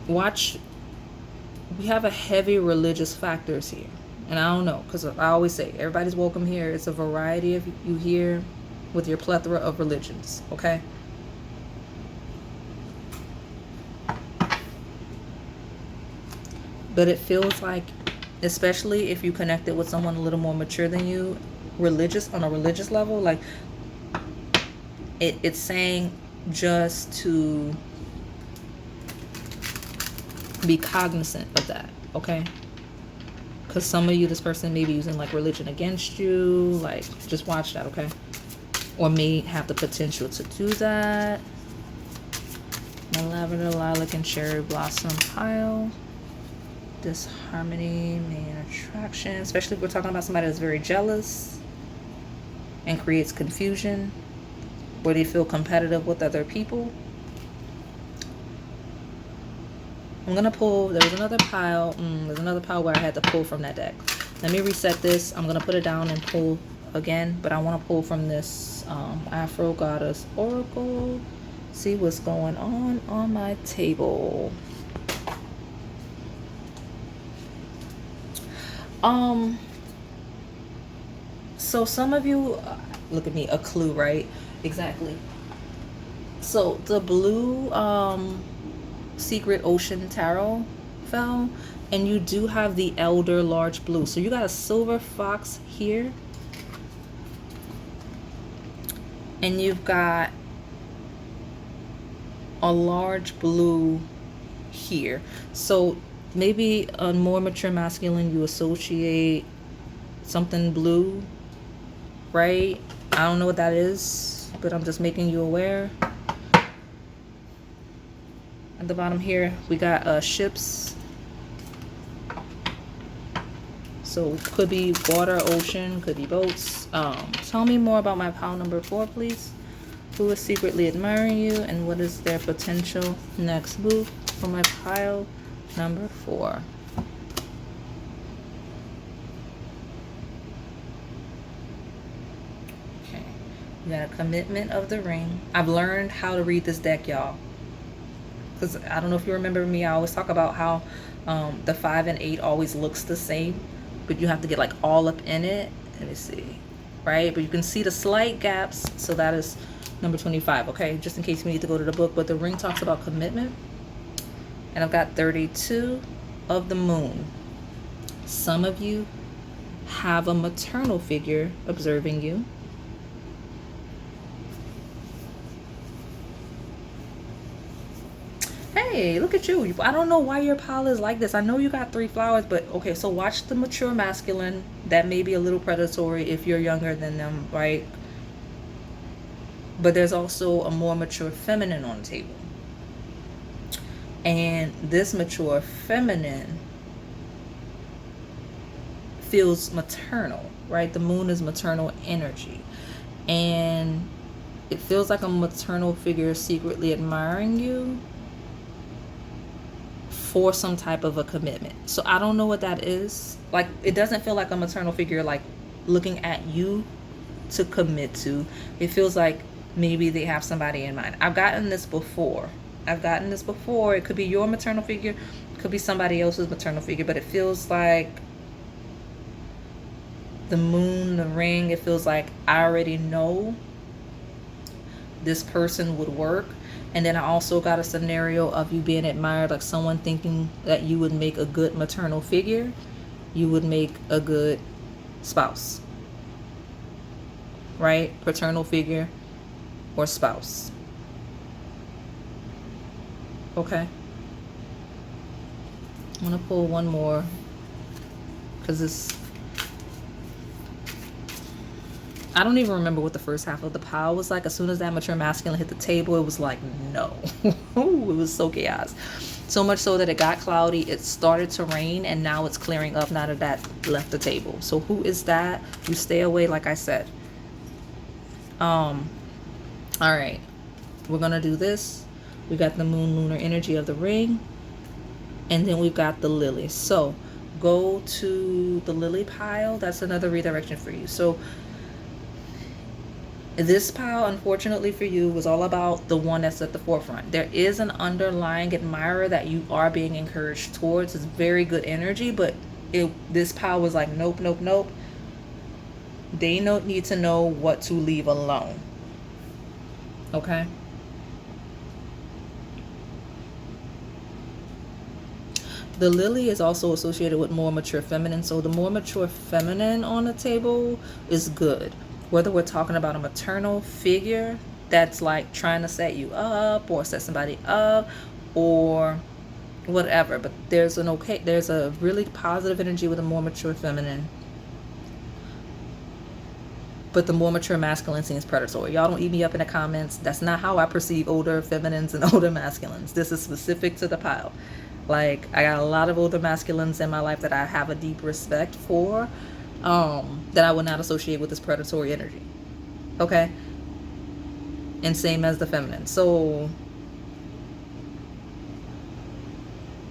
[SPEAKER 1] watch. We have a heavy religious factors here. And I don't know, because I always say, everybody's welcome here. It's a variety of you here with your plethora of religions, okay? But it feels like, especially if you connected with someone a little more mature than you, religious, on a religious level, like, it's saying just to be cognizant of that, okay? Because some of you, this person may be using like religion against you. Like, just watch that, okay? Or may have the potential to do that. My lavender, lilac, and cherry blossom pile. Disharmony, main attraction. Especially if we're talking about somebody that's very jealous and creates confusion, where they feel competitive with other people. I'm gonna pull. There was another pile. There's another pile where I had to pull from that deck. Let me reset this. I'm gonna put it down and pull again, but I want to pull from this Afro Goddess Oracle. See what's going on my table. So some of you, look at me, a clue, right? Exactly. So the blue Secret Ocean Tarot fell, and you do have the Elder Large Blue. So you got a silver fox here, and you've got a large blue here. So maybe a more mature masculine, you associate something blue, right? I don't know what that is, but I'm just making you aware. At the bottom here, we got ships. So could be water, ocean, could be boats. Tell me more about my pile number 4, please. Who is secretly admiring you, and what is their potential next move for my pile number 4? Okay, we got a commitment of the ring. I've learned how to read this deck, y'all, because I don't know if you remember me, I always talk about how the 5 and 8 always looks the same, but you have to get like all up in it. Let me see, right? But you can see the slight gaps, so that is number 25, okay? Just in case we need to go to the book, but the ring talks about commitment. And I've got 32 of the moon. Some of you have a maternal figure observing you. Hey, look at you. I don't know why your pile is like this. I know you got 3 flowers, but okay, so watch the mature masculine. That may be a little predatory if you're younger than them, right? But there's also a more mature feminine on the table. And this mature feminine feels maternal, right? The moon is maternal energy. And it feels like a maternal figure secretly admiring you for some type of a commitment. So I don't know what that is. Like, it doesn't feel like a maternal figure like looking at you to commit to. It feels like maybe they have somebody in mind. I've gotten this before. It could be your maternal figure, it could be somebody else's maternal figure, but it feels like the moon, the ring, it feels like I already know this person would work. And then I also got a scenario of you being admired, like someone thinking that you would make a good maternal figure, you would make a good spouse, right? Paternal figure or spouse. Okay, I'm gonna pull one more because I don't even remember what the first half of the pile was like. As soon as that mature masculine hit the table, it was like, no. It was so chaos. So much so that it got cloudy, it started to rain, and now it's clearing up now that that left the table. So who is that? You stay away, like I said. All right, we're gonna do this. We got the moon lunar energy of the ring, and then we've got the lily. So go to the lily pile. That's another redirection for you. So this pile, unfortunately for you, was all about the one that's at the forefront. There is an underlying admirer that you are being encouraged towards. It's very good energy, but this pile was like, nope, nope, nope. They need to know what to leave alone. Okay? The lily is also associated with more mature feminine. So the more mature feminine on the table is good. Whether we're talking about a maternal figure that's like trying to set you up or set somebody up or whatever. But there's a really positive energy with a more mature feminine. But the more mature masculine seems predatory. Y'all don't eat me up in the comments. That's not how I perceive older feminines and older masculines. This is specific to the pile. Like, I got a lot of older masculines in my life that I have a deep respect for, that I would not associate with this predatory energy. Okay? And same as the feminine. So,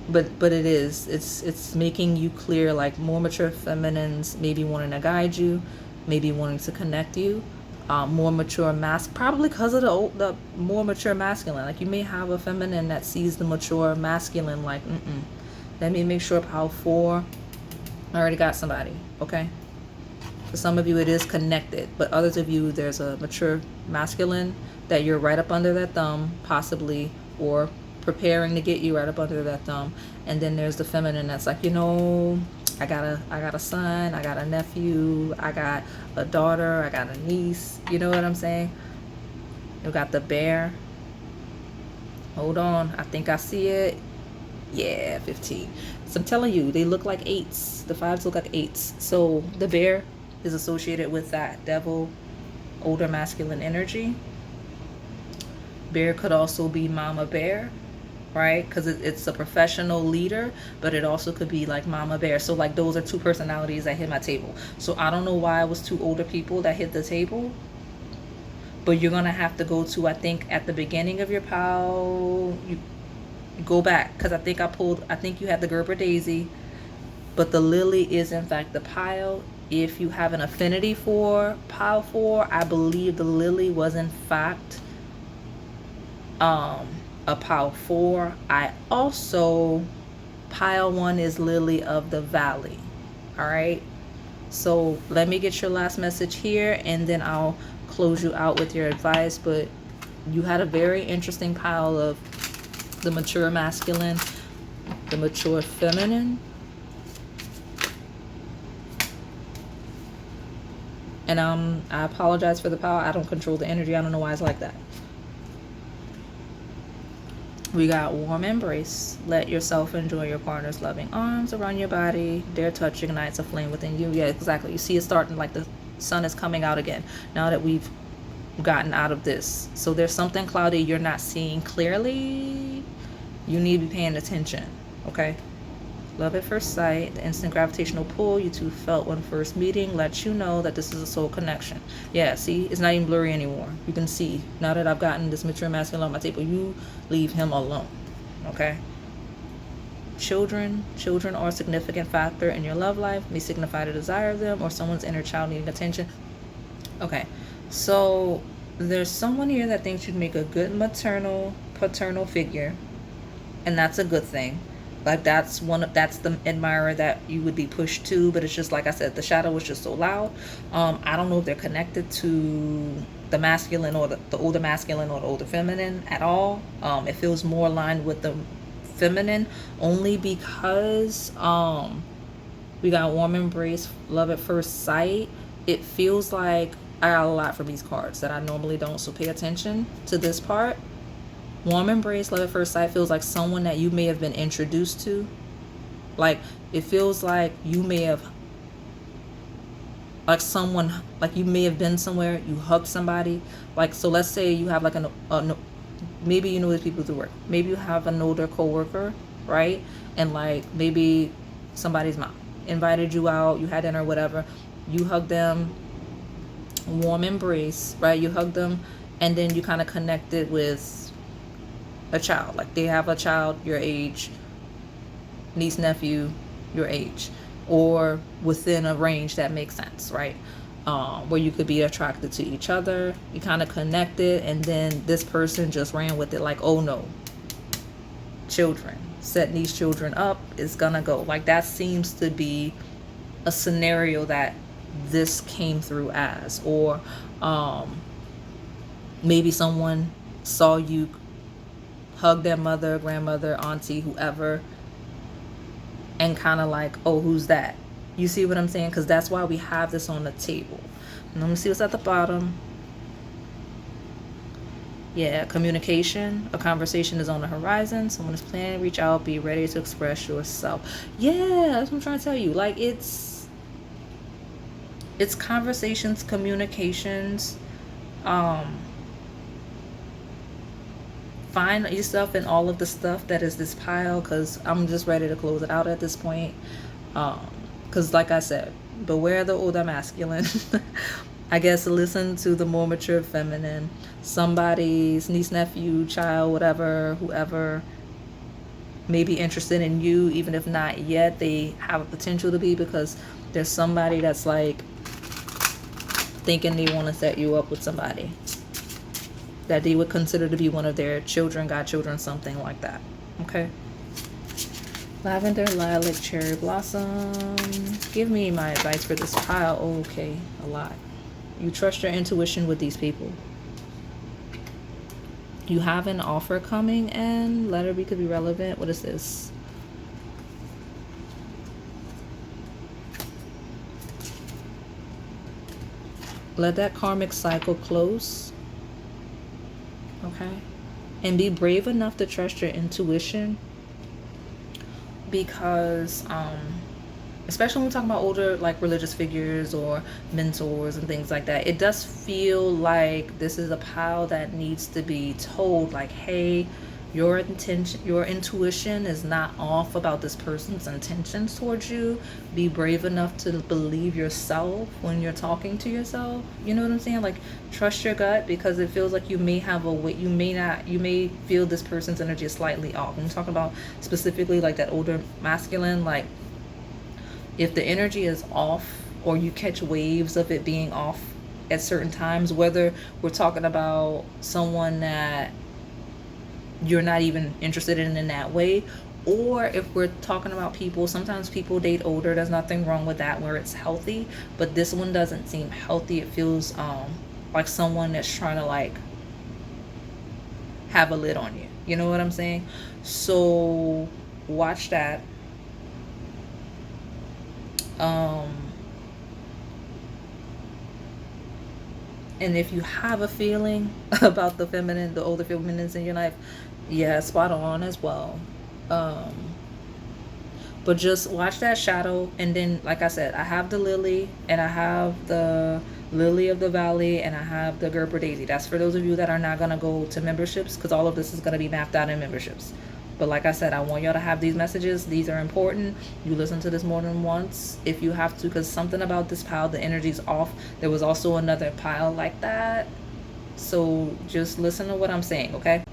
[SPEAKER 1] but it's making you clear, like, more mature feminines maybe wanting to guide you, maybe wanting to connect you. More mature probably because of the more mature masculine. Like, you may have a feminine that sees the mature masculine like, let me make sure pile 4, I already got somebody. Okay, for some of you it is connected, but others of you, there's a mature masculine that you're right up under that thumb, possibly, or preparing to get you right up under that thumb. And then there's the feminine that's like, I got a son, I got a nephew, I got a daughter, I got a niece. You know what I'm saying? You got the bear. Hold on, I think I see it. Yeah, 15. So I'm telling you, they look like eights. The fives look like eights. So the bear is associated with that devil, older masculine energy. Bear could also be mama bear, right? Because it's a professional leader, but it also could be like mama bear. So like those are two personalities that hit my table. So I don't know why it was two older people that hit the table, but you're gonna have to go to, I think at the beginning of your pile, you go back, because I think you had the Gerber Daisy, but the lily is in fact the pile. If you have an affinity for pile 4, I believe the lily was in fact a pile 4. I also, pile 1 is lily of the valley. All right, so let me get your last message here and then I'll close you out with your advice. But you had a very interesting pile of the mature masculine, the mature feminine, and I apologize for the pile. I don't control the energy. I don't know why it's like that. We got warm embrace. Let yourself enjoy your partner's loving arms around your body. Their touch ignites a flame within you. Yeah, exactly. You see it starting, like the sun is coming out again now that we've gotten out of this. So there's something cloudy you're not seeing clearly. You need to be paying attention, okay? Love at first sight, the instant gravitational pull you two felt when first meeting lets you know that this is a soul connection. Yeah, see, it's not even blurry anymore. You can see, now that I've gotten this mature masculine on my table, you leave him alone, okay? Children are a significant factor in your love life, may signify the desire of them or someone's inner child needing attention. Okay, so there's someone here that thinks you'd make a good maternal, paternal figure, and that's a good thing. Like that's the admirer that you would be pushed to, but it's just like I said, the shadow was just so loud. I don't know if they're connected to the masculine or the older masculine or the older feminine at all. It feels more aligned with the feminine only because we got warm embrace, love at first sight. It feels like I got a lot from these cards that I normally don't, so pay attention to this part. Warm embrace, love at first sight feels like someone that you may have been introduced to. Like it feels like you may have, like someone, like you may have been somewhere, you hugged somebody. Like, so let's say you have like maybe you know these people through work. Maybe you have an older coworker, right? And like maybe somebody's mom invited you out, you had dinner, whatever. You hug them, warm embrace, right? You hug them, and then you kind of connected with a child. Like they have a child your age, niece, nephew your age, or within a range that makes sense, right? Where you could be attracted to each other, you kind of connected, and then this person just ran with it like, oh no, children, setting these children up is gonna go. Like that seems to be a scenario that this came through as, or maybe someone saw you hug their mother, grandmother, auntie, whoever, and kind of like, oh, who's that? You see what I'm saying? Because that's why we have this on the table. And let me see what's at the bottom. Yeah, communication. A conversation is on the horizon. Someone is planning to reach out. Be ready to express yourself. Yeah, that's what I'm trying to tell you. Like it's conversations, communications. Find yourself in all of the stuff that is this pile, because I'm just ready to close it out at this point. Because like I said, beware the older masculine. I guess listen to the more mature feminine. Somebody's niece, nephew, child, whatever, whoever may be interested in you, even if not yet, they have a potential to be, because there's somebody that's like thinking they want to set you up with somebody that they would consider to be one of their children, godchildren, something like that. Okay. Lavender, lilac, cherry blossom. Give me my advice for this pile. Okay, a lot. You trust your intuition with these people. You have an offer coming in. Letter B could be relevant. What is this? Let that karmic cycle close. Okay, and be brave enough to trust your intuition. because especially when we're talking about older, like religious figures or mentors and things like that, it does feel like this is a pile that needs to be told, like, hey, your intention, your intuition is not off about this person's intentions towards you. Be brave enough to believe yourself when you're talking to yourself. You know what I'm saying? Like, trust your gut, because it feels like you may have a weight, you may feel this person's energy is slightly off. When I'm talking about specifically like that older masculine, like, if the energy is off or you catch waves of it being off at certain times, whether we're talking about someone that you're not even interested in that way, or if we're talking about people, sometimes people date older, there's nothing wrong with that where it's healthy, but this one doesn't seem healthy. It feels like someone that's trying to like have a lid on you. You know what I'm saying? So watch that. And if you have a feeling about the feminine, the older feminines in your life, yeah, spot on as well. But just watch that shadow. And then, like I said, I have the lily, and I have the lily of the valley, and I have the Gerber daisy. That's for those of you that are not going to go to memberships, because all of this is going to be mapped out in memberships. But like I said, I want y'all to have these messages. These are important. You listen to this more than once if you have to, because something about this pile, the energy's off. There was also another pile like that. So just listen to what I'm saying, okay?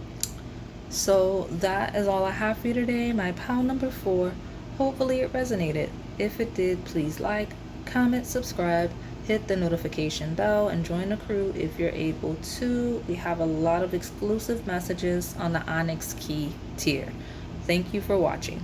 [SPEAKER 1] So that is all I have for you today. My pile number 4. Hopefully it resonated. If it did, please like, comment, subscribe, hit the notification bell, and join the crew if you're able to. We have a lot of exclusive messages on the Onyx key tier. Thank you for watching.